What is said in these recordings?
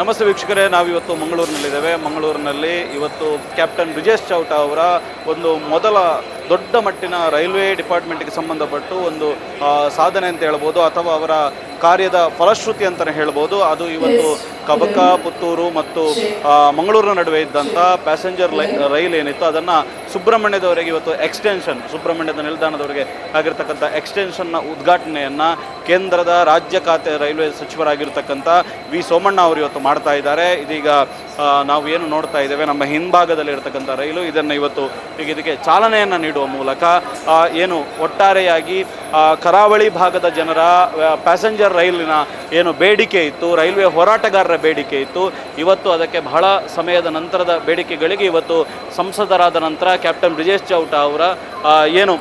ನಮಸ್ತೆ ವೀಕ್ಷಕರೇ, ನಾವಿವತ್ತು ಮಂಗಳೂರಿನಲ್ಲಿದ್ದೇವೆ. ಮಂಗಳೂರಿನಲ್ಲಿ ಇವತ್ತು ಕ್ಯಾಪ್ಟನ್ ಬ್ರಿಜೇಶ್ ಚೌಟ ಅವರ ಒಂದು ಮೊದಲ ದೊಡ್ಡ ಮಟ್ಟಿನ ರೈಲ್ವೆ ಡಿಪಾರ್ಟ್ಮೆಂಟ್ಗೆ ಸಂಬಂಧಪಟ್ಟು ಒಂದು ಸಾಧನೆ ಅಂತ ಹೇಳ್ಬೋದು, ಅಥವಾ ಅವರ ಕಾರ್ಯದ ಫಲಶ್ರುತಿ ಅಂತಲೇ ಹೇಳ್ಬೋದು. ಅದು ಇವತ್ತು ಕಬಕ, ಪುತ್ತೂರು ಮತ್ತು ಮಂಗಳೂರಿನ ನಡುವೆ ಇದ್ದಂಥ ಪ್ಯಾಸೆಂಜರ್ ರೈಲ್ ಏನಿತ್ತು ಅದನ್ನು ಸುಬ್ರಹ್ಮಣ್ಯದವರೆಗೆ ಇವತ್ತು ಸುಬ್ರಹ್ಮಣ್ಯದ ನಿಲ್ದಾಣದವರೆಗೆ ಆಗಿರ್ತಕ್ಕಂಥ ಎಕ್ಸ್ಟೆನ್ಷನ್ನ ಉದ್ಘಾಟನೆಯನ್ನು ಕೇಂದ್ರದ ರಾಜ್ಯ ಖಾತೆ ರೈಲ್ವೆ ಸಚಿವರಾಗಿರ್ತಕ್ಕಂಥ ವಿ ಸೋಮಣ್ಣ ಅವರು ಇವತ್ತು ಮಾಡ್ತಾ ಇದ್ದಾರೆ. ಇದೀಗ ನಾವು ಏನು ನೋಡ್ತಾ ಇದ್ದೇವೆ, ನಮ್ಮ ಹಿಂಭಾಗದಲ್ಲಿ ಇರತಕ್ಕಂಥ ರೈಲು, ಇದನ್ನು ಇವತ್ತು ಇದಕ್ಕೆ ಚಾಲನೆಯನ್ನು ನೀಡುವ ಮೂಲಕ ಏನು ಒಟ್ಟಾರೆಯಾಗಿ ಕರಾವಳಿ ಭಾಗದ ಜನರ ಪ್ಯಾಸೆಂಜರ್ ರೈಲಿನ ಏನು ಬೇಡಿಕೆ ಇತ್ತು, ರೈಲ್ವೆ ಹೋರಾಟಗಾರರ ಬೇಡಿಕೆ ಇತ್ತು, ಇವತ್ತು ಅದಕ್ಕೆ ಬಹಳ ಸಮಯದ ನಂತರದ ಬೇಡಿಕೆಗಳಿಗೆ ಇವತ್ತು ಸಂಸದರಾದ ನಂತರ ಕ್ಯಾಪ್ಟನ್ ಬ್ರಿಜೇಶ್ ಚೌಟ ಅವರ ಏನು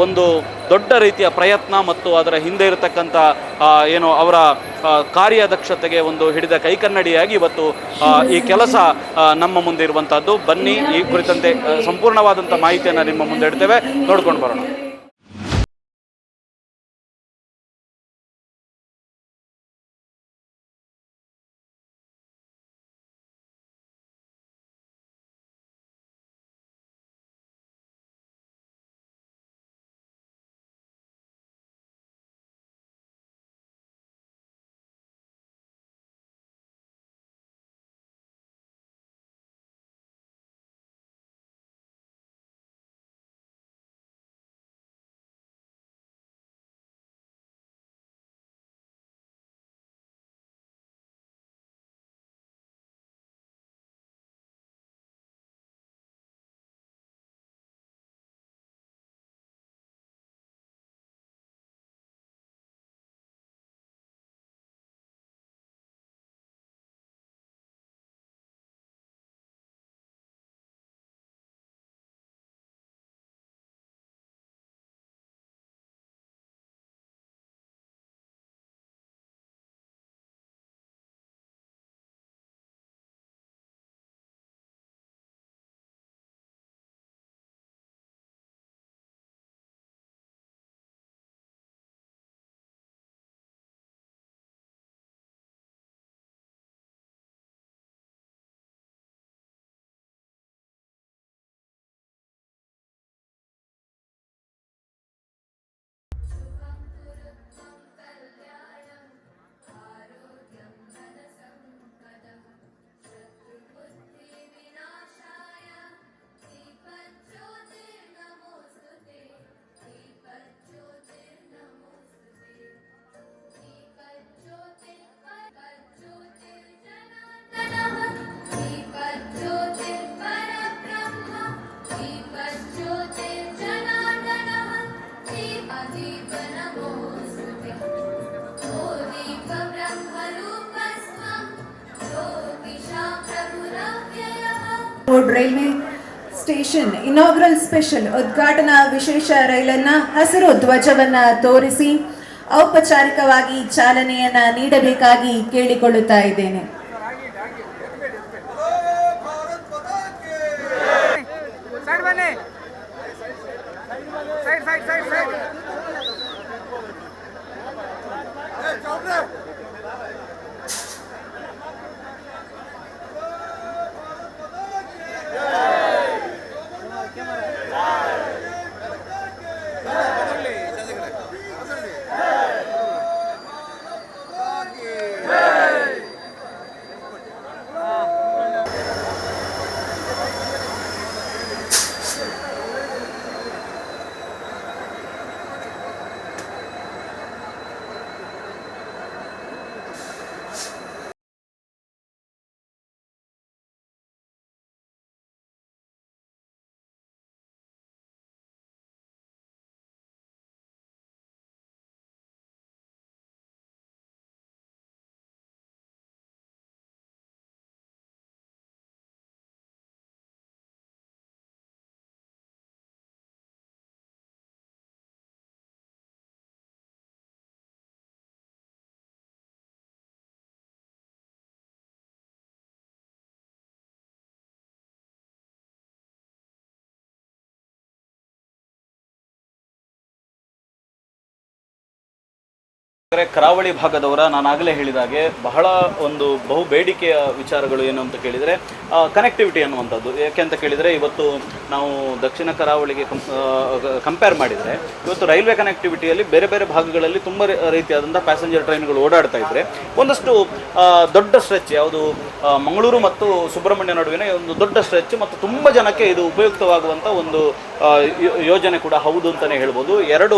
ಒಂದು ದೊಡ್ಡ ರೀತಿಯ ಪ್ರಯತ್ನ ಮತ್ತು ಅದರ ಹಿಂದೆ ಇರತಕ್ಕಂಥ ಏನು ಅವರ ಕಾರ್ಯದಕ್ಷತೆಗೆ ಒಂದು ಹಿಡಿದ ಕೈಕನ್ನಡಿಯಾಗಿ ಇವತ್ತು ಈ ಕೆಲಸ ನಮ್ಮ ಮುಂದೆ ಇರುವಂಥದ್ದು. ಬನ್ನಿ, ಈ ಕುರಿತಂತೆ ಸಂಪೂರ್ಣವಾದಂಥ ಮಾಹಿತಿಯನ್ನು ನಿಮ್ಮ ಮುಂದೆ ಇಡ್ತೇವೆ, ನೋಡ್ಕೊಂಡು ಬರೋಣ. ರೈಲ್ವೆ ಸ್ಟೇಷನ್ ಇನಾಗ್ರಲ್ ಸ್ಪೆಷಲ್ ಉದ್ಘಾಟನಾ ವಿಶೇಷ ರೈಲನ್ನ ಹಸಿರು ಧ್ವಜವನ್ನ ತೋರಿಸಿ ಔಪಚಾರಿಕವಾಗಿ ಚಾಲನೆಯನ್ನ ನೀಡಬೇಕಾಗಿ ಕೇಳಿಕೊಳ್ಳುತ್ತಾ ಇದ್ದೇನೆ. ಕರಾವಳಿ ಭಾಗದವರ ನಾನು ಆಗಲೇ ಹೇಳಿದಾಗೆ ಬಹಳ ಒಂದು ಬಹು ಬೇಡಿಕೆಯ ವಿಚಾರಗಳು ಏನು ಅಂತ ಕೇಳಿದರೆ ಕನೆಕ್ಟಿವಿಟಿ ಅನ್ನುವಂಥದ್ದು. ಯಾಕೆ ಅಂತ ಕೇಳಿದರೆ ಇವತ್ತು ನಾವು ದಕ್ಷಿಣ ಕರಾವಳಿಗೆ ಕಂಪೇರ್ ಮಾಡಿದರೆ ಇವತ್ತು ರೈಲ್ವೆ ಕನೆಕ್ಟಿವಿಟಿಯಲ್ಲಿ ಬೇರೆ ಬೇರೆ ಭಾಗಗಳಲ್ಲಿ ತುಂಬ ರೀತಿಯಾದಂಥ ಪ್ಯಾಸೆಂಜರ್ ಟ್ರೈನ್ಗಳು ಓಡಾಡ್ತಾ ಇದ್ದರೆ ಒಂದಷ್ಟು ದೊಡ್ಡ ಸ್ಟ್ರೆಚ್ ಯಾವುದು ಮಂಗಳೂರು ಮತ್ತು ಸುಬ್ರಹ್ಮಣ್ಯ ನಡುವಿನ ಒಂದು ದೊಡ್ಡ ಸ್ಟ್ರೆಚ್ ಮತ್ತು ತುಂಬ ಜನಕ್ಕೆ ಇದು ಉಪಯುಕ್ತವಾಗುವಂಥ ಒಂದು ಯೋಜನೆ ಕೂಡ ಹೌದು ಅಂತಲೇ ಹೇಳ್ಬೋದು. 2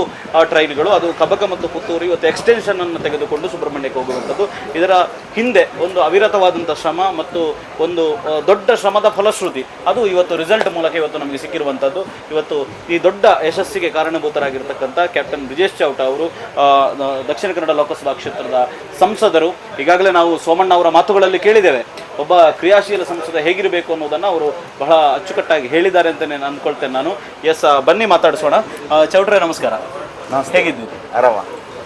ಟ್ರೈನ್ಗಳು ಅದು ಕಬಕ ಮತ್ತು ಪುತ್ತೂರು ಇವತ್ತು ಎಕ್ಸ್ಟೆನ್ಷನ್ ಅನ್ನು ತೆಗೆದುಕೊಂಡು ಸುಬ್ರಹ್ಮಣ್ಯಕ್ಕೆ ಹೋಗುವಂಥದ್ದು. ಇದರ ಹಿಂದೆ ಒಂದು ಅವಿರತವಾದಂಥ ಶ್ರಮ ಮತ್ತು ಒಂದು ದೊಡ್ಡ ಶ್ರಮದ ಫಲಶ್ರುತಿ ಅದು ಇವತ್ತು ರಿಸಲ್ಟ್ ಮೂಲಕ ಇವತ್ತು ನಮಗೆ ಸಿಕ್ಕಿರುವಂಥದ್ದು. ಇವತ್ತು ಈ ದೊಡ್ಡ ಯಶಸ್ಸಿಗೆ ಕಾರಣಭೂತರಾಗಿರ್ತಕ್ಕಂಥ ಕ್ಯಾಪ್ಟನ್ ಬ್ರಿಜೇಶ್ ಚೌಟ ಅವರು ದಕ್ಷಿಣ ಕನ್ನಡ ಲೋಕಸಭಾ ಕ್ಷೇತ್ರದ ಸಂಸದರು. ಈಗಾಗಲೇ ನಾವು ಸೋಮಣ್ಣ ಅವರ ಮಾತುಗಳಲ್ಲಿ ಕೇಳಿದ್ದೇವೆ, ಒಬ್ಬ ಕ್ರಿಯಾಶೀಲ ಸಂಸದ ಹೇಗಿರಬೇಕು ಅನ್ನೋದನ್ನು ಅವರು ಬಹಳ ಅಚ್ಚುಕಟ್ಟಾಗಿ ಹೇಳಿದ್ದಾರೆ ಅಂತಲೇ ನಾನು ಅಂದ್ಕೊಳ್ತೇನೆ ನಾನು. ಬನ್ನಿ ಮಾತಾಡಿಸೋಣ. ಚೌಟ್ರೆ ನಮಸ್ಕಾರ, ಹೇಗಿದ್ದೀರಿ? ಆರಾಮ.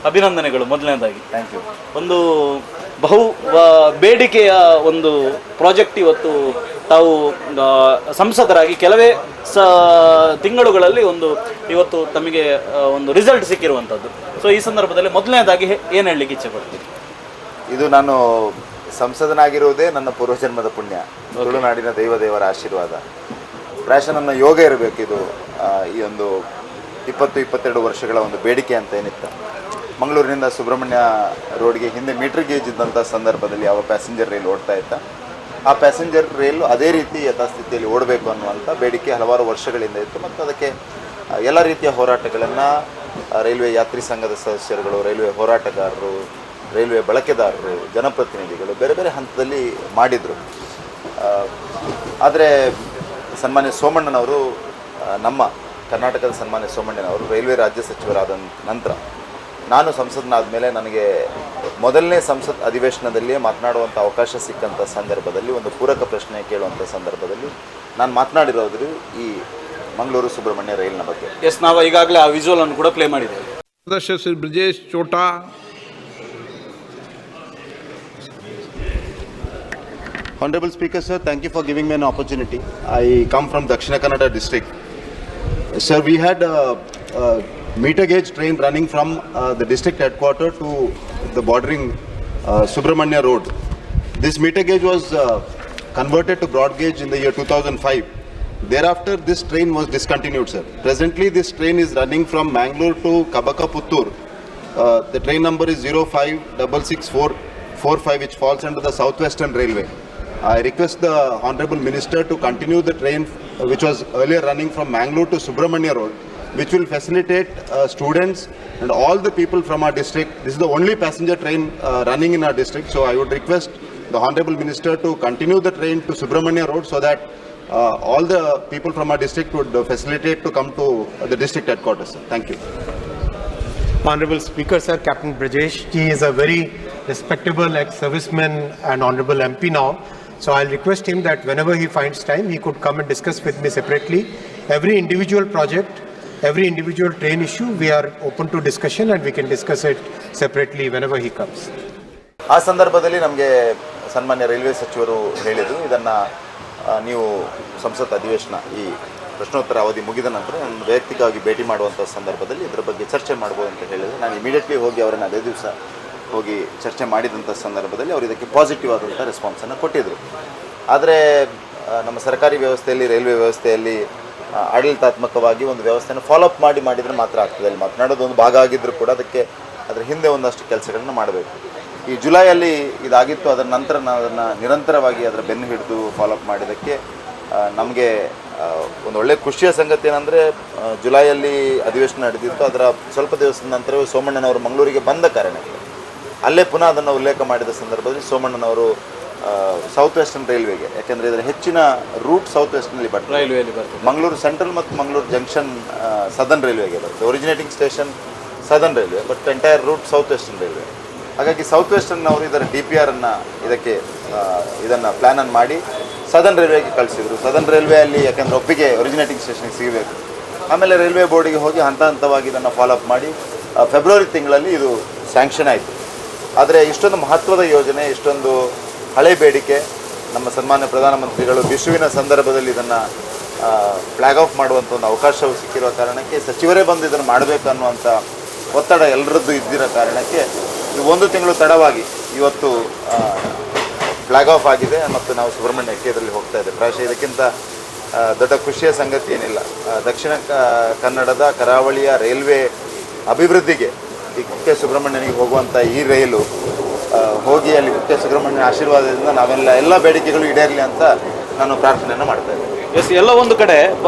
ಅಭಿನಂದನೆಗಳು ಮೊದಲನೇದಾಗಿ. Thank you. ಒಂದು ಬಹು ಬೇಡಿಕೆಯ ಒಂದು ಪ್ರಾಜೆಕ್ಟ್ ಇವತ್ತು ತಾವು ಸಂಸದರಾಗಿ ಕೆಲವೇ ತಿಂಗಳುಗಳಲ್ಲಿ ಇವತ್ತು ತಮಗೆ ಒಂದು ರಿಸಲ್ಟ್ ಸಿಕ್ಕಿರುವಂಥದ್ದು. ಸೊ ಈ ಸಂದರ್ಭದಲ್ಲಿ ಮೊದಲನೇದಾಗಿ ಏನು ಹೇಳಲಿಕ್ಕೆ ಇಚ್ಛೆ ಪಡ್ತೀನಿ? ಇದು ನಾನು ಸಂಸದನಾಗಿರುವುದೇ ನನ್ನ ಪೂರ್ವಜನ್ಮದ ಪುಣ್ಯ, ತುಳುನಾಡಿನ ದೇವರ ಆಶೀರ್ವಾದ. ಪ್ರಾಯಶಃ ನನ್ನ ಯೋಗ ಇರಬೇಕು. ಇದು ಈ ಒಂದು 20-22 ವರ್ಷಗಳ ಒಂದು ಬೇಡಿಕೆ ಅಂತ ಏನಿತ್ತು. ಮಂಗಳೂರಿನಿಂದ ಸುಬ್ರಹ್ಮಣ್ಯ ರೋಡ್ಗೆ ಹಿಂದೆ ಮೀಟರ್ ಗೇಜ್ ಇದ್ದಂಥ ಸಂದರ್ಭದಲ್ಲಿ ಯಾವ ಪ್ಯಾಸೆಂಜರ್ ರೈಲ್ ಓಡ್ತಾ ಇತ್ತ, ಆ ಪ್ಯಾಸೆಂಜರ್ ರೈಲು ಅದೇ ರೀತಿ ಯಥಾಸ್ಥಿತಿಯಲ್ಲಿ ಓಡಬೇಕು ಅನ್ನುವಂಥ ಬೇಡಿಕೆ ಹಲವಾರು ವರ್ಷಗಳಿಂದ ಇತ್ತು. ಮತ್ತು ಅದಕ್ಕೆ ಎಲ್ಲ ರೀತಿಯ ಹೋರಾಟಗಳನ್ನು ರೈಲ್ವೆ ಯಾತ್ರಿ ಸಂಘದ ಸದಸ್ಯರುಗಳು, ರೈಲ್ವೆ ಹೋರಾಟಗಾರರು, ರೈಲ್ವೆ ಬಳಕೆದಾರರು, ಜನಪ್ರತಿನಿಧಿಗಳು ಬೇರೆ ಬೇರೆ ಹಂತದಲ್ಲಿ ಮಾಡಿದರು. ಆದರೆ ಸನ್ಮಾನ್ಯ ಸೋಮಣ್ಣನವರು, ನಮ್ಮ ಕರ್ನಾಟಕದ ಸನ್ಮಾನ್ಯ ಸೋಮಣ್ಣನವರು ರೈಲ್ವೆ ರಾಜ್ಯ ಸಚಿವರಾದ ನಂತರ ನಾನು ಸಂಸದನಾದ ಮೇಲೆ ನನಗೆ ಮೊದಲನೇ ಸಂಸತ್ ಅಧಿವೇಶನದಲ್ಲಿಯೇ ಮಾತನಾಡುವಂಥ ಅವಕಾಶ ಸಿಕ್ಕಂಥ ಸಂದರ್ಭದಲ್ಲಿ ಒಂದು ಪೂರಕ ಪ್ರಶ್ನೆ ಕೇಳುವಂಥ ಸಂದರ್ಭದಲ್ಲಿ ನಾನು ಮಾತನಾಡಿರೋದು ಈ ಮಂಗಳೂರು ಸುಬ್ರಹ್ಮಣ್ಯ ರೈಲಿನ ಬಗ್ಗೆ. ನಾವು ಈಗಾಗಲೇ ಆ ವಿಜುವಲ್ ಅನ್ನು ಕೂಡ ಪ್ಲೇ ಮಾಡಿದ್ದೇವೆ. सदस्य श्री ब्रजेश चोटा. Honorable Speaker, sir, thank you for giving me an opportunity. I come from Dakshina Kannada district. Sir, we had a meter gauge train running from the district headquarters to the bordering Subramanya Road. This meter gauge was converted to broad gauge in the year 2005. Thereafter, this train was discontinued, sir. Presently, this train is running from Mangalore to Kabaka Puttur. The train number is 056645, which falls under the Southwestern Railway. I request the Honorable Minister to continue the train which was earlier running from Mangalore to Subramanya Road, which will facilitate students and all the people from our district. This is the only passenger train running in our district, so I would request the Honorable Minister to continue the train to Subramanya Road so that all the people from our district would facilitate to come to the district headquarters. Thank you. Honorable Speaker, sir, Captain Brajesh, he is a very respectable ex-serviceman and honorable MP now. So I'll request him that whenever he finds time, he could come and discuss with me separately. Every individual project, every individual train issue, we are open to discussion and we can discuss it separately whenever he comes. ಆ ಸಂದರ್ಭದಲ್ಲಿ ನಮಗೆ ಸನ್ಮಾನ್ಯ railway ಸಚಿವರು ಹೇಳಿದರು, ಇದನ್ನು ನೀವು ಸಂಸತ್ ಅಧಿವೇಶನ ಈ ಪ್ರಶ್ನೋತ್ತರ ಅವಧಿ ಮುಗಿದ ನಂತರ ನಾನು ವೈಯಕ್ತಿಕವಾಗಿ ಭೇಟಿ ಮಾಡುವಂಥ ಸಂದರ್ಭದಲ್ಲಿ ಇದರ ಬಗ್ಗೆ ಚರ್ಚೆ ಮಾಡ್ಬೋದು ಅಂತ ಹೇಳಿದರು. ನಾನು ಇಮಿಡಿಯೇಟ್ಲಿ ಹೋಗಿ ಅವರನ್ನು ಅದೇ ದಿವಸ ಹೋಗಿ ಚರ್ಚೆ ಮಾಡಿದಂಥ ಸಂದರ್ಭದಲ್ಲಿ ಅವರು ಇದಕ್ಕೆ ಪಾಸಿಟಿವ್ ಆದಂಥ ರೆಸ್ಪಾನ್ಸನ್ನು ಕೊಟ್ಟಿದ್ದರು. ಆದರೆ ನಮ್ಮ ಸರ್ಕಾರಿ ವ್ಯವಸ್ಥೆಯಲ್ಲಿ, ರೈಲ್ವೆ ವ್ಯವಸ್ಥೆಯಲ್ಲಿ ಆಡಳಿತಾತ್ಮಕವಾಗಿ ಒಂದು ವ್ಯವಸ್ಥೆಯನ್ನು ಫಾಲೋಅಪ್ ಮಾಡಿದರೆ ಮಾತ್ರ ಆಗ್ತದೆ. ಅಲ್ಲಿ ಮಾತನಾಡೋದು ಒಂದು ಭಾಗ ಆಗಿದ್ದರೂ ಕೂಡ ಅದರ ಹಿಂದೆ ಒಂದಷ್ಟು ಕೆಲಸಗಳನ್ನು ಮಾಡಬೇಕು. ಈ ಜುಲೈಯಲ್ಲಿ ಇದಾಗಿತ್ತು, ಅದರ ನಂತರ ನಾವು ಅದನ್ನು ನಿರಂತರವಾಗಿ ಅದರ ಬೆನ್ನು ಹಿಡಿದು ಫಾಲೋಅಪ್ ಮಾಡಿದ್ದಕ್ಕೆ ನಮಗೆ ಒಂದು ಒಳ್ಳೆಯ ಖುಷಿಯ ಸಂಗತಿ ಏನಂದರೆ ಜುಲೈಯಲ್ಲಿ ಅಧಿವೇಶನ ನಡೆದಿತ್ತು. ಅದರ ಸ್ವಲ್ಪ ದಿವಸದ ನಂತರವೇ ಸೋಮಣ್ಣನವರು ಮಂಗಳೂರಿಗೆ ಬಂದ ಕಾರಣಕ್ಕೆ ಅಲ್ಲೇ ಪುನಃ ಅದನ್ನು ಉಲ್ಲೇಖ ಮಾಡಿದ ಸಂದರ್ಭದಲ್ಲಿ ಸೋಮಣ್ಣನವರು ಸೌತ್ ವೆಸ್ಟರ್ನ್ ರೈಲ್ವೆಗೆ, ಯಾಕೆಂದರೆ ಇದರ ಹೆಚ್ಚಿನ ರೂಟ್ ಸೌತ್ ವೆಸ್ಟರ್ನಲ್ಲಿ ಬರ್ತದೆ. ಮಂಗಳೂರು ಸೆಂಟ್ರಲ್ ಮತ್ತು ಮಂಗಳೂರು ಜಂಕ್ಷನ್ ಸದರ್ನ್ ರೈಲ್ವೆಗೆ ಬರ್ತದೆ. Originating station southern railway, but entire route south western railway. ಹಾಗಾಗಿ ಸೌತ್ ವೆಸ್ಟರ್ನವರು ಇದರ DPR ಇದನ್ನು ಪ್ಲ್ಯಾನನ್ನು ಮಾಡಿ ಸದರ್ನ್ ರೈಲ್ವೆಗೆ ಕಳಿಸಿದರು. ಸದರ್ನ್ ರೈಲ್ವೆಯಲ್ಲಿ ಯಾಕೆಂದರೆ ಒಪ್ಪಿಗೆ ಒರಿಜಿನೇಟಿಂಗ್ ಸ್ಟೇಷನ್ಗೆ ಸಿಗಬೇಕು. ಆಮೇಲೆ ರೈಲ್ವೆ ಬೋರ್ಡಿಗೆ ಹೋಗಿ ಹಂತ ಹಂತವಾಗಿ ಇದನ್ನು ಫಾಲೋಅಪ್ ಮಾಡಿ ಫೆಬ್ರವರಿ ತಿಂಗಳಲ್ಲಿ ಇದು ಸ್ಯಾಂಕ್ಷನ್ ಆಯಿತು. ಆದರೆ ಇಷ್ಟೊಂದು ಮಹತ್ವದ ಯೋಜನೆ, ಇಷ್ಟೊಂದು ಹಳೆ ಬೇಡಿಕೆ, ನಮ್ಮ ಸನ್ಮಾನ್ಯ ಪ್ರಧಾನಮಂತ್ರಿಗಳು ಬಿಸುವಿನ ಸಂದರ್ಭದಲ್ಲಿ ಇದನ್ನು ಫ್ಲ್ಯಾಗ್ ಆಫ್ ಮಾಡುವಂಥ ಒಂದು ಅವಕಾಶವು ಸಿಕ್ಕಿರುವ ಕಾರಣಕ್ಕೆ ಸಚಿವರೇ ಬಂದು ಇದನ್ನು ಮಾಡಬೇಕು ಅನ್ನುವಂಥ ಒತ್ತಡ ಎಲ್ಲರದ್ದು ಇದ್ದಿರೋ ಕಾರಣಕ್ಕೆ ಒಂದು ತಿಂಗಳು ತಡವಾಗಿ ಇವತ್ತು ಫ್ಲಾಗ್ ಆಫ್ ಆಗಿದೆ ಮತ್ತು ನಾವು ಸುಬ್ರಹ್ಮಣ್ಯಕ್ಕೆ ಇದರಲ್ಲಿ ಹೋಗ್ತಾ ಇದ್ದೇವೆ. ಪ್ರಾಯಶಃ ಇದಕ್ಕಿಂತ ದೊಡ್ಡ ಖುಷಿಯ ಸಂಗತಿ ಏನಿಲ್ಲ. ದಕ್ಷಿಣ ಕನ್ನಡದ ಕರಾವಳಿಯ ರೈಲ್ವೆ ಅಭಿವೃದ್ಧಿಗೆ ಈ ಕುಕ್ಕೆ ಸುಬ್ರಹ್ಮಣ್ಯನಿಗೆ ಹೋಗುವಂಥ ಈ ರೈಲು ಹೋಗಿ ಅಲ್ಲಿ ಕುಕ್ಕೆ ಸುಬ್ರಹ್ಮಣ್ಯನ ಆಶೀರ್ವಾದದಿಂದ ಎಲ್ಲ ಬೇಡಿಕೆಗಳು ಈಡೇರಲಿ ಅಂತ ನಾನು ಪ್ರಾರ್ಥನೆಯನ್ನು ಮಾಡ್ತಾ ಇದ್ದೇನೆ. ಎಸ್, ಎಲ್ಲ ಒಂದು ಕಡೆ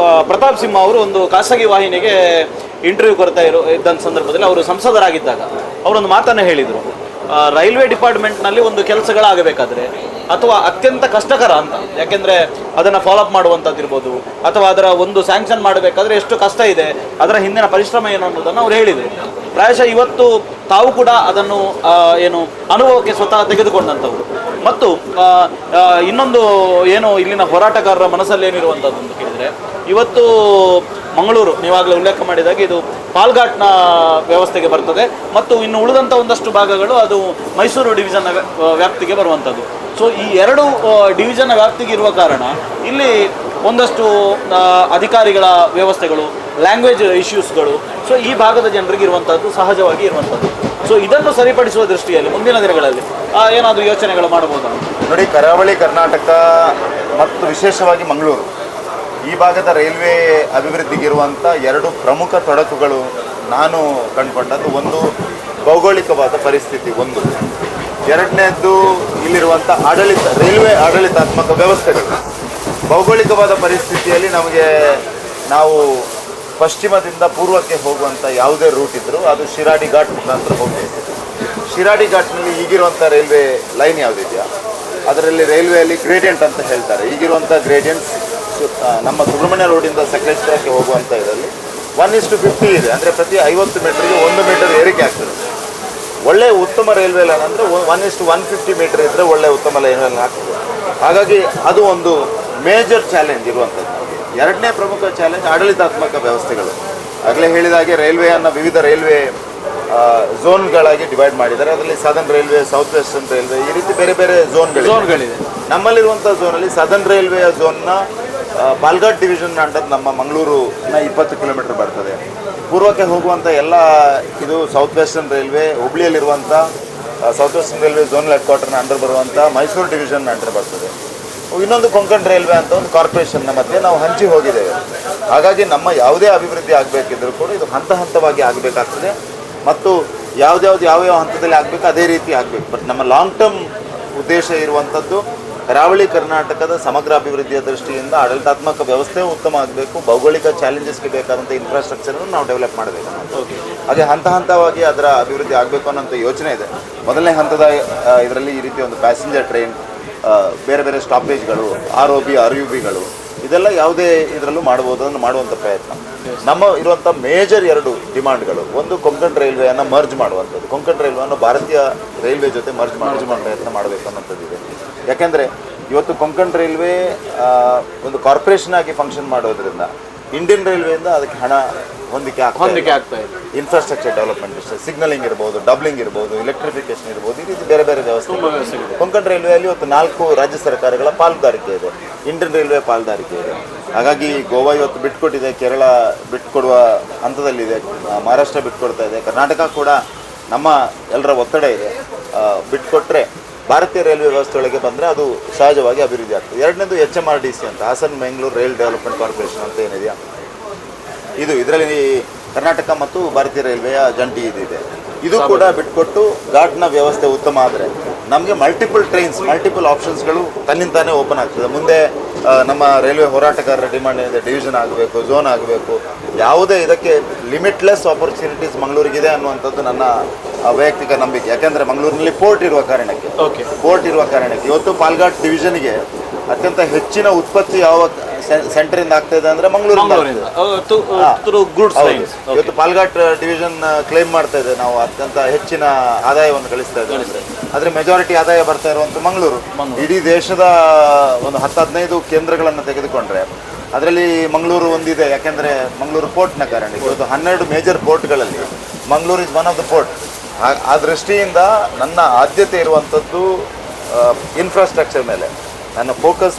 ಪ್ರತಾಪ್ ಸಿಂಹ ಅವರು ಒಂದು ಖಾಸಗಿ ವಾಹಿನಿಗೆ ಇಂಟರ್ವ್ಯೂ ಕೊಡ್ತಾ ಇದ್ದಂಥ ಸಂದರ್ಭದಲ್ಲಿ ಅವರು ಸಂಸದರಾಗಿದ್ದಾಗ ಅವರೊಂದು ಮಾತನ್ನು ಹೇಳಿದರು, ರೈಲ್ವೆ ಡಿಪಾರ್ಟ್ಮೆಂಟ್ನಲ್ಲಿ ಒಂದು ಕೆಲಸಗಳಾಗಬೇಕಾದ್ರೆ ಅಥವಾ ಅತ್ಯಂತ ಕಷ್ಟಕರ ಅಂತ, ಯಾಕೆಂದರೆ ಅದನ್ನು ಫಾಲೋಅಪ್ ಮಾಡುವಂಥದ್ದಿರ್ಬೋದು ಅಥವಾ ಅದರ ಒಂದು ಸ್ಯಾಂಕ್ಷನ್ ಮಾಡಬೇಕಾದ್ರೆ ಎಷ್ಟು ಕಷ್ಟ ಇದೆ, ಅದರ ಹಿಂದಿನ ಪರಿಶ್ರಮ ಏನು ಅನ್ನೋದನ್ನು ಅವ್ರು ಹೇಳಿದರು. ಪ್ರಾಯಶಃ ಇವತ್ತು ತಾವು ಕೂಡ ಅದನ್ನು ಏನು ಅನುಭವಕ್ಕೆ ಸ್ವತಃ ತೆಗೆದುಕೊಂಡಂಥವ್ರು. ಮತ್ತು ಇನ್ನೊಂದು ಏನು ಇಲ್ಲಿನ ಹೋರಾಟಗಾರರ ಮನಸ್ಸಲ್ಲಿ ಏನಿರುವಂಥದ್ದು ಅಂತ ಕೇಳಿದರೆ, ಇವತ್ತು ಮಂಗಳೂರು ನೀವಾಗಲೇ ಉಲ್ಲೇಖ ಮಾಡಿದಾಗ ಇದು ಪಾಲ್ಘಾಟ್ನ ವ್ಯವಸ್ಥೆಗೆ ಬರ್ತದೆ ಮತ್ತು ಇನ್ನು ಉಳಿದಂಥ ಒಂದಷ್ಟು ಭಾಗಗಳು ಅದು ಮೈಸೂರು ಡಿವಿಷನ್ನ ವ್ಯಾಪ್ತಿಗೆ ಬರುವಂಥದ್ದು. ಸೊ ಈ ಎರಡು ಡಿವಿಷನ್ನ ವ್ಯಾಪ್ತಿಗೆ ಇರುವ ಕಾರಣ ಇಲ್ಲಿ ಒಂದಷ್ಟು ಅಧಿಕಾರಿಗಳ ವ್ಯವಸ್ಥೆಗಳು, ಲ್ಯಾಂಗ್ವೇಜ್ ಇಶ್ಯೂಸ್ಗಳು, ಸೊ ಈ ಭಾಗದ ಜನರಿಗೆ ಇರುವಂಥದ್ದು ಸಹಜವಾಗಿ ಇರುವಂಥದ್ದು. ಸೊ ಇದನ್ನು ಸರಿಪಡಿಸುವ ದೃಷ್ಟಿಯಲ್ಲಿ ಮುಂದಿನ ದಿನಗಳಲ್ಲಿ ಏನಾದರೂ ಯೋಚನೆಗಳು ಮಾಡಬಹುದಾ? ನೋಡಿ, ಕರಾವಳಿ ಕರ್ನಾಟಕ ಮತ್ತು ವಿಶೇಷವಾಗಿ ಮಂಗಳೂರು ಈ ಭಾಗದ ರೈಲ್ವೆ ಅಭಿವೃದ್ಧಿಗಿರುವಂಥ ಎರಡು ಪ್ರಮುಖ ತೊಡಕುಗಳು ನಾನು ಕಂಡುಕೊಂಡದ್ದು, ಒಂದು ಭೌಗೋಳಿಕವಾದ ಪರಿಸ್ಥಿತಿ, ಒಂದು ಎರಡನೇದ್ದು ಇಲ್ಲಿರುವಂಥ ರೈಲ್ವೆ ಆಡಳಿತಾತ್ಮಕ ವ್ಯವಸ್ಥೆಗಳು. ಭೌಗೋಳಿಕವಾದ ಪರಿಸ್ಥಿತಿಯಲ್ಲಿ ನಾವು ಪಶ್ಚಿಮದಿಂದ ಪೂರ್ವಕ್ಕೆ ಹೋಗುವಂಥ ಯಾವುದೇ ರೂಟ್ ಇದ್ದರೂ ಅದು ಶಿರಾಡಿ ಘಾಟ್ ಮುಖಾಂತರ ಹೋಗಬೇಕು. ಶಿರಾಡಿ ಘಾಟ್ನಲ್ಲಿ ಈಗಿರುವಂಥ ರೈಲ್ವೆ ಲೈನ್ ಯಾವುದಿದೆಯಾ ಅದರಲ್ಲಿ ರೈಲ್ವೆಯಲ್ಲಿ ಗ್ರೇಡಿಯಂಟ್ ಅಂತ ಹೇಳ್ತಾರೆ. ಈಗಿರುವಂಥ ಗ್ರೇಡಿಯಂಟ್ಸ್ ನಮ್ಮ ಸುಬ್ರಹ್ಮಣ್ಯ ರೋಡಿಂದ ಸಕಲೇಶ್ವರಕ್ಕೆ ಹೋಗುವಂಥ ಇದರಲ್ಲಿ 1:50 ಇದೆ. ಅಂದರೆ ಪ್ರತಿ 50 ಮೀಟರ್ಗೆ 1 ಮೀಟರ್ ಏರಿಕೆ ಆಗ್ತದೆ. ಒಳ್ಳೆಯ ಉತ್ತಮ ರೈಲ್ವೆ ಲೈನ್ ಅಂದರೆ 1:150 ಮೀಟರ್ ಇದ್ದರೆ ಒಳ್ಳೆಯ ಉತ್ತಮ ರೈಲ್ವೆ ಲೈನ್ ಆಗ್ತದೆ. ಹಾಗಾಗಿ ಅದು ಒಂದು ಮೇಜರ್ ಚಾಲೆಂಜ್ ಇರುವಂಥದ್ದು. ಎರಡನೇ ಪ್ರಮುಖ ಚಾಲೆಂಜ್ ಆಡಳಿತಾತ್ಮಕ ವ್ಯವಸ್ಥೆಗಳು. ಆಗಲೇ ಹೇಳಿದ ಹಾಗೆ ರೈಲ್ವೆಯನ್ನು ವಿವಿಧ ರೈಲ್ವೆ ಝೋನ್ಗಳಾಗಿ ಡಿವೈಡ್ ಮಾಡಿದ್ದಾರೆ. ಅದರಲ್ಲಿ southern railway, south western railway, ಈ ರೀತಿ ಬೇರೆ ಬೇರೆ ಝೋನ್ಗಳಿದೆ. ನಮ್ಮಲ್ಲಿರುವಂಥ ಝೋನಲ್ಲಿ ಸದರ್ನ್ ರೈಲ್ವೆಯ ಝೋನ್ನ ಪಾಲ್ಘಾಟ್ ಡಿವಿಷನ್ ಅಂಡರ್ ನಮ್ಮ ಮಂಗಳೂರಿನ 20 ಕಿಲೋಮೀಟರ್ ಬರ್ತದೆ. ಪೂರ್ವಕ್ಕೆ ಹೋಗುವಂಥ ಎಲ್ಲ ಇದು ಸೌತ್ ವೆಸ್ಟರ್ನ್ ರೈಲ್ವೆ, ಹುಬ್ಳಿಯಲ್ಲಿರುವಂಥ ಸೌತ್ ವೆಸ್ಟರ್ನ್ ರೈಲ್ವೆ ಝೋನಲ್ ಹೆಡ್ ಕ್ವಾರ್ಟರ್ನ ಅಂಡರ್ ಬರುವಂಥ ಮೈಸೂರು ಡಿವಿಷನ್ ಅಂಡರ್ ಬರ್ತದೆ. ಇನ್ನೊಂದು ಕೊಂಕಣ್ ರೈಲ್ವೆ ಅಂತ ಒಂದು ಕಾರ್ಪೊರೇಷನ್ನ ಮಧ್ಯೆ ನಾವು ಹಂಚಿ ಹೋಗಿದ್ದೇವೆ. ಹಾಗಾಗಿ ನಮ್ಮ ಯಾವುದೇ ಅಭಿವೃದ್ಧಿ ಆಗಬೇಕಿದ್ರೂ ಕೂಡ ಇದು ಹಂತ ಹಂತವಾಗಿ ಆಗಬೇಕಾಗ್ತದೆ ಮತ್ತು ಯಾವ ಹಂತದಲ್ಲಿ ಆಗಬೇಕು ಅದೇ ರೀತಿ ಆಗಬೇಕು. ಬಟ್ ನಮ್ಮ ಲಾಂಗ್ ಟರ್ಮ್ ಉದ್ದೇಶ ಇರುವಂಥದ್ದು ಕರಾವಳಿ ಕರ್ನಾಟಕದ ಸಮಗ್ರ ಅಭಿವೃದ್ಧಿಯ ದೃಷ್ಟಿಯಿಂದ ಆಡಳಿತಾತ್ಮಕ ವ್ಯವಸ್ಥೆ ಉತ್ತಮ ಆಗಬೇಕು, ಭೌಗೋಳಿಕ ಚಾಲೆಂಜಸ್ಗೆ ಬೇಕಾದಂಥ ಇನ್ಫ್ರಾಸ್ಟ್ರಕ್ಚರನ್ನು ನಾವು ಡೆವಲಪ್ ಮಾಡಬೇಕು. ಹಾಗೆ ಹಂತ ಹಂತವಾಗಿ ಅದರ ಅಭಿವೃದ್ಧಿ ಆಗಬೇಕು ಅನ್ನೋಂಥ ಯೋಚನೆ ಇದೆ. ಮೊದಲನೇ ಹಂತದ ಇದರಲ್ಲಿ ಈ ರೀತಿ ಒಂದು ಪ್ಯಾಸೆಂಜರ್ ಟ್ರೈನ್, ಬೇರೆ ಬೇರೆ ಸ್ಟಾಪೇಜ್ಗಳು, ROB, RUBಗಳು ಇದೆಲ್ಲ ಯಾವುದೇ ಇದರಲ್ಲೂ ಮಾಡ್ಬೋದು, ಅದನ್ನು ಮಾಡುವಂಥ ಪ್ರಯತ್ನ. ನಮ್ಮ ಇರುವಂಥ ಮೇಜರ್ 2 ಡಿಮಾಂಡ್ಗಳು, ಒಂದು ಕೊಂಕಣ್ ರೈಲ್ವೆಯನ್ನು ಮರ್ಜ್ ಮಾಡುವಂಥದ್ದು. ಕೊಂಕಣ್ ರೈಲ್ವೆಯನ್ನು ಭಾರತೀಯ ರೈಲ್ವೆ ಜೊತೆ ಮರ್ಜ್ ಮಾಡೋ ಪ್ರಯತ್ನ ಮಾಡಬೇಕು ಅನ್ನೋಂಥದ್ದಿದೆ. ಯಾಕೆಂದರೆ ಇವತ್ತು ಕೊಂಕಣ್ ರೈಲ್ವೆ ಒಂದು ಕಾರ್ಪೊರೇಷನ್ ಆಗಿ ಫಂಕ್ಷನ್ ಮಾಡೋದ್ರಿಂದ ಇಂಡಿಯನ್ ರೈಲ್ವೆಯಿಂದ ಅದಕ್ಕೆ ಹಣ ಹೊಂದಿಕೆ ಆಗ್ತಾ ಇದೆ. ಇನ್ಫ್ರಾಸ್ಟ್ರಕ್ಚರ್ ಡೆವಲಪ್ಮೆಂಟ್, ಸಿಗ್ನಲಿಂಗ್ ಇರ್ಬೋದು, ಡಬ್ಲಿಂಗ್ ಇರ್ಬೋದು, ಎಲೆಕ್ಟ್ರಿಫಿಕೇಶನ್ ಇರ್ಬೋದು, ಈ ರೀತಿ ಬೇರೆ ಬೇರೆ ವ್ಯವಸ್ಥೆ. ಕೊಂಕಣ್ ರೈಲ್ವೆಯಲ್ಲಿ ಇವತ್ತು 4 ರಾಜ್ಯ ಸರ್ಕಾರಗಳ ಪಾಲುದಾರಿಕೆ ಇದೆ, ಇಂಡಿಯನ್ ರೈಲ್ವೆ ಪಾಲುದಾರಿಕೆ ಇದೆ. ಹಾಗಾಗಿ ಗೋವಾ ಇವತ್ತು ಬಿಟ್ಕೊಟ್ಟಿದೆ, ಕೇರಳ ಬಿಟ್ಕೊಡುವ ಹಂತದಲ್ಲಿದೆ, ಮಹಾರಾಷ್ಟ್ರ ಬಿಟ್ಕೊಡ್ತಾ ಇದೆ, ಕರ್ನಾಟಕ ಕೂಡ ನಮ್ಮ ಎಲ್ಲರ ಒತ್ತಡ ಇದೆ. ಬಿಟ್ಕೊಟ್ರೆ ಭಾರತೀಯ ರೈಲ್ವೆ ವ್ಯವಸ್ಥೆಯೊಳಗೆ ಬಂದರೆ ಅದು ಸಹಜವಾಗಿ ಅಭಿವೃದ್ಧಿ ಆಗ್ತದೆ. ಎರಡನೇದು HMRDC ಅಂತ, Hassan Mangaluru rail development corporation ಅಂತ ಏನಿದೆಯಾ ಇದರಲ್ಲಿ ಕರ್ನಾಟಕ ಮತ್ತು ಭಾರತೀಯ ರೈಲ್ವೆಯ ಜಂಟಿ ಇದಿದೆ. ಇದು ಕೂಡ ಬಿಟ್ಕೊಟ್ಟು ಘಾಟ್ನ ವ್ಯವಸ್ಥೆ ಉತ್ತಮ ಆದರೆ ನಮಗೆ ಮಲ್ಟಿಪಲ್ ಆಪ್ಷನ್ಸ್ಗಳು ತನ್ನಿಂತಾನೇ ಓಪನ್ ಆಗ್ತದೆ. ಮುಂದೆ ನಮ್ಮ ರೈಲ್ವೆ ಹೋರಾಟಗಾರರ ಡಿಮಾಂಡ್ ಏನಿದೆ, ಡಿವಿಷನ್ ಆಗಬೇಕು, ಝೋನ್ ಆಗಬೇಕು, ಯಾವುದೇ ಇದಕ್ಕೆ ಲಿಮಿಟ್ಲೆಸ್ ಆಪರ್ಚುನಿಟೀಸ್ ಮಂಗಳೂರಿಗಿದೆ ಅನ್ನುವಂಥದ್ದು ನನ್ನ ವೈಯಕ್ತಿಕ ನಂಬಿಕೆ. ಯಾಕೆಂದರೆ ಮಂಗಳೂರಿನಲ್ಲಿ ಪೋರ್ಟ್ ಇರುವ ಕಾರಣಕ್ಕೆ ಇವತ್ತು ಪಾಲ್ಘಾಟ್ ಡಿವಿಷನ್ಗೆ ಅತ್ಯಂತ ಹೆಚ್ಚಿನ ಉತ್ಪತ್ತಿ ಯಾವ ಸೆಂಟರಿಂದ ಆಗ್ತಾ ಇದೆ ಅಂದರೆ ಮಂಗಳೂರಿಂದ. ಇವತ್ತು ಪಾಲ್ಘಾಟ್ ಡಿವಿಷನ್ ಕ್ಲೇಮ್ ಮಾಡ್ತಾ ಇದೆ, ನಾವು ಅತ್ಯಂತ ಹೆಚ್ಚಿನ ಆದಾಯವನ್ನು ಗಳಿಸ್ತಾ ಇದ್ದೇವೆ. ಆದರೆ ಮೆಜಾರಿಟಿ ಆದಾಯ ಬರ್ತಾ ಇರುವಂಥ ಮಂಗಳೂರು. ಇಡೀ ದೇಶದ ಒಂದು 10-15 ಕೇಂದ್ರಗಳನ್ನು ತೆಗೆದುಕೊಂಡ್ರೆ ಅದರಲ್ಲಿ ಮಂಗಳೂರು ಒಂದಿದೆ. ಯಾಕೆಂದರೆ ಮಂಗಳೂರು ಪೋರ್ಟ್ನ ಕಾರಣ ಇವತ್ತು 12 ಮೇಜರ್ ಪೋರ್ಟ್ಗಳಲ್ಲಿ Mangaluru is one of the port. ಆ ದೃಷ್ಟಿಯಿಂದ ನನ್ನ ಆದ್ಯತೆ ಇರುವಂಥದ್ದು ಇನ್ಫ್ರಾಸ್ಟ್ರಕ್ಚರ್ ಮೇಲೆ, ನನ್ನ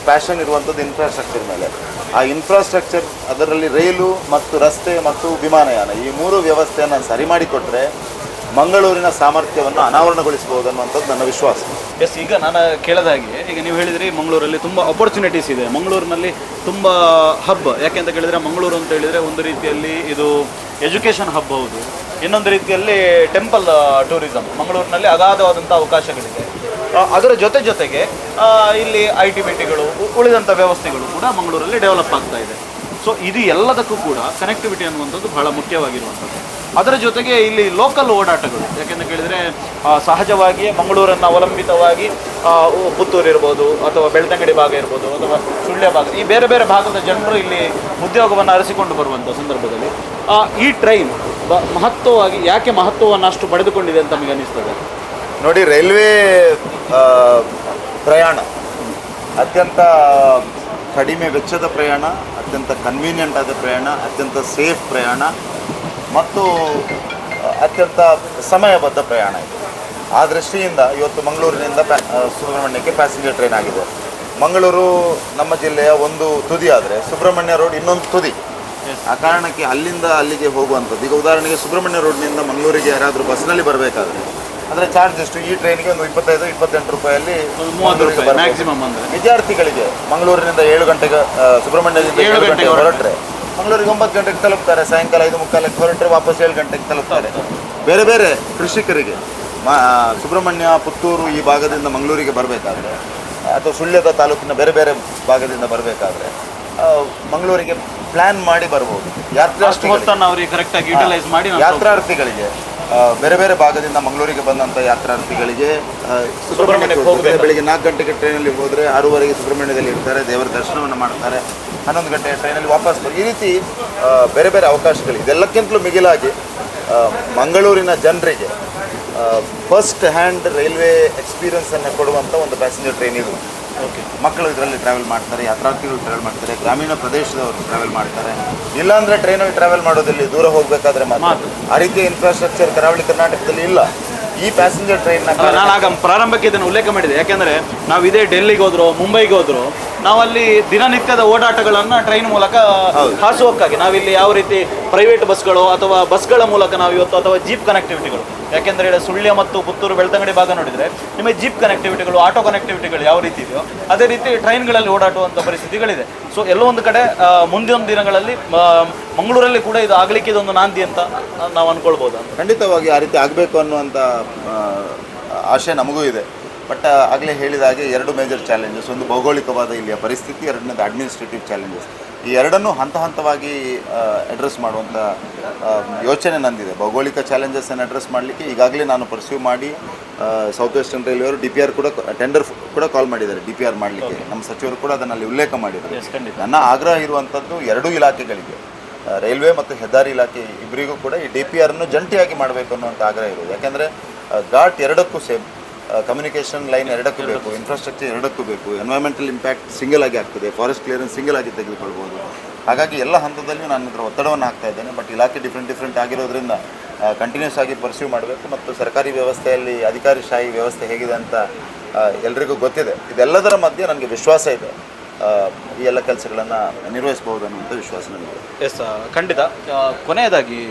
ಪ್ಯಾಷನ್ ಇರುವಂಥದ್ದು ಇನ್ಫ್ರಾಸ್ಟ್ರಕ್ಚರ್ ಮೇಲೆ. ಆ ಇನ್ಫ್ರಾಸ್ಟ್ರಕ್ಚರ್ ಅದರಲ್ಲಿ ರೈಲು ಮತ್ತು ರಸ್ತೆ ಮತ್ತು ವಿಮಾನಯಾನ ಈ 3 ವ್ಯವಸ್ಥೆಯನ್ನು ಸರಿ ಮಾಡಿಕೊಟ್ರೆ ಮಂಗಳೂರಿನ ಸಾಮರ್ಥ್ಯವನ್ನು ಅನಾವರಣಗೊಳಿಸಬಹುದು ಅನ್ನುವಂಥದ್ದು ನನ್ನ ವಿಶ್ವಾಸ. ಎಸ್, ಈಗ ನಾನು ಕೇಳಿದ ಹಾಗೆ ಈಗ ನೀವು ಹೇಳಿದ್ರಿ ಮಂಗಳೂರಲ್ಲಿ ತುಂಬ ಅಪರ್ಚುನಿಟೀಸ್ ಇದೆ, ಮಂಗಳೂರಿನಲ್ಲಿ ತುಂಬ ಹಬ್. ಯಾಕೆ ಅಂತ ಕೇಳಿದರೆ ಮಂಗಳೂರು ಅಂತ ಹೇಳಿದರೆ ಒಂದು ರೀತಿಯಲ್ಲಿ ಇದು ಎಜುಕೇಷನ್ ಹಬ್ ಹೌದು, ಇನ್ನೊಂದು ರೀತಿಯಲ್ಲಿ ಟೆಂಪಲ್ ಟೂರಿಸಮ್. ಮಂಗಳೂರಿನಲ್ಲಿ ಅಗಾಧವಾದಂಥ ಅವಕಾಶಗಳಿದೆ. ಅದರ ಜೊತೆಗೆ ಇಲ್ಲಿ ITBTಗಳು ಉಳಿದಂಥ ವ್ಯವಸ್ಥೆಗಳು ಕೂಡ ಮಂಗಳೂರಲ್ಲಿ ಡೆವಲಪ್ ಆಗ್ತಾ ಇದೆ. ಸೊ ಇದು ಎಲ್ಲದಕ್ಕೂ ಕೂಡ ಕನೆಕ್ಟಿವಿಟಿ ಅನ್ನುವಂಥದ್ದು ಬಹಳ ಮುಖ್ಯವಾಗಿರುವಂಥದ್ದು. ಅದರ ಜೊತೆಗೆ ಇಲ್ಲಿ ಲೋಕಲ್ ಓಡಾಟಗಳು, ಯಾಕೆಂತ ಕೇಳಿದರೆ ಸಹಜವಾಗಿಯೇ ಮಂಗಳೂರನ್ನು ಅವಲಂಬಿತವಾಗಿ ಪುತ್ತೂರು ಇರ್ಬೋದು ಅಥವಾ ಬೆಳ್ತಂಗಡಿ ಭಾಗ ಇರ್ಬೋದು ಅಥವಾ ಸುಳ್ಯ ಭಾಗ, ಈ ಬೇರೆ ಬೇರೆ ಭಾಗದ ಜನರು ಇಲ್ಲಿ ಉದ್ಯೋಗವನ್ನು ಅರಸಿಕೊಂಡು ಬರುವಂಥ ಸಂದರ್ಭದಲ್ಲಿ ಈ ಟ್ರೈನ್ ಮಹತ್ವವಾಗಿ ಯಾಕೆ ಮಹತ್ವವನ್ನು ಅಷ್ಟು ಪಡೆದುಕೊಂಡಿದೆ ಅಂತ ನಮಗೆ ಅನ್ನಿಸ್ತದೆ? ನೋಡಿ, ರೈಲ್ವೆ ಪ್ರಯಾಣ ಅತ್ಯಂತ ಕಡಿಮೆ ವೆಚ್ಚದ ಪ್ರಯಾಣ, ಅತ್ಯಂತ ಕನ್ವೀನಿಯೆಂಟ್ ಆದ ಪ್ರಯಾಣ, ಅತ್ಯಂತ ಸೇಫ್ ಪ್ರಯಾಣ ಮತ್ತು ಅತ್ಯಂತ ಸಮಯಬದ್ಧ ಪ್ರಯಾಣ ಇದೆ. ಆ ದೃಷ್ಟಿಯಿಂದ ಇವತ್ತು ಮಂಗಳೂರಿನಿಂದ ಸುಬ್ರಹ್ಮಣ್ಯಕ್ಕೆ ಪ್ಯಾಸೆಂಜರ್ ಟ್ರೈನ್ ಆಗಿದೆ. ಮಂಗಳೂರು ನಮ್ಮ ಜಿಲ್ಲೆಯ ಒಂದು ತುದಿ ಆದರೆ ಸುಬ್ರಹ್ಮಣ್ಯ ರೋಡ್ ಇನ್ನೊಂದು ತುದಿ. ಆ ಕಾರಣಕ್ಕೆ ಅಲ್ಲಿಂದ ಅಲ್ಲಿಗೆ ಹೋಗುವಂಥದ್ದು. ಈಗ ಉದಾಹರಣೆಗೆ ಸುಬ್ರಹ್ಮಣ್ಯ ರೋಡ್ನಿಂದ ಮಂಗಳೂರಿಗೆ ಯಾರಾದರೂ ಬಸ್ನಲ್ಲಿ ಬರಬೇಕಾದ್ರೆ ಅದರ ಚಾರ್ಜ್ ಎಷ್ಟು? ಈ ಟ್ರೈನ್ಗೆ ಒಂದು 25-28 ರೂಪಾಯಲ್ಲಿ 30 ರೂಪಾಯಿ ಮ್ಯಾಕ್ಸಿಮಮ್. ಅಂದರೆ ವಿದ್ಯಾರ್ಥಿಗಳಿಗೆ ಮಂಗಳೂರಿನಿಂದ 7 ಗಂಟೆಗೆ ಸುಬ್ರಹ್ಮಣ್ಯದಿಂದ 7 ಗಂಟೆಗೆ ಹೊರಟ್ರೆ ಮಂಗಳೂರಿಗೆ 9 ಗಂಟೆಗೆ ತಲುಪ್ತಾರೆ, ಸಾಯಂಕಾಲ 5:45 ಹೊರಟ್ರೆ ವಾಪಸ್ 7 ಗಂಟೆಗೆ ತಲುಪ್ತಾರೆ. ಬೇರೆ ಬೇರೆ ಕೃಷಿಕರಿಗೆ ಸುಬ್ರಹ್ಮಣ್ಯ, ಪುತ್ತೂರು ಈ ಭಾಗದಿಂದ ಮಂಗಳೂರಿಗೆ ಬರಬೇಕಾದ್ರೆ ಅಥವಾ ಸುಳ್ಯದ ತಾಲೂಕಿನ ಬೇರೆ ಬೇರೆ ಭಾಗದಿಂದ ಬರಬೇಕಾದ್ರೆ ಮಂಗಳೂರಿಗೆ ಪ್ಲ್ಯಾನ್ ಮಾಡಿ ಬರ್ಬೋದು. ಯಾತ್ರಾರ್ಥಿಗಳಿಗೆ ಬೇರೆ ಬೇರೆ ಭಾಗದಿಂದ ಮಂಗಳೂರಿಗೆ ಬಂದಂಥ ಯಾತ್ರಾರ್ಥಿಗಳಿಗೆ ಸುಬ್ರಹ್ಮಣ್ಯಕ್ಕೆ ಹೋಗದೆ ಬೆಳಿಗ್ಗೆ 4 ಗಂಟೆಗೆ ಟ್ರೈನಲ್ಲಿ ಹೋದರೆ 6:30ಗೆ ಸುಬ್ರಹ್ಮಣ್ಯದಲ್ಲಿ ಇರ್ತಾರೆ, ದೇವರ ದರ್ಶನವನ್ನು ಮಾಡ್ತಾರೆ, 11 ಗಂಟೆ ಟ್ರೈನಲ್ಲಿ ವಾಪಸ್ ಈ ರೀತಿ ಬೇರೆ ಬೇರೆ ಅವಕಾಶಗಳಿದೆ. ಇದೆಲ್ಲಕ್ಕಿಂತಲೂ ಮಿಗಿಲಾಗಿ ಮಂಗಳೂರಿನ ಜನರಿಗೆ ಫಸ್ಟ್ ಹ್ಯಾಂಡ್ ರೈಲ್ವೆ ಎಕ್ಸ್ಪೀರಿಯನ್ಸನ್ನು ಕೊಡುವಂಥ ಒಂದು ಪ್ಯಾಸೆಂಜರ್ ಟ್ರೈನ್ ಇದು. ಮಕ್ಕಳು ಇದರಲ್ಲಿ ಟ್ರಾವೆಲ್ ಮಾಡ್ತಾರೆ, ಯಾತ್ರಾರ್ಥಿಗಳು ಟ್ರಾವೆಲ್ ಮಾಡ್ತಾರೆ, ಗ್ರಾಮೀಣ ಪ್ರದೇಶದವರು ಟ್ರಾವೆಲ್ ಮಾಡ್ತಾರೆ. ಇಲ್ಲಾಂದರೆ ಟ್ರೈನಲ್ಲಿ ಟ್ರಾವೆಲ್ ಮಾಡೋದಿಲ್ಲಿ ದೂರ ಹೋಗಬೇಕಾದ್ರೆ ಮಾತ್ರ. ಆ ರೀತಿಯ ಇನ್ಫ್ರಾಸ್ಟ್ರಕ್ಚರ್ ಕರಾವಳಿ ಕರ್ನಾಟಕದಲ್ಲಿ ಇಲ್ಲ. ಈ ಪ್ಯಾಸೆಂಜರ್ ಟ್ರೈನ್ನ ನಾನು ಆಗ ಪ್ರಾರಂಭಕ್ಕೆ ಇದನ್ನು ಉಲ್ಲೇಖ ಮಾಡಿದೆ. ಯಾಕೆಂದರೆ ನಾವು ಇದೇ ಡೆಲ್ಲಿಗೆ ಹೋದ್ರು, ಮುಂಬೈಗೆ ಹೋದ್ರು, ನಾವಲ್ಲಿ ದಿನನಿತ್ಯದ ಓಡಾಟಗಳನ್ನು ಟ್ರೈನ್ ಮೂಲಕ ಹಾಸುವಕ್ಕಾಗಿ ನಾವಿಲ್ಲಿ ಯಾವ ರೀತಿ ಪ್ರೈವೇಟ್ ಬಸ್ಗಳು ಅಥವಾ ಬಸ್ಗಳ ಮೂಲಕ ನಾವು ಇವತ್ತು ಅಥವಾ ಜೀಪ್ ಕನೆಕ್ಟಿವಿಟಿಗಳು, ಯಾಕೆಂದರೆ ಸುಳ್ಯ ಮತ್ತು ಪುತ್ತೂರು ಬೆಳ್ತಂಗಡಿ ಭಾಗ ನೋಡಿದರೆ ನಿಮಗೆ ಜೀಪ್ ಕನೆಕ್ಟಿವಿಟಿಗಳು, ಆಟೋ ಕನೆಕ್ಟಿವಿಟಿಗಳು ಯಾವ ರೀತಿ ಇದೆಯೋ ಅದೇ ರೀತಿ ಟ್ರೈನ್ಗಳಲ್ಲಿ ಓಡಾಡುವಂಥ ಪರಿಸ್ಥಿತಿಗಳಿದೆ. ಸೊ ಎಲ್ಲೋ ಒಂದು ಕಡೆ ಮುಂದಿನ ದಿನಗಳಲ್ಲಿ ಮಂಗಳೂರಲ್ಲಿ ಕೂಡ ಇದು ಆಗಲಿಕ್ಕೆ ಇದೊಂದು ನಾಂದಿ ಅಂತ ನಾವು ಅಂದ್ಕೊಳ್ಬೋದು. ಖಂಡಿತವಾಗಿ ಆ ರೀತಿ ಆಗಬೇಕು ಅನ್ನುವಂಥ ಆಶೆ ನಮಗೂ ಇದೆ. ಬಟ್ ಆಗಲೇ ಹೇಳಿದ ಹಾಗೆ 2 ಮೇಜರ್ ಚಾಲೆಂಜಸ್, ಒಂದು ಭೌಗೋಳಿಕವಾದ ಇಲ್ಲಿಯ ಪರಿಸ್ಥಿತಿ, ಎರಡನೇದು ಅಡ್ಮಿನಿಸ್ಟ್ರೇಟಿವ್ ಚಾಲೆಂಜಸ್. ಈ ಎರಡನ್ನೂ ಹಂತವಾಗಿ ಅಡ್ರೆಸ್ ಮಾಡುವಂಥ ಯೋಚನೆ ನಂದಿದೆ. ಭೌಗೋಳಿಕ ಚಾಲೆಂಜಸ್ಸನ್ನು ಅಡ್ರೆಸ್ ಮಾಡಲಿಕ್ಕೆ ಈಗಾಗಲೇ ನಾನು ಪರ್ಸ್ಯೂ ಮಾಡಿ ಸೌತ್ ವೆಸ್ಟರ್ನ್ ರೈಲ್ವೆಯವರು DPR ಕೂಡ ಟೆಂಡರ್ ಕೂಡ ಕಾಲ್ ಮಾಡಿದ್ದಾರೆ, DPR ಮಾಡಲಿಕ್ಕೆ. ನಮ್ಮ ಸಚಿವರು ಕೂಡ ಅದನ್ನಲ್ಲಿ ಉಲ್ಲೇಖ ಮಾಡಿದ್ದಾರೆ. ನನ್ನ ಆಗ್ರಹ ಇರುವಂಥದ್ದು 2 ಇಲಾಖೆಗಳಿಗೆ, ರೈಲ್ವೆ ಮತ್ತು ಹೆದ್ದಾರಿ ಇಲಾಖೆ ಇಬ್ಬರಿಗೂ ಕೂಡ ಈ DPRನ್ನು ಜಂಟಿಯಾಗಿ ಮಾಡಬೇಕು ಅನ್ನುವಂಥ ಆಗ್ರಹ ಇರೋದು. ಯಾಕೆಂದರೆ ಘಾಟ್ ಎರಡಕ್ಕೂ ಸೇಮ್, ಕಮ್ಯುನಿಕೇಷನ್ ಲೈನ್ ಎರಡಕ್ಕೂ ಬೇಕು, ಇನ್ಫ್ರಾಸ್ಟ್ರಕ್ಚರ್ ಎರಡಕ್ಕೂ ಬೇಕು, ಎನ್ವೈರ್ಮೆಂಟಲ್ ಇಂಪ್ಯಾಕ್ಟ್ ಸಿಂಗಲ್ ಆಗಿ ಆಗ್ತದೆ, ಫಾರೆಸ್ಟ್ ಕ್ಲಿಯರೆನ್ಸ್ ಸಿಂಗಲ್ ಆಗಿ ತೆಗೆದುಕೊಳ್ಬೋದು. ಹಾಗಾಗಿ ಎಲ್ಲ ಹಂತದಲ್ಲಿಯೂ ನಾನು ಇದರ ಒತ್ತಡವನ್ನು ಹಾಕ್ತಾ ಇದ್ದೇನೆ. ಬಟ್ ಇಲಾಖೆ ಡಿಫ್ರೆಂಟ್ ಆಗಿರೋದ್ರಿಂದ ಕಂಟಿನ್ಯೂಸ್ ಆಗಿ ಪರ್ಸ್ಯೂ ಮಾಡಬೇಕು. ಮತ್ತು ಸರ್ಕಾರಿ ವ್ಯವಸ್ಥೆಯಲ್ಲಿ ಅಧಿಕಾರಿಶಾಹಿ ವ್ಯವಸ್ಥೆ ಹೇಗಿದೆ ಅಂತ ಎಲ್ರಿಗೂ ಗೊತ್ತಿದೆ. ಇದೆಲ್ಲದರ ಮಧ್ಯೆ ನನಗೆ ವಿಶ್ವಾಸ ಇದೆ, ಈ ಎಲ್ಲ ಕೆಲಸಗಳನ್ನು ನಿರ್ವಹಿಸಬಹುದು ಅನ್ನುವಂಥ ವಿಶ್ವಾಸ ನನಗೆ. ಎಸ್, ಖಂಡಿತ. ಕೊನೆಯದಾಗಿ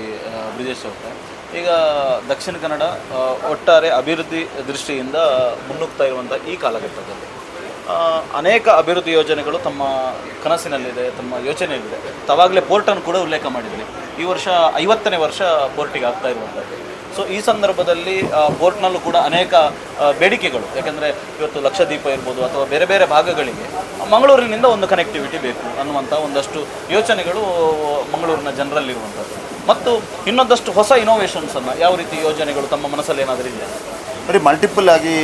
ಬ್ರಿಜೇಶ್ ಅವರೇ, ಈಗ ದಕ್ಷಿಣ ಕನ್ನಡ ಒಟ್ಟಾರೆ ಅಭಿವೃದ್ಧಿ ದೃಷ್ಟಿಯಿಂದ ಮುನ್ನುಗ್ತಾ ಇರುವಂಥ ಈ ಕಾಲಘಟ್ಟದಲ್ಲಿ ಅನೇಕ ಅಭಿವೃದ್ಧಿ ಯೋಜನೆಗಳು ತಮ್ಮ ಕನಸಿನಲ್ಲಿದೆ, ತಮ್ಮ ಯೋಚನೆಯಲ್ಲಿದೆ. ತಾವಾಗಲೇ ಪೋರ್ಟನ್ನು ಕೂಡ ಉಲ್ಲೇಖ ಮಾಡಿದ್ರಿ. ಈ ವರ್ಷ 50ನೇ ವರ್ಷ ಪೋರ್ಟಿಗೆ ಆಗ್ತಾ ಇರುವಂಥದ್ದು. ಸೊ ಈ ಸಂದರ್ಭದಲ್ಲಿ ಪೋರ್ಟ್ನಲ್ಲೂ ಕೂಡ ಅನೇಕ ಬೇಡಿಕೆಗಳು, ಯಾಕೆಂದರೆ ಇವತ್ತು ಲಕ್ಷದ್ವೀಪ ಇರ್ಬೋದು ಅಥವಾ ಬೇರೆ ಬೇರೆ ಭಾಗಗಳಿಗೆ ಮಂಗಳೂರಿನಿಂದ ಒಂದು ಕನೆಕ್ಟಿವಿಟಿ ಬೇಕು ಅನ್ನುವಂಥ ಒಂದಷ್ಟು ಯೋಚನೆಗಳು ಮಂಗಳೂರಿನ ಜನರಲ್ಲಿರುವಂಥದ್ದು. ಮತ್ತು ಇನ್ನೊಂದಷ್ಟು ಹೊಸ ಇನೋವೇಷನ್ಸನ್ನು ಯಾವ ರೀತಿ ಯೋಜನೆಗಳು ತಮ್ಮ ಮನಸ್ಸಲ್ಲಿ ಏನಾದರೂ ಇದೆ? ಬರೀ ಮಲ್ಟಿಪಲ್ ಆಗಿ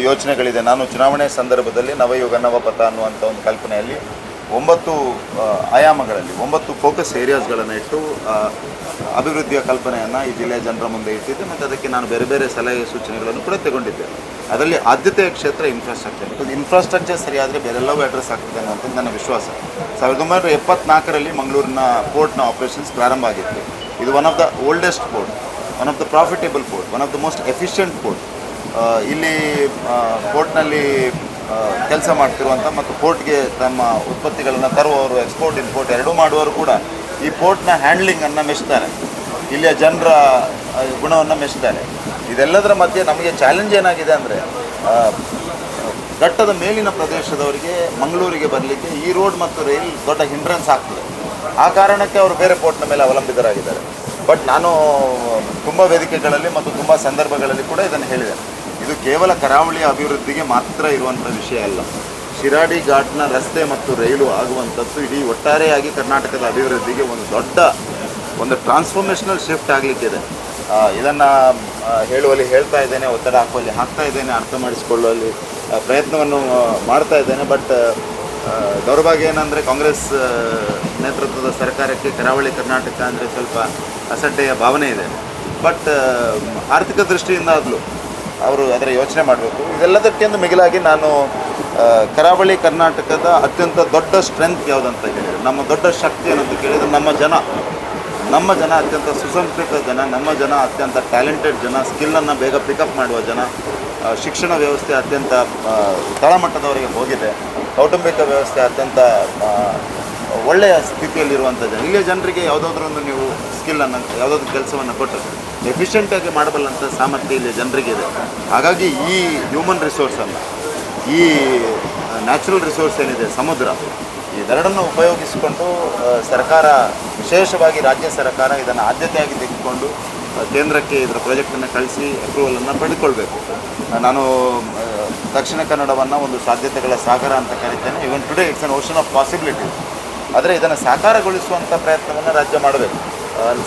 ಯೋಚನೆಗಳಿದೆ. ನಾನು ಚುನಾವಣೆ ಸಂದರ್ಭದಲ್ಲಿ ನವಯುಗ ನವಪಥ ಅನ್ನುವಂಥ ಒಂದು ಕಲ್ಪನೆಯಲ್ಲಿ 9 ಆಯಾಮಗಳಲ್ಲಿ 9 ಫೋಕಸ್ ಏರಿಯಾಸ್ಗಳನ್ನು ಇಟ್ಟು ಅಭಿವೃದ್ಧಿಯ ಕಲ್ಪನೆಯನ್ನು ಈ ಜಿಲ್ಲೆಯ ಜನರ ಮುಂದೆ ಇಟ್ಟಿದ್ದೆ. ಮತ್ತು ಅದಕ್ಕೆ ನಾನು ಬೇರೆ ಬೇರೆ ಸಲಹೆ ಸೂಚನೆಗಳನ್ನು ಕೂಡ ತಗೊಂಡಿದ್ದೆ. ಅದರಲ್ಲಿ ಆದ್ಯತೆಯ ಕ್ಷೇತ್ರ ಇನ್ಫ್ರಾಸ್ಟ್ರಕ್ಚರ್. ಇನ್ಫ್ರಾಸ್ಟ್ರಕ್ಚರ್ ಸರಿಯಾದರೆ ಬೇರೆಲ್ಲವೂ ಅಡ್ರೆಸ್ ಆಗ್ತದೆ ಅನ್ನೋಂಥದ್ದು ನನ್ನ ವಿಶ್ವಾಸ. 1974ರಲ್ಲಿ ಮಂಗಳೂರಿನ ಪೋರ್ಟ್ನ ಆಪರೇಷನ್ಸ್ ಪ್ರಾರಂಭ ಆಗಿತ್ತು. ಇದು one of the oldest port, one of the profitable port, one of the most efficient port. ಇಲ್ಲಿ ಪೋರ್ಟ್ನಲ್ಲಿ ಕೆಲಸ ಮಾಡ್ತಿರುವಂಥ ಮತ್ತು ಪೋರ್ಟ್ಗೆ ತಮ್ಮ ಉತ್ಪತ್ತಿಗಳನ್ನು ತರುವವರು, ಎಕ್ಸ್ಪೋರ್ಟ್ ಇಂಪೋರ್ಟ್ ಎರಡೂ ಮಾಡುವವರು ಕೂಡ ಈ ಪೋರ್ಟ್ನ ಹ್ಯಾಂಡ್ಲಿಂಗನ್ನು ಮೆಚ್ತಾರೆ, ಇಲ್ಲಿಯ ಜನರ ಗುಣವನ್ನು ಮೆಚ್ತಾರೆ. ಇದೆಲ್ಲದರ ಮಧ್ಯೆ ನಮಗೆ ಚಾಲೆಂಜ್ ಏನಾಗಿದೆ ಅಂದರೆ ಘಟ್ಟದ ಮೇಲಿನ ಪ್ರದೇಶದವರಿಗೆ ಮಂಗಳೂರಿಗೆ ಬರಲಿಕ್ಕೆ ಈ ರೋಡ್ ಮತ್ತು ರೈಲ್ ದೊಡ್ಡ ಹಿಂಡ್ರೆನ್ಸ್ ಆಗ್ತದೆ. ಆ ಕಾರಣಕ್ಕೆ ಅವರು ಬೇರೆ ಪೋರ್ಟ್ನ ಮೇಲೆ ಅವಲಂಬಿತರಾಗಿದ್ದಾರೆ. ಬಟ್ ನಾನು ತುಂಬ ವೇದಿಕೆಗಳಲ್ಲಿ ಮತ್ತು ತುಂಬ ಸಂದರ್ಭಗಳಲ್ಲಿ ಕೂಡ ಇದನ್ನು ಹೇಳಿದೆ. ಇದು ಕೇವಲ ಕರಾವಳಿಯ ಅಭಿವೃದ್ಧಿಗೆ ಮಾತ್ರ ಇರುವಂಥ ವಿಷಯ ಅಲ್ಲ. ಶಿರಾಡಿ ಘಾಟ್ನ ರಸ್ತೆ ಮತ್ತು ರೈಲು ಆಗುವಂಥದ್ದು ಇಡೀ ಒಟ್ಟಾರೆಯಾಗಿ ಕರ್ನಾಟಕದ ಅಭಿವೃದ್ಧಿಗೆ ಒಂದು ಟ್ರಾನ್ಸ್ಫಾರ್ಮೇಷನಲ್ ಶಿಫ್ಟ್ ಆಗಲಿಕ್ಕಿದೆ. ಇದನ್ನು ಹೇಳುವಲ್ಲಿ ಹೇಳ್ತಾ ಇದ್ದೇನೆ, ಒತ್ತಡ ಹಾಕುವಲ್ಲಿ ಹಾಕ್ತಾ ಇದ್ದೇನೆ, ಅರ್ಥ ಮಾಡಿಸಿಕೊಳ್ಳುವಲ್ಲಿ ಪ್ರಯತ್ನವನ್ನು ಮಾಡ್ತಾ ಇದ್ದೇನೆ. ಬಟ್ ದೌರ್ಭಾಗ್ಯ ಏನಂದರೆ ಕಾಂಗ್ರೆಸ್ ನೇತೃತ್ವದ ಸರ್ಕಾರಕ್ಕೆ ಕರಾವಳಿ ಕರ್ನಾಟಕ ಅಂದರೆ ಸ್ವಲ್ಪ ಅಸಡ್ಡೆಯ ಭಾವನೆ ಇದೆ. ಬಟ್ ಆರ್ಥಿಕ ದೃಷ್ಟಿಯಿಂದ ಅವರು ಅದರ ಯೋಚನೆ ಮಾಡಬೇಕು. ಇದೆಲ್ಲದಕ್ಕಿಂತ ಮಿಗಿಲಾಗಿ ನಾನು ಕರಾವಳಿ ಕರ್ನಾಟಕದ ಅತ್ಯಂತ ದೊಡ್ಡ ಸ್ಟ್ರೆಂತ್ ಯಾವುದಂತ ಹೇಳಿದರೆ, ನಮ್ಮ ದೊಡ್ಡ ಶಕ್ತಿ ಏನಂತ ಕೇಳಿದರೆ ನಮ್ಮ ಜನ ಅತ್ಯಂತ ಸುಸಂಸ್ಕೃತ ಜನ, ನಮ್ಮ ಜನ ಅತ್ಯಂತ ಟ್ಯಾಲೆಂಟೆಡ್ ಜನ, ಸ್ಕಿಲ್ಲನ್ನು ಬೇಗ ಪಿಕಪ್ ಮಾಡುವ ಜನ. ಶಿಕ್ಷಣ ವ್ಯವಸ್ಥೆ ಅತ್ಯಂತ ತಳಮಟ್ಟದವರೆಗೆ ಹೋಗಿದೆ. ಕೌಟುಂಬಿಕ ವ್ಯವಸ್ಥೆ ಅತ್ಯಂತ ಒಳ್ಳೆಯ ಸ್ಥಿತಿಯಲ್ಲಿರುವಂಥ ಜನ. ಇಲ್ಲಿಯ ಜನರಿಗೆ ಯಾವುದಾದ್ರೊಂದು ನೀವು ಸ್ಕಿಲ್ಲನ್ನು, ಯಾವುದಾದ್ರೂ ಕೆಲಸವನ್ನು ಕೊಟ್ಟರೆ ಎಫಿಷಿಯೆಂಟಾಗಿ ಮಾಡಬಲ್ಲಂಥ ಸಾಮರ್ಥ್ಯ ಇಲ್ಲಿ ಜನರಿಗಿದೆ. ಹಾಗಾಗಿ ಈ ಹ್ಯೂಮನ್ ರಿಸೋರ್ಸನ್ನು, ಈ ನ್ಯಾಚುರಲ್ ರಿಸೋರ್ಸ್ ಏನಿದೆ ಸಮುದ್ರ, ಇದೆರಡನ್ನು ಉಪಯೋಗಿಸಿಕೊಂಡು ಸರ್ಕಾರ, ವಿಶೇಷವಾಗಿ ರಾಜ್ಯ ಸರ್ಕಾರ ಇದನ್ನು ಆದ್ಯತೆಯಾಗಿ ತೆಗೆದುಕೊಂಡು ಕೇಂದ್ರಕ್ಕೆ ಇದರ ಪ್ರಾಜೆಕ್ಟನ್ನು ಕಳಿಸಿ ಅಪ್ರೂವಲನ್ನು ಪಡೆದುಕೊಳ್ಬೇಕು. ನಾನು ದಕ್ಷಿಣ ಕನ್ನಡವನ್ನು ಒಂದು ಸಾಧ್ಯತೆಗಳ ಸಾಗರ ಅಂತ ಕರಿತೇನೆ. Even today it's an ocean of possibilities. ಆದರೆ ಇದನ್ನು ಸಾಕಾರಗೊಳಿಸುವಂಥ ಪ್ರಯತ್ನವನ್ನು ರಾಜ್ಯ ಮಾಡಬೇಕು.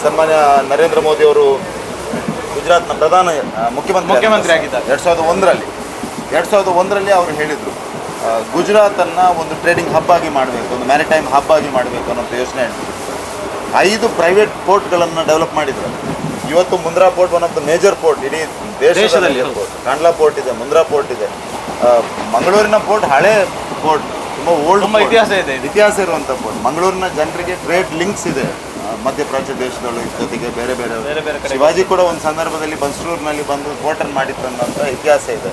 ಸನ್ಮಾನ್ಯ ನರೇಂದ್ರ ಮೋದಿ ಅವರು ಗುಜರಾತ್ನ ಮುಖ್ಯಮಂತ್ರಿ ಆಗಿದ್ದಾರೆ 2001ರಲ್ಲಿ ಅವರು ಹೇಳಿದರು, ಗುಜರಾತನ್ನು ಒಂದು ಟ್ರೇಡಿಂಗ್ ಹಬ್ ಆಗಿ ಮಾಡಬೇಕು, ಒಂದು ಮ್ಯಾರಿಟೈಮ್ ಹಬ್ ಆಗಿ ಮಾಡಬೇಕು ಅನ್ನೋಂಥ ಯೋಚನೆ. 5 ಪ್ರೈವೇಟ್ ಪೋರ್ಟ್ಗಳನ್ನು ಡೆವಲಪ್ ಮಾಡಿದ್ರು. ಇವತ್ತು Mundra port one of the major port ಇಡೀ ದೇಶದಲ್ಲಿ. ಕಾಂಡ್ಲಾ ಪೋರ್ಟ್ ಇದೆ, ಮುಂದ್ರಾ ಪೋರ್ಟ್ ಇದೆ. ಮಂಗಳೂರಿನ ಪೋರ್ಟ್ ಹಳೆ ಪೋರ್ಟ್, ತುಂಬ ಇತಿಹಾಸ ಇರುವಂಥ ಪೋರ್ಟ್. ಮಂಗಳೂರಿನ ಜನರಿಗೆ ಟ್ರೇಡ್ ಲಿಂಕ್ಸ್ ಇದೆ ಮಧ್ಯಪ್ರಾಚ್ಯ ದೇಶದಳು ಜೊತೆಗೆ ಬೇರೆ ಶಿವಾಜಿ ಕೂಡ ಒಂದು ಸಂದರ್ಭದಲ್ಲಿ ಬನ್ಸೂರಿನಲ್ಲಿ ಬಂದು ಪೋರ್ಟನ್ನು ಮಾಡಿತ್ತು ಅನ್ನೋಂಥ ಇತಿಹಾಸ ಇದೆ.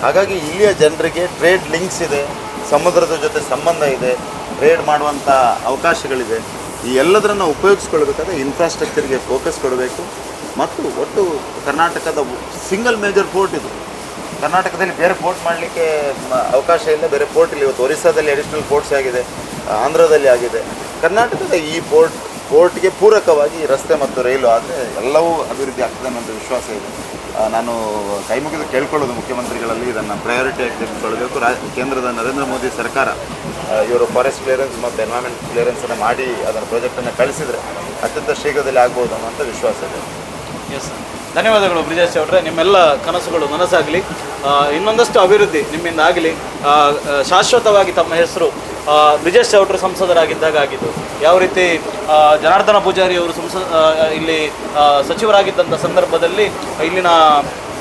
ಹಾಗಾಗಿ ಇಲ್ಲಿಯ ಜನರಿಗೆ ಟ್ರೇಡ್ ಲಿಂಕ್ಸ್ ಇದೆ, ಸಮುದ್ರದ ಜೊತೆ ಸಂಬಂಧ ಇದೆ, ಟ್ರೇಡ್ ಮಾಡುವಂಥ ಅವಕಾಶಗಳಿದೆ. ಈ ಎಲ್ಲದರನ್ನು ಉಪಯೋಗಿಸ್ಕೊಳ್ಬೇಕಾದ್ರೆ ಇನ್ಫ್ರಾಸ್ಟ್ರಕ್ಚರ್ಗೆ ಫೋಕಸ್ ಕೊಡಬೇಕು. ಮತ್ತು ಒಟ್ಟು ಕರ್ನಾಟಕದ ಸಿಂಗಲ್ ಮೇಜರ್ ಪೋರ್ಟ್ ಇದು. ಕರ್ನಾಟಕದಲ್ಲಿ ಬೇರೆ ಪೋರ್ಟ್ ಮಾಡಲಿಕ್ಕೆ ಅವಕಾಶ ಇಲ್ಲ, ಬೇರೆ ಪೋರ್ಟ್ ಇಲ್ಲ. ಇವತ್ತು ಒರಿಸ್ಸಾದಲ್ಲಿ ಅಡಿಷ್ನಲ್ ಪೋರ್ಟ್ಸ್ ಆಗಿದೆ, ಆಂಧ್ರದಲ್ಲಿ ಆಗಿದೆ. ಕರ್ನಾಟಕದ ಈ ಪೋರ್ಟ್ಗೆ ಪೂರಕವಾಗಿ ರಸ್ತೆ ಮತ್ತು ರೈಲು ಆದರೆ ಎಲ್ಲವೂ ಅಭಿವೃದ್ಧಿ ಆಗ್ತದೆ ಅನ್ನೋದು ವಿಶ್ವಾಸ ಇದೆ. ನಾನು ಕೈ ಮುಗಿದು ಕೇಳ್ಕೊಳ್ಳೋದು ಮುಖ್ಯಮಂತ್ರಿಗಳಲ್ಲಿ ಇದನ್ನು ಪ್ರಯಾರಿಟಿಯಾಗಿ ತೆಗೆದುಕೊಳ್ಬೇಕು. ಕೇಂದ್ರದ ನರೇಂದ್ರ ಮೋದಿ ಸರ್ಕಾರ ಇವರು ಫಾರೆಸ್ಟ್ ಕ್ಲಿಯರೆನ್ಸ್ ಮತ್ತು ಎನ್ವೈರ್ಮೆಂಟ್ ಕ್ಲಿಯರೆನ್ಸನ್ನು ಮಾಡಿ ಅದರ ಪ್ರಾಜೆಕ್ಟನ್ನು ಕಳಿಸಿದರೆ ಅತ್ಯಂತ ಶೀಘ್ರದಲ್ಲಿ ಆಗ್ಬೋದು ಅನ್ನೋಂಥ ವಿಶ್ವಾಸ ಇದೆ. ಎಸ್, ಧನ್ಯವಾದಗಳು ಬ್ರಿಜೇಶ್ ಅವರೇ. ನಿಮ್ಮೆಲ್ಲ ಕನಸುಗಳು ನನಸಾಗಲಿ, ಇನ್ನೊಂದಷ್ಟು ಅಭಿವೃದ್ಧಿ ನಿಮ್ಮಿಂದ ಆಗಲಿ. ಶಾಶ್ವತವಾಗಿ ತಮ್ಮ ಹೆಸರು ಬ್ರಿಜೇಶ್ ಚೌಟ್ರು ಸಂಸದರಾಗಿದ್ದಾಗ ಆಗಿದ್ದು, ಯಾವ ರೀತಿ ಜನಾರ್ದನ ಪೂಜಾರಿ ಅವರು ಇಲ್ಲಿ ಸಚಿವರಾಗಿದ್ದಂಥ ಸಂದರ್ಭದಲ್ಲಿ ಇಲ್ಲಿನ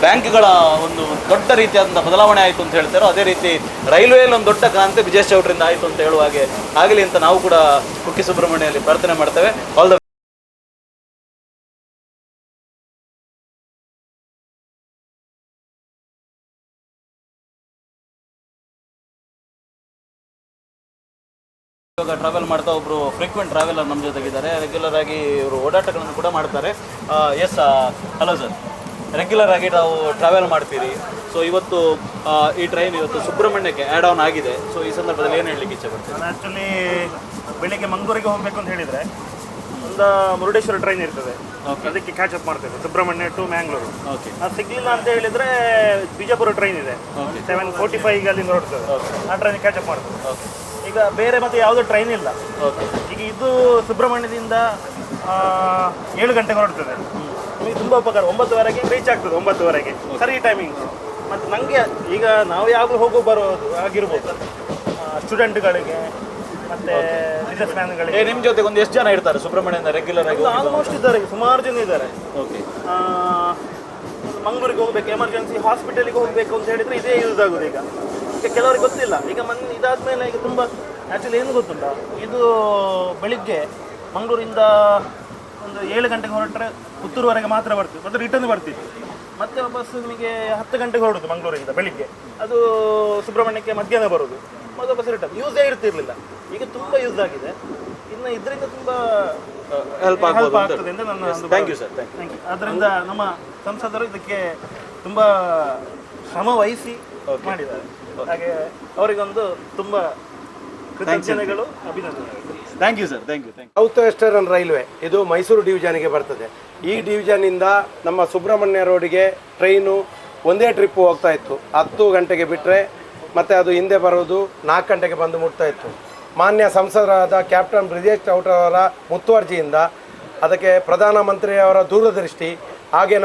ಬ್ಯಾಂಕ್ಗಳ ಒಂದು ದೊಡ್ಡ ರೀತಿಯಾದಂಥ ಬದಲಾವಣೆ ಆಯಿತು ಅಂತ ಹೇಳ್ತಾರೋ, ಅದೇ ರೀತಿ ರೈಲ್ವೆಯಲ್ಲಿ ಒಂದು ದೊಡ್ಡ ಕ್ರಾಂತಿ ಬ್ರಿಜೇಶ್ ಚೌಟ್ರಿಂದ ಆಯಿತು ಅಂತ ಹೇಳುವ ಹಾಗೆ ಆಗಲಿ ಅಂತ ನಾವು ಕೂಡ ಕುಕ್ಕೆ ಸುಬ್ರಹ್ಮಣ್ಯಲ್ಲಿ ಪ್ರಾರ್ಥನೆ ಮಾಡ್ತೇವೆ. ಆಲ್ ದ ಇವಾಗ ಟ್ರಾವೆಲ್ ಮಾಡ್ತಾ ಒಬ್ಬರು ಫ್ರೀಕ್ವೆಂಟ್ ಟ್ರಾವೆಲರ್ ನಮ್ಮ ಜೊತೆಗಿದ್ದಾರೆ. ರೆಗ್ಯುಲರ್ ಆಗಿ ಇವರು ಓಡಾಟಗಳನ್ನು ಕೂಡ ಮಾಡ್ತಾರೆ. S, hello sir. ರೆಗ್ಯುಲರ್ ಆಗಿ ನಾವು ಟ್ರಾವೆಲ್ ಮಾಡ್ತೀರಿ. ಸೊ ಇವತ್ತು ಈ ಟ್ರೈನ್ ಇವತ್ತು ಸುಬ್ರಹ್ಮಣ್ಯಕ್ಕೆ ಆ್ಯಡ್ ಆನ್ ಆಗಿದೆ. ಸೊ ಈ ಸಂದರ್ಭದಲ್ಲಿ ಏನು ಹೇಳಲಿಕ್ಕೆ ಇಚ್ಛೆ ಪಡ್ತೀನಿ? ನಾನು ಆ್ಯಕ್ಚುಲಿ ಬೆಳಿಗ್ಗೆ ಮಂಗಳೂರಿಗೆ ಹೋಗಬೇಕು ಅಂತ ಹೇಳಿದರೆ ಒಂದು ಮುರುಡೇಶ್ವರ ಟ್ರೈನ್ ಇರ್ತದೆ, ಅದಕ್ಕೆ ಕ್ಯಾಚ್ ಅಪ್ ಮಾಡ್ತೇವೆ ಸುಬ್ರಹ್ಮಣ್ಯ ಟು ಮ್ಯಾಂಗ್ಳೂರು. ಅದು ಸಿಗಲಿಲ್ಲ ಅಂತ ಹೇಳಿದರೆ ಬಿಜಾಪುರ ಟ್ರೈನ್ ಇದೆ, 7:45 ಅಲ್ಲಿಂದ ಹೊರಡ್ತದೆ. ಆ ಟ್ರೈನ್ ಕ್ಯಾಚ್ ಅಪ್ ಮಾಡ್ತದೆ. ಈಗ ಬೇರೆ ಮತ್ತೆ ಯಾವುದೋ ಟ್ರೈನ್ ಇಲ್ಲ. ಈಗ ಇದು ಸುಬ್ರಹ್ಮಣ್ಯದಿಂದ 7 ಗಂಟೆಗೆ ಹೊರಡ್ತದೆ. ನಮಗೆ ತುಂಬ ಉಪಕಾರ. 9:15ಗೆ ರೀಚ್ ಆಗ್ತದೆ, 9:15ಗೆ ಸರಿ ಟೈಮಿಂಗ್. ಮತ್ತು ನನಗೆ ಈಗ ನಾವು ಯಾವಾಗಲೂ ಹೋಗೋ ಬರೋದು ಆಗಿರ್ಬೋದು, ಸ್ಟೂಡೆಂಟ್ಗಳಿಗೆ ಮತ್ತು ಬಿಸ್ನೆಸ್ ಮ್ಯಾನ್ಗಳಿಗೆ. ನಿಮ್ಮ ಜೊತೆಗೆ ಒಂದು ಎಷ್ಟು ಜನ ಇರ್ತಾರೆ ಸುಬ್ರಹ್ಮಣ್ಯದಿಂದ ರೆಗ್ಯುಲರ್ ಆಗಿ? ಆಲ್ಮೋಸ್ಟ್ ಇದ್ದಾರೆ, ಸುಮಾರು ಜನ ಇದ್ದಾರೆ. ಮಂಗಳೂರಿಗೆ ಹೋಗಬೇಕು, ಎಮರ್ಜೆನ್ಸಿ ಹಾಸ್ಪಿಟಲಿಗೆ ಹೋಗಬೇಕು ಅಂತ ಹೇಳಿದರೆ ಇದೇ ಯೂಸ್ ಆಗೋದು. ಈಗ ಕೆಲವರಿಗೆ ಗೊತ್ತಿಲ್ಲ. ಈಗ ಇದಾದಮೇಲೆ ಈಗ ತುಂಬ ಆ್ಯಕ್ಚುಲಿ ಏನು ಗೊತ್ತುಂಟ, ಇದು ಬೆಳಿಗ್ಗೆ ಮಂಗಳೂರಿಂದ ಒಂದು 7 ಗಂಟೆಗೆ ಹೊರಟ್ರೆ ಪುತ್ತೂರುವರೆಗೆ ಮಾತ್ರ ಬರ್ತೀವಿ, ಮತ್ತು ರಿಟರ್ನ್ ಬರ್ತಿತ್ತು. ಮತ್ತೆ ವಾಪಸ್ ನಿಮಗೆ 10 ಗಂಟೆಗೆ ಹೊರಡೋದು ಮಂಗಳೂರಿಂದ ಬೆಳಿಗ್ಗೆ, ಅದು ಸುಬ್ರಹ್ಮಣ್ಯಕ್ಕೆ ಮಧ್ಯಾಹ್ನ ಬರೋದು, ಮತ್ತು ವಾಪಸ್ ರಿಟರ್ನ್. ಯೂಸೇ ಇರ್ತಿರಲಿಲ್ಲ. ಈಗ ತುಂಬ ಯೂಸ್ ಆಗಿದೆ. ಇನ್ನು ಇದರಿಂದ ತುಂಬ ಹೆಲ್ಪ್ ಆಗ್ತದೆ ಅಂತ ನನ್ನ ಒಂದು thank you sir, thank you. Thank you. ಅದರಿಂದ ನಮ್ಮ ಸಂಸದರು ಇದಕ್ಕೆ ತುಂಬ ಶ್ರಮ ವಹಿಸಿ ಮಾಡಿದ್ದಾರೆ. ಹಾಗೆ ಅವರಿಗೊಂದು ತುಂಬ ಕೃತಜ್ಞತೆಗಳು, ಅಭಿನಂದನೆಗಳು. Thank you sir, thank you. South western railway ಇದು ಮೈಸೂರು ಡಿವಿಷನ್ಗೆ ಬರ್ತದೆ. ಈ ಡಿವಿಷನ್ನಿಂದ ನಮ್ಮ ಸುಬ್ರಹ್ಮಣ್ಯ ರೋಡಿಗೆ ಟ್ರೈನು ಒಂದೇ ಟ್ರಿಪ್ಪು ಹೋಗ್ತಾ ಇತ್ತು. 10 ಗಂಟೆಗೆ ಬಿಟ್ಟರೆ ಮತ್ತು ಅದು ಹಿಂದೆ ಬರೋದು 4 ಗಂಟೆಗೆ ಬಂದು ಮುಟ್ತಾ ಇತ್ತು. ಮಾನ್ಯ ಸಂಸದರಾದ ಕ್ಯಾಪ್ಟನ್ ಬ್ರಿಜೇಶ್ ಚೌಟ ಅವರ ಮುತುವರ್ಜಿಯಿಂದ ಅದಕ್ಕೆ ಪ್ರಧಾನಮಂತ್ರಿಯವರ ದೂರದೃಷ್ಟಿ, ಹಾಗೆ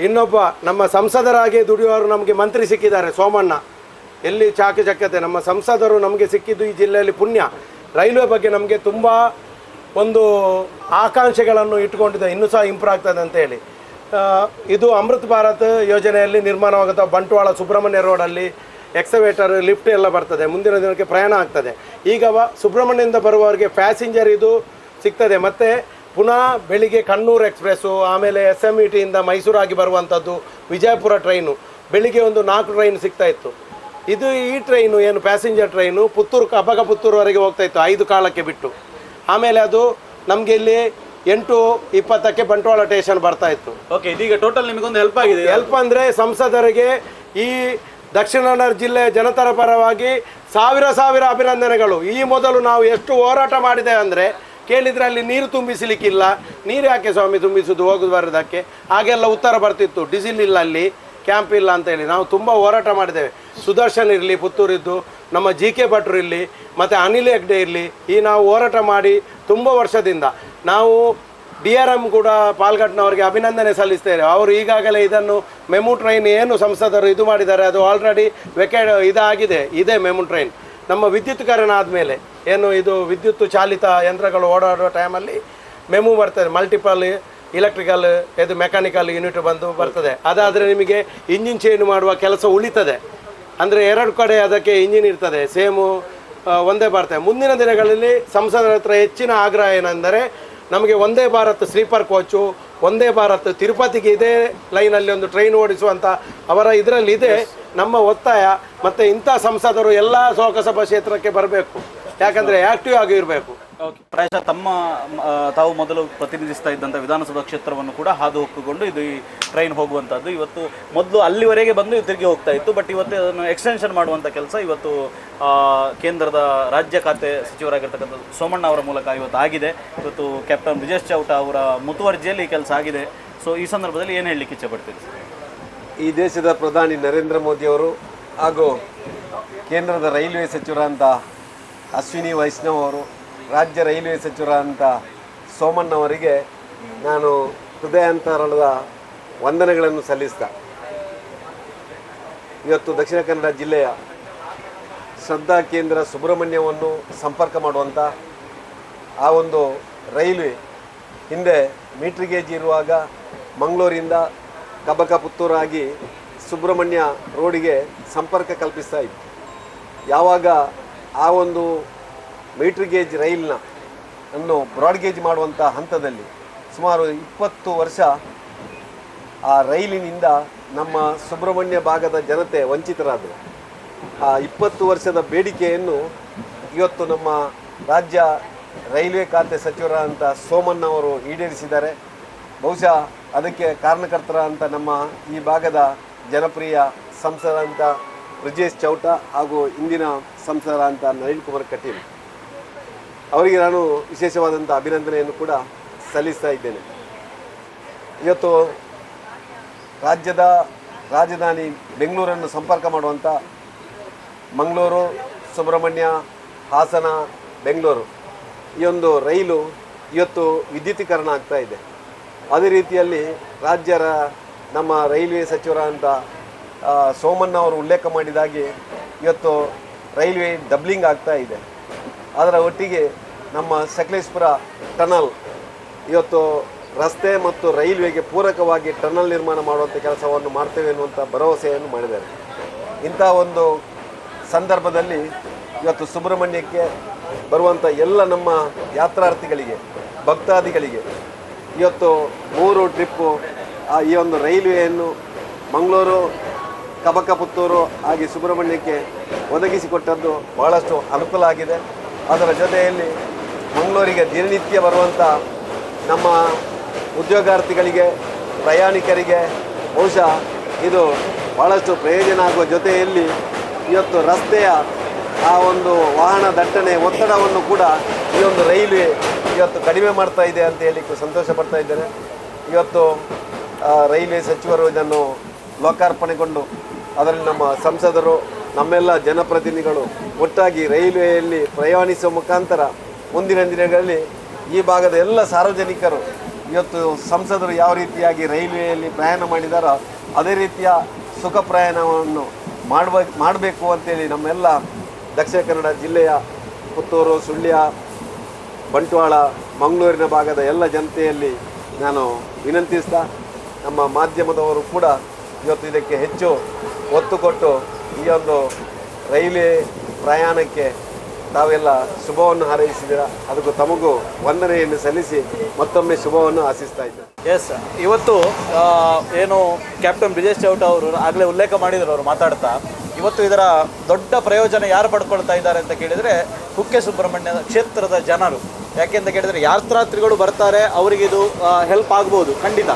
ಇನ್ನೊಬ್ಬ ನಮ್ಮ ಸಂಸದರಾಗಿ ದುಡಿಯೋರು ನಮಗೆ ಮಂತ್ರಿ ಸಿಕ್ಕಿದ್ದಾರೆ, ಸೋಮಣ್ಣ. ಎಲ್ಲಿ ಚಾಕಚಕ್ಯತೆ, ನಮ್ಮ ಸಂಸದರು ನಮಗೆ ಸಿಕ್ಕಿದ್ದು ಈ ಜಿಲ್ಲೆಯಲ್ಲಿ ಪುಣ್ಯ. ರೈಲ್ವೆ ಬಗ್ಗೆ ನಮಗೆ ತುಂಬ ಒಂದು ಆಕಾಂಕ್ಷೆಗಳನ್ನು ಇಟ್ಟುಕೊಂಡಿದೆ, ಇನ್ನೂ ಸಹ ಇಂಪ್ರೂವ್ ಆಗ್ತದೆ ಅಂತೇಳಿ. ಇದು ಅಮೃತ್ ಭಾರತ್ ಯೋಜನೆಯಲ್ಲಿ ನಿರ್ಮಾಣವಾಗುತ್ತಾ ಬಂಟ್ವಾಳ ಸುಬ್ರಹ್ಮಣ್ಯ ರೋಡಲ್ಲಿ ಎಕ್ಸವೇಟರ್ ಲಿಫ್ಟ್ ಎಲ್ಲ ಬರ್ತದೆ, ಮುಂದಿನ ದಿನಕ್ಕೆ ಪ್ರಯಾಣ ಆಗ್ತದೆ. ಈಗ ಸುಬ್ರಹ್ಮಣ್ಯದಿಂದ ಬರುವವರಿಗೆ ಪ್ಯಾಸೆಂಜರ್ ಇದು ಸಿಗ್ತದೆ. ಮತ್ತು ಪುನಃ ಬೆಳಿಗ್ಗೆ ಕಣ್ಣೂರು ಎಕ್ಸ್ಪ್ರೆಸ್ಸು, ಆಮೇಲೆ SMETಯಿಂದ ಮೈಸೂರಾಗಿ ಬರುವಂಥದ್ದು ವಿಜಯಪುರ ಟ್ರೈನು, ಬೆಳಿಗ್ಗೆ ಒಂದು 4 ಟ್ರೈನ್ ಸಿಗ್ತಾಯಿತ್ತು. ಈ ಟ್ರೈನು ಏನು ಪ್ಯಾಸೆಂಜರ್ ಟ್ರೈನು ಪುತ್ತೂರುವರೆಗೆ ಹೋಗ್ತಾಯಿತ್ತು 5 ಕಾಲಕ್ಕೆ ಬಿಟ್ಟು. ಆಮೇಲೆ ಅದು ನಮಗೆ ಇಲ್ಲಿ 8:20ಕ್ಕೆ ಬಂಟ್ವಾಳ ಸ್ಟೇಷನ್ ಬರ್ತಾಯಿತ್ತು. ಓಕೆ, ಇದೀಗ ಟೋಟಲ್ ನಿಮಗೊಂದು ಹೆಲ್ಪ್ ಆಗಿದೆ. ಹೆಲ್ಪ್ ಅಂದರೆ ಸಂಸದರಿಗೆ ಈ ದಕ್ಷಿಣ ಕನ್ನಡ ಜಿಲ್ಲೆಯ ಜನತರ ಪರವಾಗಿ ಸಾವಿರ ಅಭಿನಂದನೆಗಳು. ಈ ಮೊದಲು ನಾವು ಎಷ್ಟು ಹೋರಾಟ ಮಾಡಿದ್ದೇವೆ ಅಂದರೆ, ಕೇಳಿದರೆ ಅಲ್ಲಿ ನೀರು ತುಂಬಿಸಲಿಕ್ಕಿಲ್ಲ, ನೀರು ಯಾಕೆ ಸ್ವಾಮಿ ತುಂಬಿಸೋದು ಹೋಗೋದು ಬರೋದಕ್ಕೆ, ಹಾಗೆಲ್ಲ ಉತ್ತರ ಬರ್ತಿತ್ತು. ಡೀಸೆಲ್ ಇಲ್ಲ, ಅಲ್ಲಿ ಕ್ಯಾಂಪ್ ಇಲ್ಲ ಅಂತೇಳಿ ನಾವು ತುಂಬ ಹೋರಾಟ ಮಾಡಿದ್ದೇವೆ. ಸುದರ್ಶನ್ ಇರಲಿ ಪುತ್ತೂರಿದ್ದು, ನಮ್ಮ GK ಭಟ್ರು ಇರಲಿ, ಮತ್ತು ಅನಿಲ್ ಹೆಗ್ಡೆ ಇರಲಿ, ನಾವು ಹೋರಾಟ ಮಾಡಿ ತುಂಬ ವರ್ಷದಿಂದ ನಾವು DRM ಕೂಡ ಪಾಲ್ಘಾಟ್ನವರಿಗೆ ಅಭಿನಂದನೆ ಸಲ್ಲಿಸ್ತೇವೆ. ಅವರು ಈಗಾಗಲೇ ಇದನ್ನು ಮೆಮು ಟ್ರೈನ್ ಏನು ಸಂಸದರು ಇದು ಮಾಡಿದ್ದಾರೆ, ಅದು ಆಲ್ರೆಡಿ ಇದೆ ಮೆಮು ಟ್ರೈನ್. ನಮ್ಮ ವಿದ್ಯುತ್ಕರಣ ಆದಮೇಲೆ ಏನು ಇದು ವಿದ್ಯುತ್ ಚಾಲಿತ ಯಂತ್ರಗಳು ಓಡಾಡುವ ಟೈಮಲ್ಲಿ ಮೆಮು ಬರ್ತದೆ, ಮಲ್ಟಿಪಲ್ ಇಲೆಕ್ಟ್ರಿಕಲ್ ಇದು ಮೆಕ್ಯಾನಿಕಲ್ ಯೂನಿಟ್ ಬರ್ತದೆ. ಅದಾದರೆ ನಿಮಗೆ ಇಂಜಿನ್ ಚೇಂಜ್ ಮಾಡುವ ಕೆಲಸ ಉಳಿತದೆ. ಅಂದರೆ 2 ಕಡೆ ಅದಕ್ಕೆ ಇಂಜಿನ್ ಇರ್ತದೆ, ಸೇಮು ಒಂದೇ ಬರ್ತದೆ. ಮುಂದಿನ ದಿನಗಳಲ್ಲಿ ಸಂಸದರ ಹತ್ರ ಹೆಚ್ಚಿನ ಆಗ್ರಹ ಏನೆಂದರೆ, ನಮಗೆ ವಂದೇ ಭಾರತ್ ಸ್ಲೀಪರ್ ಕೋಚು, ವಂದೇ ಭಾರತ್ ತಿರುಪತಿಗೆ ಇದೇ ಲೈನಲ್ಲಿ ಒಂದು ಟ್ರೈನ್ ಓಡಿಸುವಂಥ ಅವರ ಇದರಲ್ಲಿದೆ ನಮ್ಮ ಒತ್ತಾಯ. ಮತ್ತು ಇಂಥ ಸಂಸದರು ಎಲ್ಲ ಲೋಕಸಭಾ ಕ್ಷೇತ್ರಕ್ಕೆ ಬರಬೇಕು, ಯಾಕಂದರೆ ಆ್ಯಕ್ಟಿವ್ ಆಗಿರಬೇಕು. ಓಕೆ, ಪ್ರಾಯಶಃ ತಾವು ಮೊದಲು ಪ್ರತಿನಿಧಿಸ್ತಾ ಇದ್ದಂಥ ವಿಧಾನಸಭಾ ಕ್ಷೇತ್ರವನ್ನು ಕೂಡ ಹಾದು ಹೊಕ್ಕುಕೊಂಡು ಇದು ಈ ಟ್ರೈನ್ ಹೋಗುವಂಥದ್ದು. ಇವತ್ತು ಮೊದಲು ಅಲ್ಲಿವರೆಗೆ ಬಂದು ತಿರುಗಿ ಹೋಗ್ತಾ ಇತ್ತು, ಬಟ್ ಇವತ್ತು ಅದನ್ನು ಎಕ್ಸ್ಟೆನ್ಷನ್ ಮಾಡುವಂಥ ಕೆಲಸ ಇವತ್ತು ಕೇಂದ್ರದ ರಾಜ್ಯ ಖಾತೆ ಸಚಿವರಾಗಿರ್ತಕ್ಕಂಥ ಸೋಮಣ್ಣ ಅವರ ಮೂಲಕ ಇವತ್ತು ಆಗಿದೆ. ಇವತ್ತು ಕ್ಯಾಪ್ಟನ್ ಬ್ರಿಜೇಶ್ ಚೌಟ ಅವರ ಮುತುವರ್ಜಿಯಲ್ಲಿ ಈ ಕೆಲಸ ಆಗಿದೆ. ಸೊ ಈ ಸಂದರ್ಭದಲ್ಲಿ ಏನು ಹೇಳಲಿಕ್ಕೆ ಇಚ್ಛೆಪಡ್ತೀರಿ? ಈ ದೇಶದ ಪ್ರಧಾನಿ ನರೇಂದ್ರ ಮೋದಿಯವರು ಹಾಗೂ ಕೇಂದ್ರದ ರೈಲ್ವೆ ಸಚಿವರಾದಂಥ ಅಶ್ವಿನಿ ವೈಷ್ಣವ್ ಅವರು, ರಾಜ್ಯ ರೈಲ್ವೆ ಸಚಿವರಾದಂಥ ಸೋಮಣ್ಣವರಿಗೆ ನಾನು ಹೃದಯಾಂತರಾಳದ ವಂದನೆಗಳನ್ನು ಸಲ್ಲಿಸ್ತಾ, ಇವತ್ತು ದಕ್ಷಿಣ ಕನ್ನಡ ಜಿಲ್ಲೆಯ ಶ್ರದ್ಧಾ ಕೇಂದ್ರ ಸುಬ್ರಹ್ಮಣ್ಯವನ್ನು ಸಂಪರ್ಕ ಮಾಡುವಂಥ ಆ ಒಂದು ರೈಲ್ವೆ ಹಿಂದೆ ಮೀಟ್ರ್ ಗೇಜ್ ಇರುವಾಗ ಮಂಗಳೂರಿಂದ ಕಬಕ ಪುತ್ತೂರಾಗಿ ಸುಬ್ರಹ್ಮಣ್ಯ ರೋಡಿಗೆ ಸಂಪರ್ಕ ಕಲ್ಪಿಸ್ತಾ ಇತ್ತು. ಯಾವಾಗ ಆ ಒಂದು ಮೀಟ್ರ್ ಗೇಜ್ ರೈಲ್ನ ಅನ್ನು ಬ್ರಾಡ್ ಗೇಜ್ ಮಾಡುವಂಥ ಹಂತದಲ್ಲಿ ಸುಮಾರು 20 ವರ್ಷ ಆ ರೈಲಿನಿಂದ ನಮ್ಮ ಸುಬ್ರಹ್ಮಣ್ಯ ಭಾಗದ ಜನತೆ ವಂಚಿತರಾದರು. ಆ 20 ವರ್ಷದ ಬೇಡಿಕೆಯನ್ನು ಇವತ್ತು ನಮ್ಮ ರಾಜ್ಯ ರೈಲ್ವೆ ಖಾತೆ ಸಚಿವರಾದಂಥ ಸೋಮಣ್ಣ ಅವರು ಈಡೇರಿಸಿದ್ದಾರೆ. ಬಹುಶಃ ಅದಕ್ಕೆ ಕಾರಣಕರ್ತರಾದಂಥ ನಮ್ಮ ಈ ಭಾಗದ ಜನಪ್ರಿಯ ಸಂಸದಂಥ ಬ್ರಿಜೇಶ್ ಚೌಟ ಹಾಗೂ ಇಂದಿನ ಸಂಸದರಾದಂಥ ನಳಿನ್ ಕುಮಾರ್ ಕಟೀಲ್ ಅವರಿಗೆ ನಾನು ವಿಶೇಷವಾದಂಥ ಅಭಿನಂದನೆಯನ್ನು ಕೂಡ ಸಲ್ಲಿಸ್ತಾ ಇದ್ದೇನೆ. ಇವತ್ತು ರಾಜ್ಯದ ರಾಜಧಾನಿ ಬೆಂಗಳೂರನ್ನು ಸಂಪರ್ಕ ಮಾಡುವಂಥ ಮಂಗಳೂರು, ಸುಬ್ರಹ್ಮಣ್ಯ, ಹಾಸನ, ಬೆಂಗಳೂರು ಈ ಒಂದು ರೈಲು ಇವತ್ತು ವಿದ್ಯುತೀಕರಣ ಆಗ್ತಾ ಇದೆ. ಅದೇ ರೀತಿಯಲ್ಲಿ ನಮ್ಮ ರೈಲ್ವೆ ಸಚಿವರಾದಂಥ ಸೋಮಣ್ಣ ಅವರು ಉಲ್ಲೇಖ ಮಾಡಿದಾಗೆ ಇವತ್ತು ರೈಲ್ವೆ ಡಬ್ಲಿಂಗ್ ಆಗ್ತಾ ಇದೆ. ಅದರ ಒಟ್ಟಿಗೆ ನಮ್ಮ ಸಕಲೇಶ್ಪುರ ಟನಲ್ ಇವತ್ತು ರಸ್ತೆ ಮತ್ತು ರೈಲ್ವೆಗೆ ಪೂರಕವಾಗಿ ಟನಲ್ ನಿರ್ಮಾಣ ಮಾಡುವಂಥ ಕೆಲಸವನ್ನು ಮಾಡ್ತೇವೆ ಎನ್ನುವಂಥ ಭರವಸೆಯನ್ನು ಮಾಡಿದ್ದಾರೆ. ಇಂಥ ಒಂದು ಸಂದರ್ಭದಲ್ಲಿ ಇವತ್ತು ಸುಬ್ರಹ್ಮಣ್ಯಕ್ಕೆ ಬರುವಂಥ ಎಲ್ಲ ನಮ್ಮ ಯಾತ್ರಾರ್ಥಿಗಳಿಗೆ, ಭಕ್ತಾದಿಗಳಿಗೆ ಇವತ್ತು 3 ಟ್ರಿಪ್ಪು ಈ ಒಂದು ರೈಲ್ವೆಯನ್ನು ಮಂಗಳೂರು, ಕಬಕ ಪುತ್ತೂರು ಹಾಗೆ ಸುಬ್ರಹ್ಮಣ್ಯಕ್ಕೆ ಒದಗಿಸಿಕೊಟ್ಟದ್ದು ಬಹಳಷ್ಟು ಅನುಕೂಲ ಆಗಿದೆ. ಅದರ ಜೊತೆಯಲ್ಲಿ ಮಂಗಳೂರಿಗೆ ದಿನನಿತ್ಯ ಬರುವಂಥ ನಮ್ಮ ಉದ್ಯೋಗಾರ್ಥಿಗಳಿಗೆ, ಪ್ರಯಾಣಿಕರಿಗೆ ಬಹುಶಃ ಇದು ಭಾಳಷ್ಟು ಪ್ರಯೋಜನ ಆಗುವ ಜೊತೆಯಲ್ಲಿ ಇವತ್ತು ರಸ್ತೆಯ ಆ ಒಂದು ವಾಹನ ದಟ್ಟಣೆ ಒತ್ತಡವನ್ನು ಕೂಡ ಈ ಒಂದು ರೈಲ್ವೆ ಇವತ್ತು ಕಡಿಮೆ ಮಾಡ್ತಾ ಇದೆ ಅಂತ ಹೇಳಲಿಕ್ಕೆ ಸಂತೋಷ ಪಡ್ತಾ ಇದ್ದೇನೆ. ಇವತ್ತು ರೈಲ್ವೆ ಸಚಿವರು ಇದನ್ನು ಲೋಕಾರ್ಪಣೆಗೊಂಡು ಅದರಲ್ಲಿ ನಮ್ಮ ಸಂಸದರು, ನಮ್ಮೆಲ್ಲ ಜನಪ್ರತಿನಿಧಿಗಳು ಒಟ್ಟಾಗಿ ರೈಲ್ವೆಯಲ್ಲಿ ಪ್ರಯಾಣಿಸುವ ಮುಖಾಂತರ ಮುಂದಿನ ದಿನಗಳಲ್ಲಿ ಈ ಭಾಗದ ಎಲ್ಲ ಸಾರ್ವಜನಿಕರು ಇವತ್ತು ಸಂಸದರು ಯಾವ ರೀತಿಯಾಗಿ ರೈಲ್ವೆಯಲ್ಲಿ ಪ್ರಯಾಣ ಮಾಡಿದಾರೋ ಅದೇ ರೀತಿಯ ಸುಖ ಪ್ರಯಾಣವನ್ನು ಮಾಡಬೇಕು ಅಂತೇಳಿ ನಮ್ಮೆಲ್ಲ ದಕ್ಷಿಣ ಕನ್ನಡ ಜಿಲ್ಲೆಯ ಪುತ್ತೂರು, ಸುಳ್ಯ, ಬಂಟ್ವಾಳ, ಮಂಗಳೂರಿನ ಭಾಗದ ಎಲ್ಲ ಜನತೆಯಲ್ಲಿ ನಾನು ವಿನಂತಿಸ್ತಾ ನಮ್ಮ ಮಾಧ್ಯಮದವರು ಕೂಡ ಇವತ್ತು ಇದಕ್ಕೆ ಹೆಚ್ಚು ಒತ್ತು ಕೊಟ್ಟು ಈ ಒಂದು ರೈಲ್ವೆ ಪ್ರಯಾಣಕ್ಕೆ ತಾವೆಲ್ಲ ಶುಭವನ್ನು ಹಾರೈಸಿದ್ದೀರಾ. ಅದಕ್ಕೂ ತಮಗೂ ವಂದನೆಯನ್ನು ಸಲ್ಲಿಸಿ ಮತ್ತೊಮ್ಮೆ ಶುಭವನ್ನು ಆಶಿಸ್ತಾ ಇದ್ದೇನೆ. ಎಸ್, ಇವತ್ತು ಏನು ಕ್ಯಾಪ್ಟನ್ ಬ್ರಿಜೇಶ್ ಚೌಟ ಅವರು ಆಗಲೇ ಉಲ್ಲೇಖ ಮಾಡಿದರು ಅವರು ಮಾತಾಡ್ತಾ, ಇವತ್ತು ಇದರ ದೊಡ್ಡ ಪ್ರಯೋಜನ ಯಾರು ಪಡ್ಕೊಳ್ತಾ ಇದ್ದಾರೆ ಅಂತ ಕೇಳಿದರೆ ಕುಕ್ಕೆ ಸುಬ್ರಹ್ಮಣ್ಯ ಕ್ಷೇತ್ರದ ಜನರು. ಯಾಕೆ ಅಂತ ಕೇಳಿದರೆ ಯಾತ್ರಾರ್ಥಿಗಳು ಬರ್ತಾರೆ, ಅವರಿಗೆ ಇದು ಹೆಲ್ಪ್ ಆಗ್ಬೋದು ಖಂಡಿತ.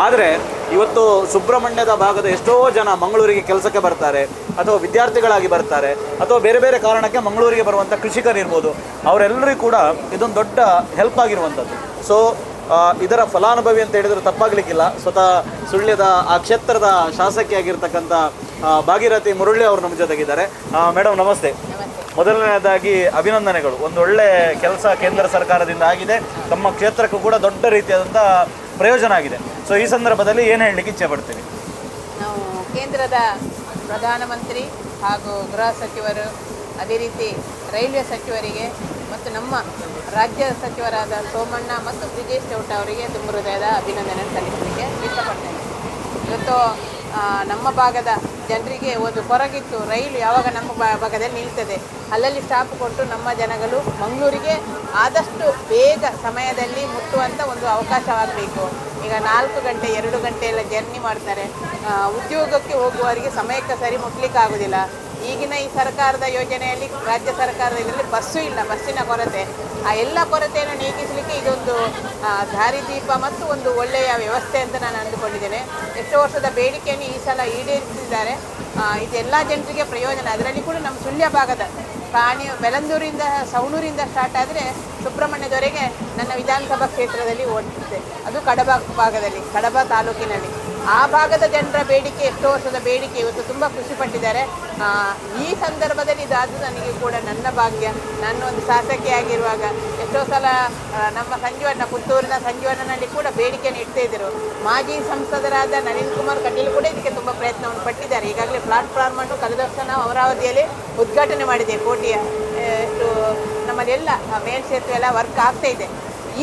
ಆದರೆ ಇವತ್ತು ಸುಬ್ರಹ್ಮಣ್ಯದ ಭಾಗದ ಎಷ್ಟೋ ಜನ ಮಂಗಳೂರಿಗೆ ಕೆಲಸಕ್ಕೆ ಬರ್ತಾರೆ, ಅಥವಾ ವಿದ್ಯಾರ್ಥಿಗಳಾಗಿ ಬರ್ತಾರೆ, ಅಥವಾ ಬೇರೆ ಬೇರೆ ಕಾರಣಕ್ಕೆ ಮಂಗಳೂರಿಗೆ ಬರುವಂಥ ಕೃಷಿಕರಿರ್ಬೋದು, ಅವರೆಲ್ಲರಿಗೂ ಕೂಡ ಇದೊಂದು ದೊಡ್ಡ ಹೆಲ್ಪ್ ಆಗಿರುವಂಥದ್ದು. ಸೊ ಇದರ ಫಲಾನುಭವಿ ಅಂತ ಹೇಳಿದ್ರು ತಪ್ಪಾಗಲಿಕ್ಕಿಲ್ಲ. ಸ್ವತಃ ಸುಳ್ಯದ ಆ ಕ್ಷೇತ್ರದ ಶಾಸಕಿಯಾಗಿರ್ತಕ್ಕಂಥ ಭಾಗೀರಥಿ ಮುರಳಿ ಅವರು ನಮ್ಮ ಜೊತೆಗಿದ್ದಾರೆ. ಮೇಡಮ್ ನಮಸ್ತೆ. ಮೊದಲನೇದಾಗಿ ಅಭಿನಂದನೆಗಳು. ಒಂದು ಒಳ್ಳೆ ಕೆಲಸ ಕೇಂದ್ರ ಸರ್ಕಾರದಿಂದ ಆಗಿದೆ, ತಮ್ಮ ಕ್ಷೇತ್ರಕ್ಕೂ ಕೂಡ ದೊಡ್ಡ ರೀತಿಯಾದಂಥ ಪ್ರಯೋಜನ ಆಗಿದೆ. ಸೊ ಈ ಸಂದರ್ಭದಲ್ಲಿ ಏನು ಹೇಳಲಿಕ್ಕೆ ಇಚ್ಛೆ ಪಡ್ತೀನಿ? ನಾವು ಕೇಂದ್ರದ ಪ್ರಧಾನಮಂತ್ರಿ ಹಾಗೂ ಗೃಹ ಸಚಿವರು, ಅದೇ ರೀತಿ ರೈಲ್ವೆ ಸಚಿವರಿಗೆ ಮತ್ತು ನಮ್ಮ ರಾಜ್ಯ ಸಚಿವರಾದ ಸೋಮಣ್ಣ ಮತ್ತು ಬ್ರಿಜೇಶ್ ಚೌಟ ಅವರಿಗೆ ತುಂಬ ಹೃದಯದ ಅಭಿನಂದನೆ ಸಲ್ಲಿಸಲಿಕ್ಕೆ ಇಷ್ಟಪಡ್ತೇನೆ. ಇವತ್ತು ನಮ್ಮ ಭಾಗದ ಜನರಿಗೆ ಒಂದು ಹೊರಗಿತ್ತು, ರೈಲು ಯಾವಾಗ ನಮ್ಮ ಭಾಗದಲ್ಲಿ ನಿಲ್ತದೆ ಅಲ್ಲಲ್ಲಿ ಸ್ಟಾಪ್ ಕೊಟ್ಟು ನಮ್ಮ ಜನಗಳು ಮಂಗಳೂರಿಗೆ ಆದಷ್ಟು ಬೇಗ ಸಮಯದಲ್ಲಿ ಮುಟ್ಟುವಂಥ ಒಂದು ಅವಕಾಶವಾಗಬೇಕು. ಈಗ 4 ಗಂಟೆ 2 ಗಂಟೆ ಎಲ್ಲ ಜರ್ನಿ ಮಾಡ್ತಾರೆ, ಉದ್ಯೋಗಕ್ಕೆ ಹೋಗುವವರಿಗೆ ಸಮಯಕ್ಕೆ ಸರಿ ಮುಟ್ಲಿಕ್ಕೆ ಆಗೋದಿಲ್ಲ. ಈಗಿನ ಈ ಸರ್ಕಾರದ ಯೋಜನೆಯಲ್ಲಿ, ರಾಜ್ಯ ಸರ್ಕಾರದ ಇದರಲ್ಲಿ ಬಸ್ಸು ಇಲ್ಲ, ಬಸ್ಸಿನ ಕೊರತೆ. ಆ ಎಲ್ಲ ಕೊರತೆಯನ್ನು ನೀಗಿಸಲಿಕ್ಕೆ ಇದೊಂದು ದಾರಿದೀಪ ಮತ್ತು ಒಂದು ಒಳ್ಳೆಯ ವ್ಯವಸ್ಥೆ ಅಂತ ನಾನು ಅಂದುಕೊಂಡಿದ್ದೇನೆ. ಎಷ್ಟೋ ವರ್ಷದ ಬೇಡಿಕೆಯನ್ನು ಈ ಸಲ ಈಡೇರಿಸಿದ್ದಾರೆ. ಇದೆಲ್ಲ ಜನರಿಗೆ ಪ್ರಯೋಜನ. ಅದರಲ್ಲಿ ಕೂಡ ನಮ್ಮ ಸುಳ್ಯ ಭಾಗದ ಬೆಲಂದೂರಿಂದ, ಸವಣೂರಿಂದ ಸ್ಟಾರ್ಟ್ ಆದರೆ ಸುಬ್ರಹ್ಮಣ್ಯದವರೆಗೆ ನನ್ನ ವಿಧಾನಸಭಾ ಕ್ಷೇತ್ರದಲ್ಲಿ ಓಡುತ್ತೆ. ಅದು ಕಡಬ ಭಾಗದಲ್ಲಿ, ಕಡಬ ತಾಲೂಕಿನಲ್ಲಿ. ಆ ಭಾಗದ ಜನರ ಬೇಡಿಕೆ, ಎಷ್ಟೋ ವರ್ಷದ ಬೇಡಿಕೆ ಇವತ್ತು ತುಂಬ ಖುಷಿಪಟ್ಟಿದ್ದಾರೆ. ಈ ಸಂದರ್ಭದಲ್ಲಿ ಇದಾದ್ದು ನನಗೆ ಕೂಡ ನನ್ನ ಭಾಗ್ಯ. ನಾನು ಒಂದು ಶಾಸಕಿಯಾಗಿರುವಾಗ ಎಷ್ಟೋ ಸಲ ನಮ್ಮ ಸಂಜೀವಣ್ಣ, ಪುತ್ತೂರಿನ ಸಂಜೀವಣ್ಣನಲ್ಲಿ ಕೂಡ ಬೇಡಿಕೆಯನ್ನು ಇಡ್ತಾ ಇದ್ದರು. ಮಾಜಿ ಸಂಸದರಾದ ನಳಿನ್ ಕುಮಾರ್ ಕಟೀಲ್ ಕೂಡ ಇದಕ್ಕೆ ತುಂಬ ಪ್ರಯತ್ನವನ್ನು ಪಟ್ಟಿದ್ದಾರೆ. ಈಗಾಗಲೇ ಪ್ಲಾಟ್ಫಾರ್ಮನ್ನು ಕಳೆದ ವರ್ಷ ನಾವು ಅಮರಾವತಿಯಲ್ಲಿ ಉದ್ಘಾಟನೆ ಮಾಡಿದೆ. ಕೋಟಿಯ ನಮ್ಮಲ್ಲೆಲ್ಲ ಮೇಲ್ಸೇತುವೆ ಎಲ್ಲ ವರ್ಕ್ ಆಗ್ತಾ ಇದೆ.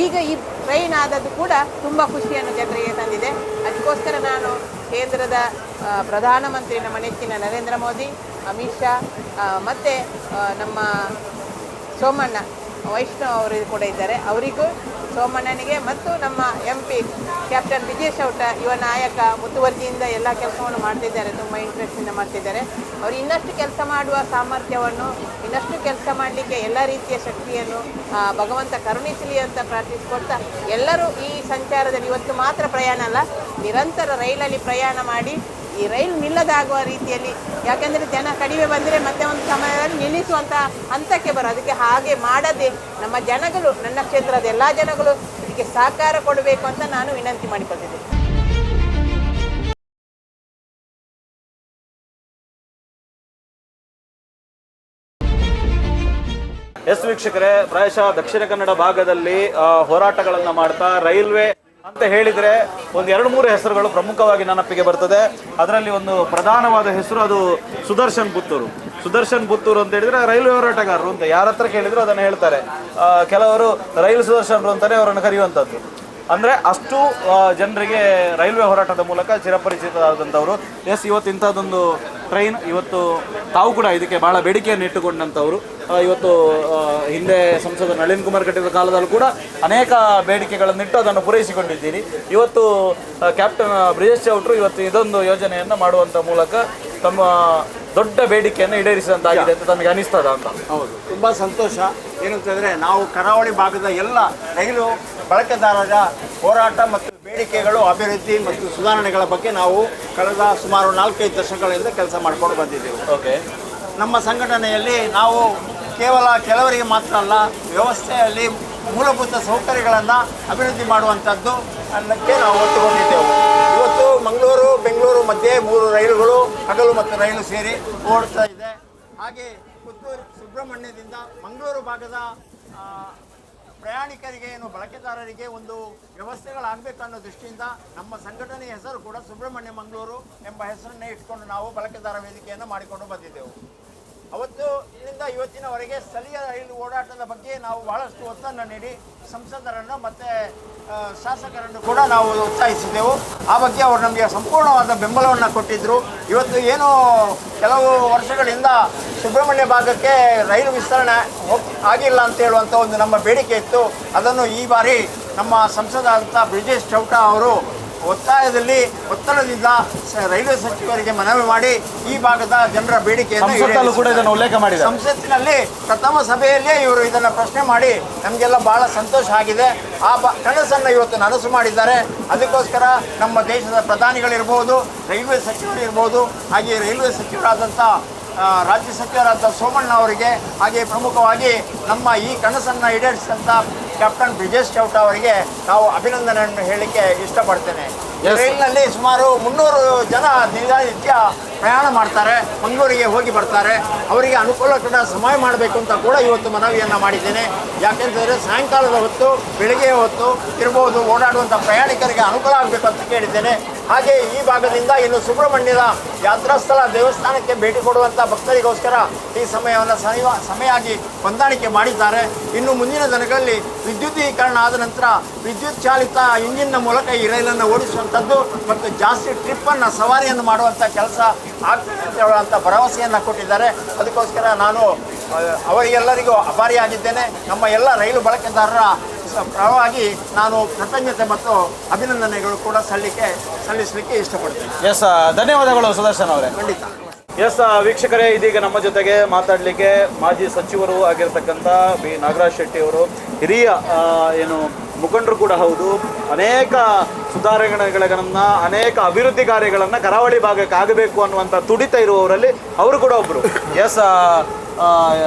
ಈಗ ಈ ಟ್ರೈನ್ ಆದದ್ದು ಕೂಡ ತುಂಬ ಖುಷಿಯನ್ನು ಜನರಿಗೆ ತಂದಿದೆ. ಅದಕ್ಕೋಸ್ಕರ ನಾನು ಕೇಂದ್ರದ ಪ್ರಧಾನಮಂತ್ರಿ, ನಮ್ಮ ನೆಚ್ಚಿನ ನರೇಂದ್ರ ಮೋದಿ, ಅಮಿತ್ ಶಾ ಮತ್ತು ನಮ್ಮ ಸೋಮಣ್ಣ ವೈಷ್ಣವ್ ಅವರು ಕೂಡ ಇದ್ದಾರೆ, ಅವರಿಗೂ, ಸೋಮಣ್ಣನಿಗೆ ಮತ್ತು ನಮ್ಮ MP ಕ್ಯಾಪ್ಟನ್ ಬ್ರಿಜೇಶ್ ಚೌಟ, ಯುವ ನಾಯಕ, ಮುತುವರ್ಜಿಯಿಂದ ಎಲ್ಲ ಕೆಲಸವನ್ನು ಮಾಡ್ತಿದ್ದಾರೆ, ತುಂಬ ಇಂಟ್ರೆಸ್ಟಿಂದ ಮಾಡ್ತಿದ್ದಾರೆ. ಅವರು ಇನ್ನಷ್ಟು ಕೆಲಸ ಮಾಡುವ ಸಾಮರ್ಥ್ಯವನ್ನು, ಇನ್ನಷ್ಟು ಕೆಲಸ ಮಾಡಲಿಕ್ಕೆ ಎಲ್ಲ ರೀತಿಯ ಶಕ್ತಿಯನ್ನು ಭಗವಂತ ಕರುಣಿಸಲಿ ಅಂತ ಪ್ರಾರ್ಥಿಸಿಕೊಳ್ತಾ, ಎಲ್ಲರೂ ಈ ಸಂಚಾರದಲ್ಲಿ ಇವತ್ತು ಮಾತ್ರ ಪ್ರಯಾಣ ಅಲ್ಲ, ನಿರಂತರ ರೈಲಲ್ಲಿ ಪ್ರಯಾಣ ಮಾಡಿ ಈ ರೈಲು ನಿಲ್ಲದಾಗುವ ರೀತಿಯಲ್ಲಿ, ಯಾಕೆಂದರೆ ಜನ ಕಡಿಮೆ ಬಂದರೆ ಮತ್ತೆ ಒಂದು ಸಮಯದಲ್ಲಿ ನಿಲ್ಲಿಸುವಂಥ ಹಂತಕ್ಕೆ ಬರೋ, ಅದಕ್ಕೆ ಹಾಗೆ ಮಾಡದೆ ನಮ್ಮ ಜನಗಳು, ನನ್ನ ಕ್ಷೇತ್ರದ ಎಲ್ಲ ಜನಗಳು ಇದಕ್ಕೆ ಸಹಕಾರ ಕೊಡಬೇಕು ಅಂತ ನಾನು ವಿನಂತಿ ಮಾಡಿಕೊಂಡಿದ್ದೇನೆ. ಎಸ್ ವೀಕ್ಷಕರೇ, ಪ್ರಾಯಶಃ ದಕ್ಷಿಣ ಕನ್ನಡ ಭಾಗದಲ್ಲಿ ಹೋರಾಟಗಳನ್ನು ಮಾಡ್ತಾ ರೈಲ್ವೆ ಅಂತ ಹೇಳಿದರೆ ಒಂದು 2-3 ಹೆಸರುಗಳು ಪ್ರಮುಖವಾಗಿ ನೆನಪಿಗೆ ಬರ್ತದೆ. ಅದರಲ್ಲಿ ಒಂದು ಪ್ರಧಾನವಾದ ಹೆಸರು ಅದು ಸುದರ್ಶನ್ ಪುತ್ತೂರು. ಸುದರ್ಶನ್ ಪುತ್ತೂರು ಅಂತ ಹೇಳಿದರೆ ರೈಲ್ವೆ ಹೋರಾಟಗಾರರು ಅಂತ ಯಾರ ಹತ್ರ ಕೇಳಿದ್ರು ಅದನ್ನು ಹೇಳ್ತಾರೆ. ಕೆಲವರು ರೈಲು ಸುದರ್ಶನರು ಅಂತಲೇ ಅವರನ್ನು ಕರೆಯುವಂಥದ್ದು. ಅಂದರೆ ಅಷ್ಟು ಜನರಿಗೆ ರೈಲ್ವೆ ಹೋರಾಟದ ಮೂಲಕ ಚಿರಪರಿಚಿತರಾದಂಥವರು. ಎಸ್, ಇವತ್ತು ಇಂಥದ್ದೊಂದು ಟ್ರೈನ್, ಇವತ್ತು ತಾವು ಕೂಡ ಇದಕ್ಕೆ ಭಾಳ ಬೇಡಿಕೆಯನ್ನು ಇಟ್ಟುಕೊಂಡಂಥವರು. ಇವತ್ತು ಹಿಂದೆ ಸಂಸದ ನಳಿನ್ ಕುಮಾರ್ ಕಟೀಲ್ ಕಾಲದಲ್ಲೂ ಕೂಡ ಅನೇಕ ಬೇಡಿಕೆಗಳನ್ನಿಟ್ಟು ಅದನ್ನು ಪೂರೈಸಿಕೊಂಡಿದ್ದೀರಿ. ಇವತ್ತು ಕ್ಯಾಪ್ಟನ್ ಬ್ರಿಜೇಶ್ ಚೌಟರು ಇವತ್ತು ಇದೊಂದು ಯೋಜನೆಯನ್ನು ಮಾಡುವಂಥ ಮೂಲಕ ತಮ್ಮ ದೊಡ್ಡ ಬೇಡಿಕೆಯನ್ನು ಈಡೇರಿಸಿದಂತಾಗಿದೆ ಅಂತ ತಮಗೆ ಅನಿಸ್ತದ ಅಂತ? ಹೌದು, ತುಂಬ ಸಂತೋಷ. ಏನಂತಂದರೆ ನಾವು ಕರಾವಳಿ ಭಾಗದ ಎಲ್ಲ ರೈಲು ಬಳಕೆದಾರರ ಹೋರಾಟ ಮತ್ತು ಬೇಡಿಕೆಗಳು, ಅಭಿವೃದ್ಧಿ ಮತ್ತು ಸುಧಾರಣೆಗಳ ಬಗ್ಗೆ ನಾವು ಕಳೆದ ಸುಮಾರು 4-5 ದಶಕಗಳಿಂದ ಕೆಲಸ ಮಾಡ್ಕೊಂಡು ಬಂದಿದ್ದೆವು. ಓಕೆ. ನಮ್ಮ ಸಂಘಟನೆಯಲ್ಲಿ ನಾವು ಕೇವಲ ಕೆಲವರಿಗೆ ಮಾತ್ರ ಅಲ್ಲ, ವ್ಯವಸ್ಥೆಯಲ್ಲಿ ಮೂಲಭೂತ ಸೌಕರ್ಯಗಳನ್ನು ಅಭಿವೃದ್ಧಿ ಮಾಡುವಂಥದ್ದು ಅನ್ನಕ್ಕೆ ನಾವು ಒತ್ತು ಕೊಟ್ಟಿದ್ದೆವು. ಇವತ್ತು ಮಂಗಳೂರು ಬೆಂಗಳೂರು ಮಧ್ಯೆ 3 ರೈಲುಗಳು ಹಗಲು ಮತ್ತು ರೈಲು ಸೇರಿ ಓಡ್ತಾ ಇದೆ. ಹಾಗೆ ಪುತ್ತೂರು ಸುಬ್ರಹ್ಮಣ್ಯದಿಂದ ಮಂಗಳೂರು ಭಾಗದ ಪ್ರಯಾಣಿಕರಿಗೆ ಬಳಕೆದಾರರಿಗೆ ಒಂದು ವ್ಯವಸ್ಥೆಗಳಾಗಬೇಕು ಅನ್ನೋ ದೃಷ್ಟಿಯಿಂದ ನಮ್ಮ ಸಂಘಟನೆಯ ಹೆಸರು ಕೂಡ ಸುಬ್ರಹ್ಮಣ್ಯ ಮಂಗಳೂರು ಎಂಬ ಹೆಸರನ್ನೇ ಇಟ್ಕೊಂಡು ನಾವು ಬಳಕೆದಾರ ವೇದಿಕೆಯನ್ನು ಮಾಡಿಕೊಂಡು ಬಂದಿದ್ದೆವು. ಅವತ್ತು ಇಲ್ಲಿಂದ ಇವತ್ತಿನವರೆಗೆ ಸ್ಥಳೀಯ ರೈಲು ಓಡಾಟದ ಬಗ್ಗೆ ನಾವು ಬಹಳಷ್ಟು ಒತ್ತನ್ನು ನೀಡಿ ಸಂಸದರನ್ನು ಮತ್ತು ಶಾಸಕರನ್ನು ಕೂಡ ನಾವು ಒತ್ತಾಯಿಸಿದ್ದೆವು. ಆ ಬಗ್ಗೆ ಅವರು ನಮಗೆ ಸಂಪೂರ್ಣವಾದ ಬೆಂಬಲವನ್ನು ಕೊಟ್ಟಿದ್ದರು. ಇವತ್ತು ಏನು ಕೆಲವು ವರ್ಷಗಳಿಂದ ಸುಬ್ರಹ್ಮಣ್ಯ ಭಾಗಕ್ಕೆ ರೈಲು ವಿಸ್ತರಣೆ ಆಗಿಲ್ಲ ಅಂತ ಹೇಳುವಂಥ ಒಂದು ನಮ್ಮ ಬೇಡಿಕೆ ಇತ್ತು. ಅದನ್ನು ಈ ಬಾರಿ ನಮ್ಮ ಸಂಸದ ಬ್ರಿಜೇಶ್ ಚೌಟ ಅವರು ಒತ್ತಡದಿಂದ ರೈಲ್ವೆ ಸಚಿವರಿಗೆ ಮನವಿ ಮಾಡಿ ಈ ಭಾಗದ ಜನರ ಬೇಡಿಕೆಯನ್ನು ಕೂಡ ಇದನ್ನು ಉಲ್ಲೇಖ ಮಾಡಿದ್ದಾರೆ. ಸಂಸತ್ತಿನಲ್ಲಿ ಪ್ರಥಮ ಸಭೆಯಲ್ಲೇ ಇವರು ಇದನ್ನು ಪ್ರಶ್ನೆ ಮಾಡಿ ನಮಗೆಲ್ಲ ಬಹಳ ಸಂತೋಷ ಆಗಿದೆ. ಆ ಕನಸನ್ನು ಇವತ್ತು ನನಸು ಮಾಡಿದ್ದಾರೆ. ಅದಕ್ಕೋಸ್ಕರ ನಮ್ಮ ದೇಶದ ಪ್ರಧಾನಿಗಳಿರ್ಬೋದು, ರೈಲ್ವೆ ಸಚಿವರಿರ್ಬೋದು, ಹಾಗೆ ರೈಲ್ವೆ ಸಚಿವರಾದಂಥ ರಾಜ್ಯ ಸಚಿವರಾದ ಸೋಮಣ್ಣ ಅವರಿಗೆ, ಹಾಗೆ ಪ್ರಮುಖವಾಗಿ ನಮ್ಮ ಈ ಕನಸನ್ನು ಈಡೇರಿಸಿದಂಥ ಕ್ಯಾಪ್ಟನ್ ಬ್ರಿಜೇಶ್ ಚೌಟ ಅವರಿಗೆ ನಾವು ಅಭಿನಂದನೆಯನ್ನು ಹೇಳಲಿಕ್ಕೆ ಇಷ್ಟಪಡ್ತೇನೆ. ರೈಲಿನಲ್ಲಿ ಸುಮಾರು 300 ಜನ ದಿನನಿತ್ಯ ಪ್ರಯಾಣ ಮಾಡ್ತಾರೆ, ಮಂಗಳೂರಿಗೆ ಹೋಗಿ ಬರ್ತಾರೆ. ಅವರಿಗೆ ಅನುಕೂಲಕರ ಸಮಯ ಮಾಡಬೇಕು ಅಂತ ಕೂಡ ಇವತ್ತು ಮನವಿಯನ್ನು ಮಾಡಿದ್ದೇನೆ. ಯಾಕೆಂತಂದರೆ ಸಾಯಂಕಾಲದ ಹೊತ್ತು, ಬೆಳಗ್ಗೆಯ ಹೊತ್ತು ಇರ್ಬೋದು ಓಡಾಡುವಂಥ ಪ್ರಯಾಣಿಕರಿಗೆ ಅನುಕೂಲ ಆಗಬೇಕು ಅಂತ ಕೇಳಿದ್ದೇನೆ. ಹಾಗೆ ಈ ಭಾಗದಿಂದ ಇನ್ನು ಸುಬ್ರಹ್ಮಣ್ಯದ ಯಾತ್ರಾಸ್ಥಳ ದೇವಸ್ಥಾನಕ್ಕೆ ಭೇಟಿ ಕೊಡುವಂಥ ಭಕ್ತರಿಗೋಸ್ಕರ ಈ ಸಮಯವನ್ನು ಸಮಯಾಗಿ ಹೊಂದಾಣಿಕೆ ಮಾಡಿದ್ದಾರೆ. ಇನ್ನು ಮುಂದಿನ ದಿನಗಳಲ್ಲಿ ವಿದ್ಯುದೀಕರಣ ಆದ ನಂತರ ವಿದ್ಯುತ್ ಚಾಲಿತ ಇಂಜಿನ್ನ ಮೂಲಕ ಈ ರೈಲನ್ನು ಓಡಿಸುವಂಥದ್ದು ಮತ್ತು ಜಾಸ್ತಿ ಟ್ರಿಪ್ಪನ್ನು ಸವಾರಿಯನ್ನು ಮಾಡುವಂಥ ಕೆಲಸ ಆಗ್ತದೆ ಅಂತ ಹೇಳುವಂಥ ಭರವಸೆಯನ್ನು ಕೊಟ್ಟಿದ್ದಾರೆ. ಅದಕ್ಕೋಸ್ಕರ ನಾನು ಅವರಿಗೆಲ್ಲರಿಗೂ ಆಭಾರಿಯಾಗಿದ್ದೇನೆ. ನಮ್ಮ ಎಲ್ಲ ರೈಲು ಬಳಕೆದಾರರ ಪರವಾಗಿ ನಾನು ಕೃತಜ್ಞತೆ ಮತ್ತು ಅಭಿನಂದನೆಗಳು ಕೂಡ ಸಲ್ಲಿಸಲಿಕ್ಕೆ ಇಷ್ಟಪಡ್ತೇನೆ. ಎಸ್, ಧನ್ಯವಾದಗಳು ಸುದರ್ಶನ್ ಅವರೇ. ಖಂಡಿತ. ಎಸ್ ವೀಕ್ಷಕರೇ, ಇದೀಗ ನಮ್ಮ ಜೊತೆಗೆ ಮಾತಾಡಲಿಕ್ಕೆ ಮಾಜಿ ಸಚಿವರು ಆಗಿರ್ತಕ್ಕಂಥ ಬಿ ನಾಗರಾಜ್ ಶೆಟ್ಟಿ ಅವರು, ಹಿರಿಯ ಮುಖಂಡರು ಕೂಡ ಹೌದು. ಅನೇಕ ಸುಧಾರಣೆಗಳನ್ನು, ಅನೇಕ ಅಭಿವೃದ್ಧಿ ಕಾರ್ಯಗಳನ್ನು ಕರಾವಳಿ ಭಾಗಕ್ಕೆ ಆಗಬೇಕು ಅನ್ನುವಂಥ ತುಡಿತ ಇರುವವರಲ್ಲಿ ಅವರು ಕೂಡ ಒಬ್ಬರು. ಎಸ್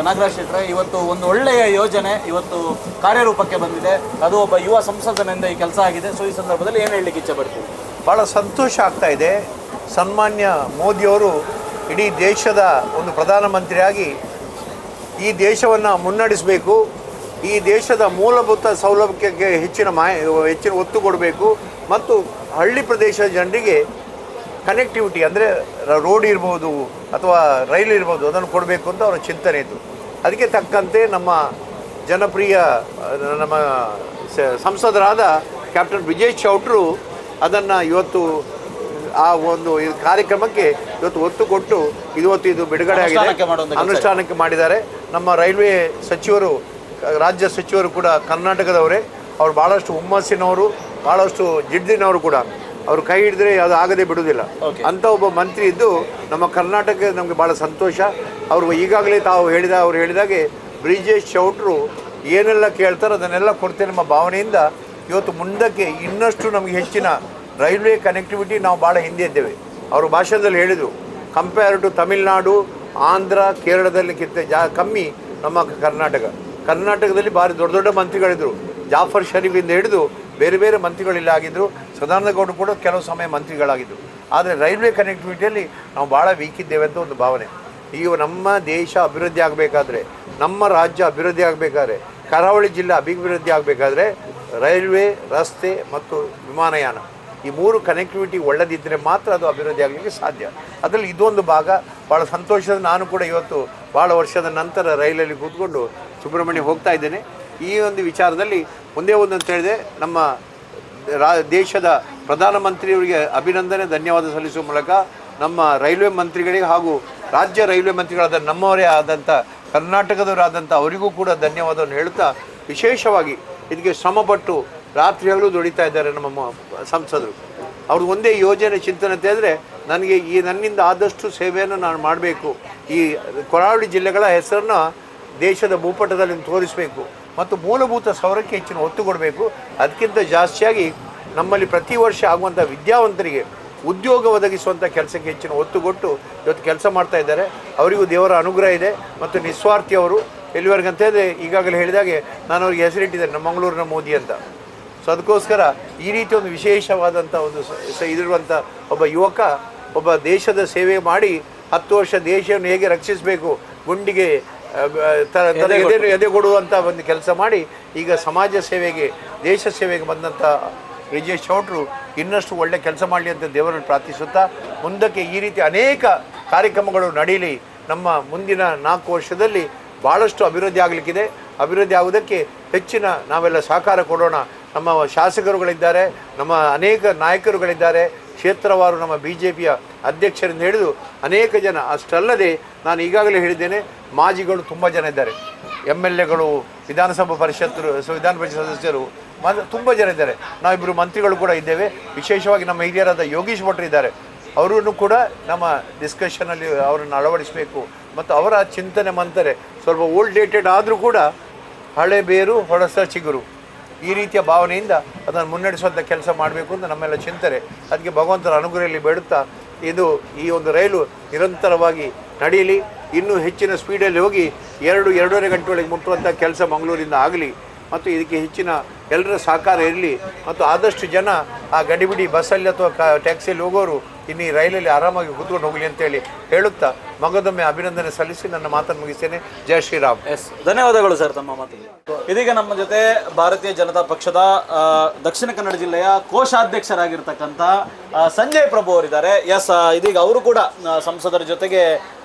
ನಾಗರಾಜ್ ಶೆಟ್ಟರೆ, ಇವತ್ತು ಒಂದು ಒಳ್ಳೆಯ ಯೋಜನೆ ಇವತ್ತು ಕಾರ್ಯರೂಪಕ್ಕೆ ಬಂದಿದೆ. ಅದು ಒಬ್ಬ ಯುವ ಸಂಸದನಿಂದ ಈ ಕೆಲಸ ಆಗಿದೆ. ಸೊ ಈ ಸಂದರ್ಭದಲ್ಲಿ ಏನು ಹೇಳಲಿಕ್ಕೆ ಇಚ್ಛೆ ಪಡ್ತೀವಿ? ಭಾಳ ಸಂತೋಷ ಆಗ್ತಾ ಇದೆ. ಸನ್ಮಾನ್ಯ ಮೋದಿಯವರು ಇಡೀ ದೇಶದ ಒಂದು ಪ್ರಧಾನಮಂತ್ರಿಯಾಗಿ ಈ ದೇಶವನ್ನು ಮುನ್ನಡೆಸಬೇಕು, ಈ ದೇಶದ ಮೂಲಭೂತ ಸೌಲಭ್ಯಕ್ಕೆ ಹೆಚ್ಚಿನ ಒತ್ತು ಕೊಡಬೇಕು ಮತ್ತು ಹಳ್ಳಿ ಪ್ರದೇಶದ ಜನರಿಗೆ ಕನೆಕ್ಟಿವಿಟಿ ಅಂದರೆ ರೋಡ್ ಇರ್ಬೋದು ಅಥವಾ ರೈಲ್ ಇರ್ಬೋದು ಅದನ್ನು ಕೊಡಬೇಕು ಅಂತ ಅವರ ಚಿಂತನೆ ಇತ್ತು. ಅದಕ್ಕೆ ತಕ್ಕಂತೆ ನಮ್ಮ ಜನಪ್ರಿಯ ನಮ್ಮ ಸಂಸದರಾದ ಕ್ಯಾಪ್ಟನ್ ಬ್ರಿಜೇಶ್ ಚೌಟರು ಅದನ್ನು ಇವತ್ತು ಆ ಒಂದು ಕಾರ್ಯಕ್ರಮಕ್ಕೆ ಇವತ್ತು ಒತ್ತು ಕೊಟ್ಟು ಇದು ಬಿಡುಗಡೆ ಆಗಿದೆ, ಅನುಷ್ಠಾನಕ್ಕೆ ಮಾಡಿದ್ದಾರೆ. ನಮ್ಮ ರೈಲ್ವೆ ಸಚಿವರು, ರಾಜ್ಯ ಸಚಿವರು ಕೂಡ ಕರ್ನಾಟಕದವರೇ. ಅವರು ಭಾಳಷ್ಟು ಹುಮ್ಮಸ್ಸಿನವರು, ಭಾಳಷ್ಟು ಜಿಡ್ಡಿನವರು ಕೂಡ. ಅವರು ಕೈ ಹಿಡಿದ್ರೆ ಅದು ಆಗದೆ ಬಿಡುವುದಿಲ್ಲ ಅಂಥ ಒಬ್ಬ ಮಂತ್ರಿ ಇದ್ದು ನಮ್ಮ ಕರ್ನಾಟಕ ನಮಗೆ ಭಾಳ ಸಂತೋಷ. ಅವರು ಈಗಾಗಲೇ ಅವ್ರು ಹೇಳಿದಾಗೆ ಬ್ರಿಜೇಶ್ ಚೌಟರು ಏನೆಲ್ಲ ಕೇಳ್ತಾರೋ ಅದನ್ನೆಲ್ಲ ಕೊಡ್ತೇನೆ ನಮ್ಮ ಭಾವನೆಯಿಂದ ಇವತ್ತು ಮುಂದಕ್ಕೆ ಇನ್ನಷ್ಟು ನಮಗೆ ಹೆಚ್ಚಿನ ರೈಲ್ವೆ ಕನೆಕ್ಟಿವಿಟಿ ನಾವು ಭಾಳ ಹಿಂದೆ ಇದ್ದೇವೆ. ಅವರು ಭಾಷಣದಲ್ಲಿ ಹೇಳಿದರು, ಕಂಪೇರ್ ಟು ತಮಿಳುನಾಡು, ಆಂಧ್ರ, ಕೇರಳದಲ್ಲಿಕ್ಕಿಂತ ಕಮ್ಮಿ ನಮ್ಮ ಕರ್ನಾಟಕದಲ್ಲಿ ಭಾರಿ ದೊಡ್ಡ ದೊಡ್ಡ ಮಂತ್ರಿಗಳಿದ್ದರು. ಜಾಫರ್ ಶರೀಫಿಂದ ಹಿಡಿದು ಬೇರೆ ಬೇರೆ ಮಂತ್ರಿಗಳಿಲ್ಲ ಆಗಿದ್ದರು. ಸದಾನಂದ ಗೌಡರು ಕೂಡ ಕೆಲವು ಸಮಯ ಮಂತ್ರಿಗಳಾಗಿದ್ದರು. ಆದರೆ ರೈಲ್ವೆ ಕನೆಕ್ಟಿವಿಟಿಯಲ್ಲಿ ನಾವು ಭಾಳ ವೀಕ್ ಇದ್ದೇವೆ ಅಂತ ಒಂದು ಭಾವನೆ. ಈಗ ನಮ್ಮ ದೇಶ ಅಭಿವೃದ್ಧಿ ಆಗಬೇಕಾದ್ರೆ, ನಮ್ಮ ರಾಜ್ಯ ಅಭಿವೃದ್ಧಿ ಆಗಬೇಕಾದ್ರೆ, ಕರಾವಳಿ ಜಿಲ್ಲೆ ಅಭಿವೃದ್ಧಿ ಆಗಬೇಕಾದ್ರೆ ರೈಲ್ವೆ, ರಸ್ತೆ ಮತ್ತು ವಿಮಾನಯಾನ ಈ 3 ಕನೆಕ್ಟಿವಿಟಿ ಒಳ್ಳೆದಿದ್ದರೆ ಮಾತ್ರ ಅದು ಅಭಿವೃದ್ಧಿ ಆಗಲಿಕ್ಕೆ ಸಾಧ್ಯ. ಅದರಲ್ಲಿ ಇದೊಂದು ಭಾಗ. ಭಾಳ ಸಂತೋಷದ ನಾನು ಕೂಡ ಇವತ್ತು ಭಾಳ ವರ್ಷದ ನಂತರ ರೈಲಲ್ಲಿ ಕೂತ್ಕೊಂಡು ಸುಬ್ರಹ್ಮಣ್ಯ ಹೋಗ್ತಾ ಇದ್ದೇನೆ. ಈ ಒಂದು ವಿಚಾರದಲ್ಲಿ ಒಂದೇ ಒಂದು ಅಂತ ಹೇಳಿದೆ, ನಮ್ಮ ದೇಶದ ಪ್ರಧಾನಮಂತ್ರಿಯವರಿಗೆ ಅಭಿನಂದನೆ, ಧನ್ಯವಾದ ಸಲ್ಲಿಸುವ ಮೂಲಕ ನಮ್ಮ ರೈಲ್ವೆ ಮಂತ್ರಿಗಳಿಗೆ ಹಾಗೂ ರಾಜ್ಯ ರೈಲ್ವೆ ಮಂತ್ರಿಗಳಾದ ನಮ್ಮವರೇ ಆದಂಥ ಕರ್ನಾಟಕದವರಾದಂಥ ಅವರಿಗೂ ಕೂಡ ಧನ್ಯವಾದವನ್ನು ಹೇಳುತ್ತಾ, ವಿಶೇಷವಾಗಿ ಇದಕ್ಕೆ ಶ್ರಮಪಟ್ಟು ರಾತ್ರಿ ಹಗಲು ದುಡಿತಾ ಇದ್ದಾರೆ ನಮ್ಮ ಸಂಸದರು. ಅವ್ರದ್ದು ಒಂದೇ ಯೋಜನೆ ಚಿಂತನೆ ಅಂತ ಹೇಳಿದ್ರೆ ನನಗೆ ನನ್ನಿಂದ ಆದಷ್ಟು ಸೇವೆಯನ್ನು ನಾನು ಮಾಡಬೇಕು, ಈ ಕರಾವಳಿ ಜಿಲ್ಲೆಗಳ ಹೆಸರನ್ನು ದೇಶದ ಭೂಪಟದಲ್ಲಿ ತೋರಿಸಬೇಕು ಮತ್ತು ಮೂಲಭೂತ ಸೌರಕ್ಕೆ ಹೆಚ್ಚಿನ ಒತ್ತು ಕೊಡಬೇಕು. ಅದಕ್ಕಿಂತ ಜಾಸ್ತಿಯಾಗಿ ನಮ್ಮಲ್ಲಿ ಪ್ರತಿ ವರ್ಷ ಆಗುವಂಥ ವಿದ್ಯಾವಂತರಿಗೆ ಉದ್ಯೋಗ ಒದಗಿಸುವಂಥ ಕೆಲಸಕ್ಕೆ ಹೆಚ್ಚಿನ ಒತ್ತು ಕೊಟ್ಟು ಇವತ್ತು ಕೆಲಸ ಮಾಡ್ತಾ ಇದ್ದಾರೆ. ಅವರಿಗೂ ದೇವರ ಅನುಗ್ರಹ ಇದೆ ಮತ್ತು ನಿಸ್ವಾರ್ಥಿ ಅವರು. ಎಲ್ಲಿವರೆಗೆ ಅಂತ ಹೇಳಿದ್ರೆ ಈಗಾಗಲೇ ಹೇಳಿದಾಗೆ ನಾನು ಅವ್ರಿಗೆ ಹೆಸರಿಟ್ಟಿದ್ದೇನೆ ನಮ್ಮ ಮಂಗಳೂರಿನ ಮೋದಿ ಅಂತ. ಸೊ ಅದಕ್ಕೋಸ್ಕರ ಈ ರೀತಿ ಒಂದು ವಿಶೇಷವಾದಂಥ ಒಂದು ಇದಿರುವಂಥ ಒಬ್ಬ ಯುವಕ ಒಬ್ಬ ದೇಶದ ಸೇವೆ ಮಾಡಿ 10 ವರ್ಷ ದೇಶವನ್ನು ಹೇಗೆ ರಕ್ಷಿಸಬೇಕು, ಗುಂಡಿಗೆ ಎದೆ ಕೊಡುವಂಥ ಒಂದು ಕೆಲಸ ಮಾಡಿ ಈಗ ಸಮಾಜ ಸೇವೆಗೆ ದೇಶ ಸೇವೆಗೆ ಬಂದಂಥ ಬ್ರಿಜೇಶ್ ಚೌಟ್ರು ಇನ್ನಷ್ಟು ಒಳ್ಳೆ ಕೆಲಸ ಮಾಡಲಿ ಅಂತ ದೇವರನ್ನು ಪ್ರಾರ್ಥಿಸುತ್ತಾ ಮುಂದಕ್ಕೆ ಈ ರೀತಿ ಅನೇಕ ಕಾರ್ಯಕ್ರಮಗಳು ನಡೀಲಿ. ನಮ್ಮ ಮುಂದಿನ 4 ವರ್ಷದಲ್ಲಿ ಭಾಳಷ್ಟು ಅಭಿವೃದ್ಧಿ ಆಗಲಿಕ್ಕಿದೆ. ಅಭಿವೃದ್ಧಿ ಆಗುವುದಕ್ಕೆ ಹೆಚ್ಚಿನ ನಾವೆಲ್ಲ ಸಹಕಾರ ಕೊಡೋಣ. ನಮ್ಮ ಶಾಸಕರುಗಳಿದ್ದಾರೆ, ನಮ್ಮ ಅನೇಕ ನಾಯಕರುಗಳಿದ್ದಾರೆ, ಕ್ಷೇತ್ರವಾರು ನಮ್ಮ BJPಯ ಅಧ್ಯಕ್ಷರಿಂದ ಹಿಡಿದು ಅನೇಕ ಜನ. ಅಷ್ಟಲ್ಲದೆ ನಾನು ಈಗಾಗಲೇ ಹೇಳಿದ್ದೇನೆ, ಮಾಜಿಗಳು ತುಂಬ ಜನ ಇದ್ದಾರೆ, MLAಗಳು, ವಿಧಾನ ಪರಿಷತ್ ಸದಸ್ಯರು ತುಂಬ ಜನ ಇದ್ದಾರೆ. ನಾವಿಬ್ಬರು ಮಂತ್ರಿಗಳು ಕೂಡ ಇದ್ದೇವೆ. ವಿಶೇಷವಾಗಿ ನಮ್ಮ ಹಿರಿಯರಾದ ಯೋಗೀಶ್ ಭಟ್ರು ಇದ್ದಾರೆ. ಅವರನ್ನು ಕೂಡ ನಮ್ಮ ಡಿಸ್ಕಷನಲ್ಲಿ ಅವರನ್ನು ಅಳವಡಿಸಬೇಕು ಮತ್ತು ಅವರ ಚಿಂತನೆ ಮಂತನೆ ಸ್ವಲ್ಪ ಓಲ್ಡ್ ಡೇಟೆಡ್ ಆದರೂ ಕೂಡ ಹಳೆ ಬೇರು ಹೊಳಸ ಚಿಗುರು ಈ ರೀತಿಯ ಭಾವನೆಯಿಂದ ಅದನ್ನು ಮುನ್ನಡೆಸುವಂಥ ಕೆಲಸ ಮಾಡಬೇಕು ಅಂತ ನಮ್ಮೆಲ್ಲ ಚಿಂತನೆ. ಅದಕ್ಕೆ ಭಗವಂತನ ಅನುಗ್ರಹದಲ್ಲಿ ಬೇಡುತ್ತಾ ಈ ಒಂದು ರೈಲು ನಿರಂತರವಾಗಿ ನಡೆಯಲಿ, ಇನ್ನೂ ಹೆಚ್ಚಿನ ಸ್ಪೀಡಲ್ಲಿ ಹೋಗಿ 2-2.5 ಗಂಟೆ ಒಳಗೆ ಮುಟ್ಟುವಂಥ ಕೆಲಸ ಮಂಗಳೂರಿಂದ ಆಗಲಿ ಮತ್ತು ಇದಕ್ಕೆ ಹೆಚ್ಚಿನ ಎಲ್ಲರ ಸಹಕಾರ ಇರಲಿ ಮತ್ತು ಆದಷ್ಟು ಜನ ಆ ಗಡಿಬಿಡಿ ಬಸ್ಸಲ್ಲಿ ಅಥವಾ ಟ್ಯಾಕ್ಸಿಯಲ್ಲಿ ಹೋಗೋರು ಇನ್ನು ಈ ರೈಲಲ್ಲಿ ಆರಾಮಾಗಿ ಕೂತ್ಕೊಂಡು ಹೋಗಲಿ ಅಂತೇಳಿ ಹೇಳುತ್ತಾ ಮಗದೊಮ್ಮೆ ಅಭಿನಂದನೆ ಸಲ್ಲಿಸಿ ನನ್ನ ಮಾತನ್ನು ಮುಗಿಸ್ತೇನೆ. ಜೈ ಶ್ರೀರಾಮ್. ಧನ್ಯವಾದಗಳು ಸರ್ ತಮ್ಮ ಮಾತಿಗೆ. ಇದೀಗ ನಮ್ಮ ಜೊತೆ ಭಾರತೀಯ ಜನತಾ ಪಕ್ಷದ ದಕ್ಷಿಣ ಕನ್ನಡ ಜಿಲ್ಲೆಯ ಕೋಶಾಧ್ಯಕ್ಷರಾಗಿರ್ತಕ್ಕಂಥ ಸಂಜಯ್ ಪ್ರಭು ಅವರಿದ್ದಾರೆ. ಇದೀಗ ಅವರು ಕೂಡ ಸಂಸದರ ಜೊತೆಗೆ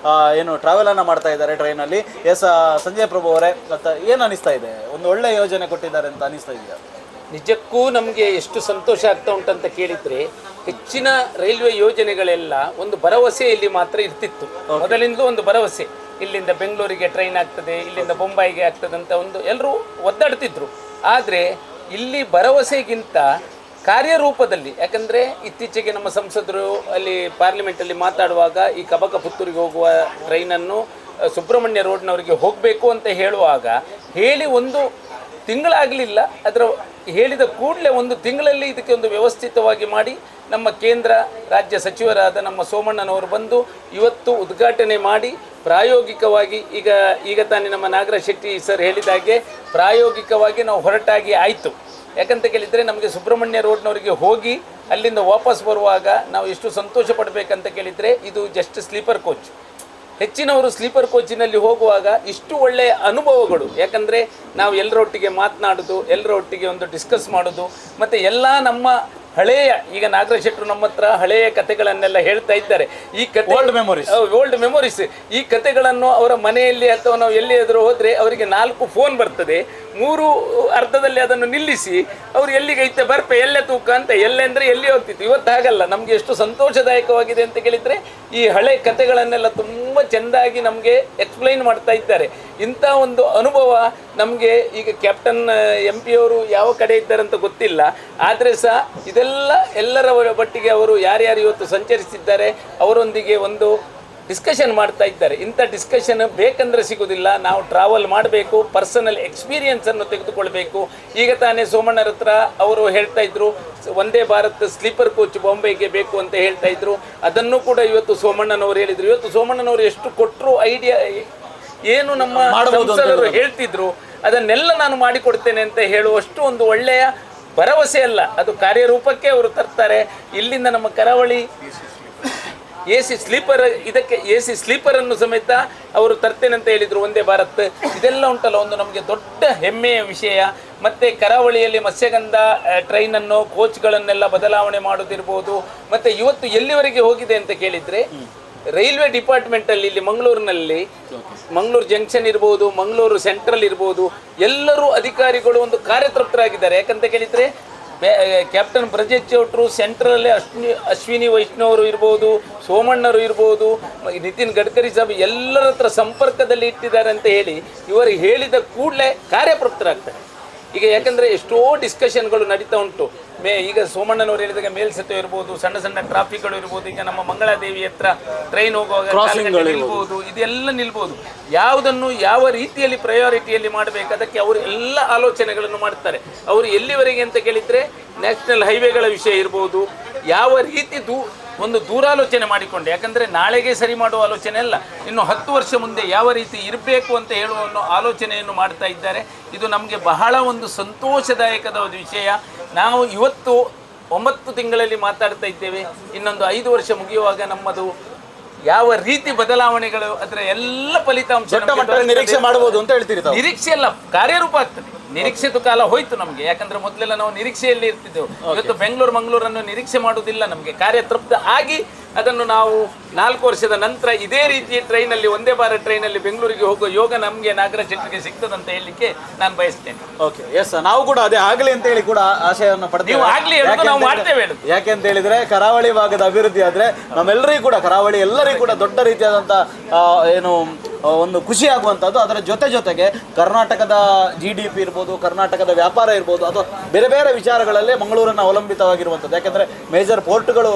ಏನು ಟ್ರಾವೆಲ್ ಅನ್ನ ಮಾಡ್ತಾ ಇದ್ದಾರೆ ಟ್ರೈನಲ್ಲಿ. ಸಂಜಯ್ ಪ್ರಭು ಅವರೇ, ಏನು ಅನಿಸ್ತಾ ಇದೆ? ಒಂದು ಒಳ್ಳೆ ಯೋಜನೆ ಕೊಟ್ಟಿದ್ದಾರೆ ಅಂತ ಅನಿಸ್ತಾ ಇದೆಯಾ? ನಿಜಕ್ಕೂ ನಮಗೆ ಎಷ್ಟು ಸಂತೋಷ ಆಗ್ತಾ ಉಂಟಂತ ಕೇಳಿದರೆ, ಹೆಚ್ಚಿನ ರೈಲ್ವೆ ಯೋಜನೆಗಳೆಲ್ಲ ಒಂದು ಭರವಸೆಯಲ್ಲಿ ಮಾತ್ರ ಇರ್ತಿತ್ತು. ಮೊದಲಿಂದಲೂ ಒಂದು ಭರವಸೆ, ಇಲ್ಲಿಂದ ಬೆಂಗಳೂರಿಗೆ ಟ್ರೈನ್ ಆಗ್ತದೆ, ಇಲ್ಲಿಂದ ಬೊಂಬಾಯಿಗೆ ಆಗ್ತದೆ ಅಂತ ಒಂದು ಎಲ್ಲರೂ ಒದ್ದಾಡ್ತಿದ್ರು. ಆದರೆ ಇಲ್ಲಿ ಭರವಸೆಗಿಂತ ಕಾರ್ಯರೂಪದಲ್ಲಿ, ಯಾಕಂದರೆ ಇತ್ತೀಚೆಗೆ ನಮ್ಮ ಸಂಸದರು ಅಲ್ಲಿ ಪಾರ್ಲಿಮೆಂಟಲ್ಲಿ ಮಾತಾಡುವಾಗ ಈ ಕಬಕ ಪುತ್ತೂರಿಗೆ ಹೋಗುವ ಟ್ರೈನನ್ನು ಸುಬ್ರಹ್ಮಣ್ಯ ರೋಡ್ನವರಿಗೆ ಹೋಗಬೇಕು ಅಂತ ಹೇಳುವಾಗ ಹೇಳಿ 1 ತಿಂಗಳಾಗಲಿಲ್ಲ, ಅದರ ಹೇಳಿದ ಕೂಡಲೇ 1 ತಿಂಗಳಲ್ಲಿ ಇದಕ್ಕೆ ಒಂದು ವ್ಯವಸ್ಥಿತವಾಗಿ ಮಾಡಿ ನಮ್ಮ ಕೇಂದ್ರ ರಾಜ್ಯ ಸಚಿವರಾದ ನಮ್ಮ ಸೋಮಣ್ಣನವರು ಬಂದು ಇವತ್ತು ಉದ್ಘಾಟನೆ ಮಾಡಿ ಪ್ರಾಯೋಗಿಕವಾಗಿ ಈಗ ತಾನೇ ನಮ್ಮ ನಾಗರಾಜ್ ಶೆಟ್ಟಿ ಸರ್ ಹೇಳಿದಾಗೆ ಪ್ರಾಯೋಗಿಕವಾಗಿ ನಾವು ಹೊರಟಾಗಿ ಆಯಿತು. ಯಾಕಂತ ಕೇಳಿದರೆ ನಮಗೆ ಸುಬ್ರಹ್ಮಣ್ಯ ರೋಡ್ನವರಿಗೆ ಹೋಗಿ ಅಲ್ಲಿಂದ ವಾಪಸ್ ಬರುವಾಗ ನಾವು ಎಷ್ಟು ಸಂತೋಷ ಪಡಬೇಕಂತ ಕೇಳಿದರೆ, ಇದು ಜಸ್ಟ್ ಸ್ಲೀಪರ್ ಕೋಚ್. ಹೆಚ್ಚಿನವರು ಸ್ಲೀಪರ್ ಕೋಚಿನಲ್ಲಿ ಹೋಗುವಾಗ ಇಷ್ಟು ಒಳ್ಳೆಯ ಅನುಭವಗಳು, ಯಾಕಂದರೆ ನಾವು ಎಲ್ಲರೊಟ್ಟಿಗೆ ಮಾತನಾಡೋದು, ಎಲ್ಲರೊಟ್ಟಿಗೆ ಒಂದು ಡಿಸ್ಕಸ್ ಮಾಡೋದು, ಮತ್ತು ಎಲ್ಲ ನಮ್ಮ ಹಳೆಯ, ಈಗ ನಾಗರಾಜ್ ಶೆಟ್ಟರು ನಮ್ಮ ಹತ್ರ ಹಳೆಯ ಕಥೆಗಳನ್ನೆಲ್ಲ ಹೇಳ್ತಾ ಇದ್ದಾರೆ. ಈ ಕತೆ ಓಲ್ಡ್ ಮೆಮೊರೀಸ್. ಈ ಕಥೆಗಳನ್ನು ಅವರ ಮನೆಯಲ್ಲಿ ಅಥವಾ ನಾವು ಎಲ್ಲಿಯಾದರೂ ಹೋದರೆ ಅವರಿಗೆ 4 ಫೋನ್ ಬರ್ತದೆ, 3 ಅರ್ಧದಲ್ಲಿ ಅದನ್ನು ನಿಲ್ಲಿಸಿ ಅವರು ಎಲ್ಲಿಗೆ ಐತೆ ಬರ್ಪೆ ಎಲ್ಲೇ ತೂಕ ಅಂತ ಎಲ್ಲೆಂದರೆ ಎಲ್ಲಿ ಹೋಗ್ತಿತ್ತು. ಇವತ್ತು ಹಾಗಲ್ಲ. ನಮಗೆ ಎಷ್ಟು ಸಂತೋಷದಾಯಕವಾಗಿದೆ ಅಂತ ಕೇಳಿದರೆ, ಈ ಹಳೆ ಕಥೆಗಳನ್ನೆಲ್ಲ ತುಂಬ ಚೆಂದಾಗಿ ನಮಗೆ ಎಕ್ಸ್ಪ್ಲೈನ್ ಮಾಡ್ತಾ ಇದ್ದಾರೆ. ಇಂಥ ಒಂದು ಅನುಭವ ನಮಗೆ ಈಗ ಕ್ಯಾಪ್ಟನ್ MP ಅವರು ಯಾವ ಕಡೆ ಇದ್ದಾರೆ ಅಂತ ಗೊತ್ತಿಲ್ಲ, ಆದರೆ ಸಹ ಎಲ್ಲರ ಒಟ್ಟಿಗೆ ಅವರು ಯಾರ್ಯಾರು ಇವತ್ತು ಸಂಚರಿಸಿದ್ದಾರೆ ಅವರೊಂದಿಗೆ ಒಂದು ಡಿಸ್ಕಷನ್ ಮಾಡ್ತಾ ಇದ್ದಾರೆ. ಇಂಥ ಡಿಸ್ಕಷನ್ ಬೇಕಂದ್ರೆ ಸಿಗೋದಿಲ್ಲ. ನಾವು ಟ್ರಾವೆಲ್ ಮಾಡಬೇಕು, ಪರ್ಸನಲ್ ಎಕ್ಸ್ಪೀರಿಯನ್ಸನ್ನು ತೆಗೆದುಕೊಳ್ಬೇಕು. ಈಗ ತಾನೇ ಸೋಮಣ್ಣರ ಹತ್ರ ಅವರು ಹೇಳ್ತಾ ಇದ್ರು, ವಂದೇ ಭಾರತ್ ಸ್ಲೀಪರ್ ಕೋಚ್ ಬಾಂಬೆಗೆ ಬೇಕು ಅಂತ ಹೇಳ್ತಾ ಇದ್ರು. ಅದನ್ನು ಕೂಡ ಇವತ್ತು ಸೋಮಣ್ಣನವರು ಹೇಳಿದರು. ಇವತ್ತು ಸೋಮಣ್ಣನವರು ಎಷ್ಟು ಕೊಟ್ಟರು ಐಡಿಯಾ, ಏನು ನಮ್ಮ ಸಂಸದರು ಹೇಳ್ತಿದ್ರು ಅದನ್ನೆಲ್ಲ ನಾನು ಮಾಡಿಕೊಡ್ತೇನೆ ಅಂತ ಹೇಳುವಷ್ಟು ಒಂದು ಒಳ್ಳೆಯ ಭರವಸೆ ಅಲ್ಲ, ಅದು ಕಾರ್ಯರೂಪಕ್ಕೆ ಅವರು ತರ್ತಾರೆ. ಇಲ್ಲಿಂದ ನಮ್ಮ ಕರಾವಳಿ AC ಸ್ಲೀಪರ್, ಇದಕ್ಕೆ AC ಸ್ಲೀಪರನ್ನು ಸಮೇತ ಅವರು ತರ್ತೇನೆ ಅಂತ ಹೇಳಿದರು. ಒಂದೇ ಭಾರತ್ ಇದೆಲ್ಲ ಉಂಟಲ್ಲ ಒಂದು ನಮಗೆ ದೊಡ್ಡ ಹೆಮ್ಮೆಯ ವಿಷಯ. ಮತ್ತು ಕರಾವಳಿಯಲ್ಲಿ ಮತ್ಸ್ಯಗಂಧ ಟ್ರೈನನ್ನು ಕೋಚ್ಗಳನ್ನೆಲ್ಲ ಬದಲಾವಣೆ ಮಾಡೋದಿರ್ಬೋದು. ಮತ್ತು ಇವತ್ತು ಎಲ್ಲಿವರೆಗೆ ಹೋಗಿದೆ ಅಂತ ಕೇಳಿದರೆ, ರೈಲ್ವೆ ಡಿಪಾರ್ಟ್ಮೆಂಟಲ್ಲಿ ಇಲ್ಲಿ ಮಂಗಳೂರಿನಲ್ಲಿ, ಮಂಗಳೂರು ಜಂಕ್ಷನ್ ಇರ್ಬೋದು, ಮಂಗಳೂರು ಸೆಂಟ್ರಲ್ ಇರ್ಬೋದು, ಎಲ್ಲರೂ ಅಧಿಕಾರಿಗಳು ಒಂದು ಕಾರ್ಯತೃಪ್ತರಾಗಿದ್ದಾರೆ. ಯಾಕಂತ ಕೇಳಿದರೆ ಕ್ಯಾಪ್ಟನ್ ಬ್ರಿಜೇಶ್ ಚೌಟ್ರು, ಸೆಂಟ್ರಲ್ಲೇ ಅಶ್ವಿನಿ ವೈಷ್ಣವರು ಇರ್ಬೋದು, ಸೋಮಣ್ಣರು ಇರ್ಬೋದು, ನಿತಿನ್ ಗಡ್ಕರಿ ಸಾಹೇಬ್ ಎಲ್ಲರ ಹತ್ರ ಸಂಪರ್ಕದಲ್ಲಿ ಇಟ್ಟಿದ್ದಾರೆ ಅಂತ ಹೇಳಿ ಇವರು ಹೇಳಿದ ಕೂಡಲೇ ಕಾರ್ಯಪ್ರಪ್ತರಾಗ್ತಾರೆ. ಈಗ ಯಾಕಂದರೆ ಎಷ್ಟೋ ಡಿಸ್ಕಷನ್ಗಳು ನಡೀತಾ ಉಂಟು. ಈಗ ಸೋಮಣ್ಣನವರು ಹೇಳಿದಾಗ ಮೇಲ್ಸೆತುವೆ ಇರ್ಬೋದು, ಸಣ್ಣ ಸಣ್ಣ ಟ್ರಾಫಿಕ್ಗಳು ಇರ್ಬೋದು, ಈಗ ನಮ್ಮ ಮಂಗಳಾದೇವಿ ಹತ್ರ ಟ್ರೈನ್ ಹೋಗುವಾಗ ನಿಲ್ಬೋದು, ಇದೆಲ್ಲ ನಿಲ್ಬೋದು. ಯಾವುದನ್ನು ಯಾವ ರೀತಿಯಲ್ಲಿ ಪ್ರಯಾರಿಟಿಯಲ್ಲಿ ಮಾಡಬೇಕು ಅದಕ್ಕೆ ಅವರು ಎಲ್ಲ ಆಲೋಚನೆಗಳನ್ನು ಮಾಡ್ತಾರೆ. ಅವರು ಎಲ್ಲಿವರೆಗೆ ಅಂತ ಕೇಳಿದರೆ ನ್ಯಾಷನಲ್ ಹೈವೇಗಳ ವಿಷಯ ಇರ್ಬೋದು, ಯಾವ ರೀತಿ ಒಂದು ದೂರಾಲೋಚನೆ ಮಾಡಿಕೊಂಡು, ಯಾಕಂದರೆ ನಾಳೆಗೆ ಸರಿ ಮಾಡುವ ಆಲೋಚನೆ ಅಲ್ಲ, ಇನ್ನು 10 ವರ್ಷ ಮುಂದೆ ಯಾವ ರೀತಿ ಇರಬೇಕು ಅಂತ ಹೇಳುವ ಆಲೋಚನೆಯನ್ನು ಮಾಡ್ತಾ ಇದ್ದಾರೆ. ಇದು ನಮಗೆ ಬಹಳ ಒಂದು ಸಂತೋಷದಾಯಕದ ಒಂದು ವಿಷಯ. ನಾವು ಇವತ್ತು 9 ತಿಂಗಳಲ್ಲಿ ಮಾತಾಡ್ತಾ ಇದ್ದೇವೆ, ಇನ್ನೊಂದು 5 ವರ್ಷ ಮುಗಿಯುವಾಗ ನಮ್ಮದು ಯಾವ ರೀತಿ ಬದಲಾವಣೆಗಳು ಅದರ ಎಲ್ಲ ಫಲಿತಾಂಶ ನಿರೀಕ್ಷೆ ಮಾಡಬಹುದು ಅಂತ ಹೇಳ್ತೀರಿ. ನಿರೀಕ್ಷೆ ಅಲ್ಲ, ಕಾರ್ಯರೂಪ ಆಗ್ತದೆ. ನಿರೀಕ್ಷೆದು ಕಾಲ ಹೋಯ್ತು ನಮಗೆ, ಯಾಕಂದ್ರೆ ಮೊದಲೆಲ್ಲ ನಾವು ನಿರೀಕ್ಷೆಯಲ್ಲಿ ಇರ್ತಿದ್ದೆವು. ಇವತ್ತು ಬೆಂಗಳೂರು ಮಂಗಳೂರನ್ನು ನಿರೀಕ್ಷೆ ಮಾಡುವುದಿಲ್ಲ, ನಮಗೆ ಕಾರ್ಯತೃಪ್ತ ಆಗಿ ಅದನ್ನು ನಾವು 4 ವರ್ಷದ ನಂತರ ಇದೇ ರೀತಿ ಟ್ರೈನಲ್ಲಿ, ಒಂದೇ ಭಾರತ್ ಟ್ರೈನಲ್ಲಿ ಬೆಂಗಳೂರಿಗೆ ಹೋಗುವ ಯೋಗ ನಮಗೆ ನಾಗರಾಜ್ ಶೆಟ್ಟರಿಗೆ ಸಿಗ್ತದಂತ ಹೇಳಲಿಕ್ಕೆ ನಾನು ಬಯಸ್ತೇನೆ. ಓಕೆ, ಎಸ್, ನಾವು ಕೂಡ ಅದೇ ಆಗಲಿ ಅಂತ ಹೇಳಿ ಕೂಡ ಆಶಯವನ್ನು ಪಡ್ತೀವಿ. ನೀವು ಆಗ್ಲಿ ಹೇಳೋದು, ನಾವು ಮಾಡ್ತೇವೆ ಹೇಳುದು. ಯಾಕೆ ಅಂತ ಹೇಳಿದ್ರೆ ಕರಾವಳಿ ಭಾಗದ ಅಭಿವೃದ್ಧಿ ಆದ್ರೆ ನಮ್ಮೆಲ್ಲರಿಗೂ ಕೂಡ, ಕರಾವಳಿ ಎಲ್ಲರಿಗೂ ಕೂಡ ದೊಡ್ಡ ರೀತಿಯಾದಂಥ ಏನು ಒಂದು ಖುಷಿ ಆಗುವಂಥದ್ದು. ಅದರ ಜೊತೆಗೆ ಕರ್ನಾಟಕದ GDP ಇರ್ಬೋದು, ಕರ್ನಾಟಕದ ವ್ಯಾಪಾರ ಇರ್ಬೋದು, ಅಥವಾ ಬೇರೆ ಬೇರೆ ವಿಚಾರಗಳಲ್ಲಿ ಮಂಗಳೂರನ್ನು ಅವಲಂಬಿತವಾಗಿರುವಂಥದ್ದು. ಯಾಕೆಂದರೆ ಮೇಜರ್ ಪೋರ್ಟ್ಗಳು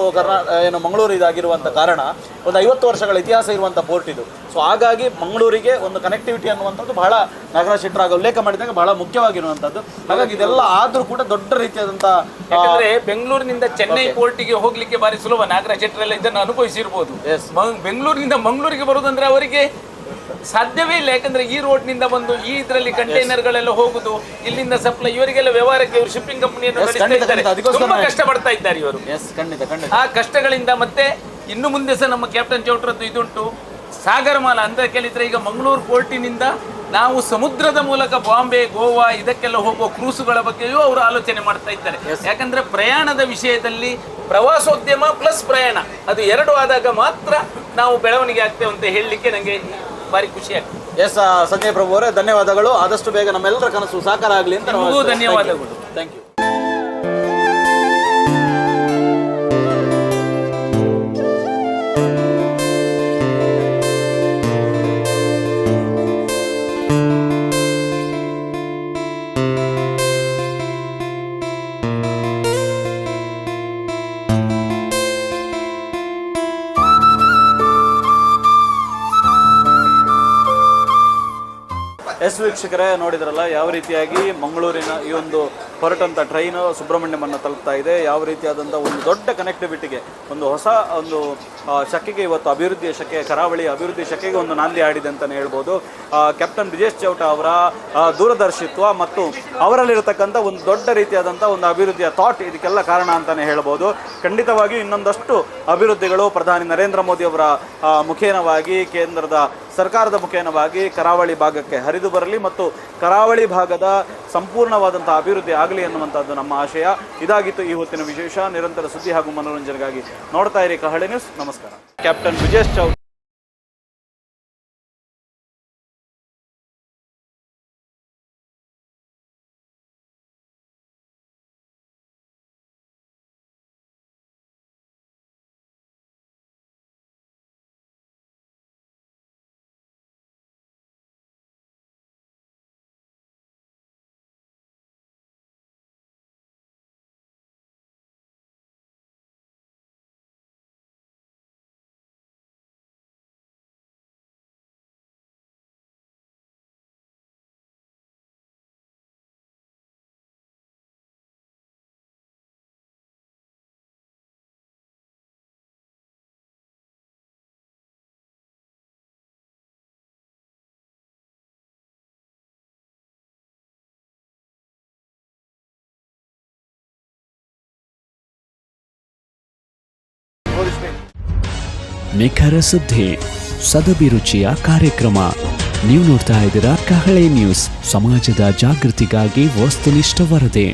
ಏನು ಮಂಗಳೂರು ಇದಾಗಿರುವಂಥ ಕಾರಣ ಒಂದು 50 ವರ್ಷಗಳ ಇತಿಹಾಸ ಇರುವಂಥ ಪೋರ್ಟ್ ಇದು. ಸೊ ಹಾಗಾಗಿ ಮಂಗಳೂರಿಗೆ ಒಂದು ಕನೆಕ್ಟಿವಿಟಿ ಅನ್ನುವಂಥದ್ದು ಬಹಳ ನಾಗರಾಜ್ ಶೆಟ್ಟರ್ ಉಲ್ಲೇಖ ಮಾಡಿದಾಗ ಬಹಳ ಮುಖ್ಯವಾಗಿರುವಂಥದ್ದು. ಹಾಗಾಗಿ ಇದೆಲ್ಲ ಆದರೂ ಕೂಡ ದೊಡ್ಡ ರೀತಿಯಾದಂಥ, ಯಾಕಂದ್ರೆ ಬೆಂಗಳೂರಿನಿಂದ ಚೆನ್ನೈ ಪೋರ್ಟಿಗೆ ಹೋಗ್ಲಿಕ್ಕೆ ಬಾರಿ ಸುಲಭ. ನಾಗರಾಜ್ ಶೆಟ್ಟರ್ ಎಲ್ಲ ಇದನ್ನು ಅನುಭವಿಸಿರ್ಬೋದು. ಬೆಂಗಳೂರಿನಿಂದ ಮಂಗಳೂರಿಗೆ ಬರುವುದಂದ್ರೆ ಅವರಿಗೆ ಸಾಧ್ಯವೇ ಇಲ್ಲ. ಯಾಕಂದ್ರೆ ಈ ರೋಡ್ನಿಂದ ಬಂದು ಈ ಇದರಲ್ಲಿ ಕಂಟೈನರ್ಗಳೆಲ್ಲ ಹೋಗುದು, ಇಲ್ಲಿಂದ ಸಪ್ಲೈ, ಇವರಿಗೆಲ್ಲ ವ್ಯವಹಾರಕ್ಕೆ ಇವರು ಶಿಪ್ಪಿಂಗ್ ಕಂಪನಿಯನ್ನು ತುಂಬಾ ಕಷ್ಟಪಡ್ತಾ ಇದ್ದಾರೆ ಇವರು. ಆ ಕಷ್ಟಗಳಿಂದ ಮತ್ತೆ ಇನ್ನು ಮುಂದೆ ಸಹ ನಮ್ಮ ಕ್ಯಾಪ್ಟನ್ ಚೌಟ್ರದ್ದು ಇದುಂಟು ಸಾಗರಮಾಲ ಅಂತ ಕೇಳಿದ್ರೆ, ಈಗ ಮಂಗಳೂರು ಪೋರ್ಟಿನಿಂದ ನಾವು ಸಮುದ್ರದ ಮೂಲಕ ಬಾಂಬೆ, ಗೋವಾ ಇದಕ್ಕೆಲ್ಲ ಹೋಗುವ ಕ್ರೂಸುಗಳ ಬಗ್ಗೆಯೂ ಅವರು ಆಲೋಚನೆ ಮಾಡ್ತಾ ಇದ್ದಾರೆ. ಯಾಕಂದ್ರೆ ಪ್ರಯಾಣದ ವಿಷಯದಲ್ಲಿ ಪ್ರವಾಸೋದ್ಯಮ ಪ್ಲಸ್ ಪ್ರಯಾಣ ಅದು 2 ಆದಾಗ ಮಾತ್ರ ನಾವು ಬೆಳವಣಿಗೆ ಆಗ್ತೇವೆ ಅಂತ ಹೇಳಲಿಕ್ಕೆ ನನಗೆ ಭಾರಿ ಖುಷಿ ಆಗ್ತದೆ. ಎಸ್, ಸಂಜಯ್ ಪ್ರಭು ಅವರೇ ಧನ್ಯವಾದಗಳು. ಆದಷ್ಟು ಬೇಗ ನಮ್ಮೆಲ್ಲರ ಕನಸು ಸಾಕಾರ ಆಗಲಿ ಅಂತ ಧನ್ಯವಾದಗಳು. Thank you. ಎಸ್ ವೀಕ್ಷಕರೇ, ನೋಡಿದ್ರಲ್ಲ ಯಾವ ರೀತಿಯಾಗಿ ಮಂಗಳೂರಿನ ಈ ಒಂದು ಹೊರಟಂಥ ಟ್ರೈನು ಸುಬ್ರಹ್ಮಣ್ಯಮನ್ನು ತಲುಪ್ತಾ ಇದೆ. ಯಾವ ರೀತಿಯಾದಂಥ ಒಂದು ದೊಡ್ಡ ಕನೆಕ್ಟಿವಿಟಿಗೆ, ಒಂದು ಹೊಸ ಒಂದು ಶಕೆಗೆ, ಇವತ್ತು ಅಭಿವೃದ್ಧಿಯ ಶಕೆ, ಕರಾವಳಿ ಅಭಿವೃದ್ಧಿ ಶಕೆಗೆ ಒಂದು ನಾಂದಿ ಆಡಿದೆ ಅಂತಲೇ ಹೇಳ್ಬೋದು. ಕ್ಯಾಪ್ಟನ್ ಬ್ರಿಜೇಶ್ ಚೌಟಾ ಅವರ ದೂರದರ್ಶಿತ್ವ ಮತ್ತು ಅವರಲ್ಲಿರತಕ್ಕಂಥ ಒಂದು ದೊಡ್ಡ ರೀತಿಯಾದಂಥ ಒಂದು ಅಭಿವೃದ್ಧಿಯ ಥಾಟ್ ಇದಕ್ಕೆಲ್ಲ ಕಾರಣ ಅಂತಲೇ ಹೇಳ್ಬೋದು. ಖಂಡಿತವಾಗಿಯೂ ಇನ್ನೊಂದಷ್ಟು ಅಭಿವೃದ್ಧಿಗಳು ಪ್ರಧಾನಿ ನರೇಂದ್ರ ಮೋದಿ ಅವರ ಮುಖೇನವಾಗಿ, ಕೇಂದ್ರದ ಸರ್ಕಾರದ ಮುಖೇನವಾಗಿ ಕರಾವಳಿ ಭಾಗಕ್ಕೆ ಹರಿದು ಬರಲಿ ಮತ್ತು ಕರಾವಳಿ ಭಾಗದ ಸಂಪೂರ್ಣವಾದಂಥ ಅಭಿವೃದ್ಧಿ ಆಗಲಿ ಅನ್ನುವಂಥದ್ದು ನಮ್ಮ ಆಶಯ. ಇದಾಗಿತ್ತು ಈ ಹೊತ್ತಿನ ವಿಶೇಷ. ನಿರಂತರ ಸುದ್ದಿ ಹಾಗೂ ಮನೋರಂಜನೆಗಾಗಿ ನೋಡ್ತಾ ಇರಿ ಕಹಳೆ ನ್ಯೂಸ್. ನಮಸ್ಕಾರ. ಕ್ಯಾಪ್ಟನ್ ಬ್ರಿಜೇಶ್ ಚೌಟಾ ನಿಖರ ಸುದ್ದಿ, ಸದಭಿರುಚಿಯ ಕಾರ್ಯಕ್ರಮ. ನೀವು ನೋಡ್ತಾ ಇದ್ದೀರಾ ಕಹಳೆ ನ್ಯೂಸ್, ಸಮಾಜದ ಜಾಗೃತಿಗಾಗಿ ವಸ್ತುನಿಷ್ಠ ವರದಿ.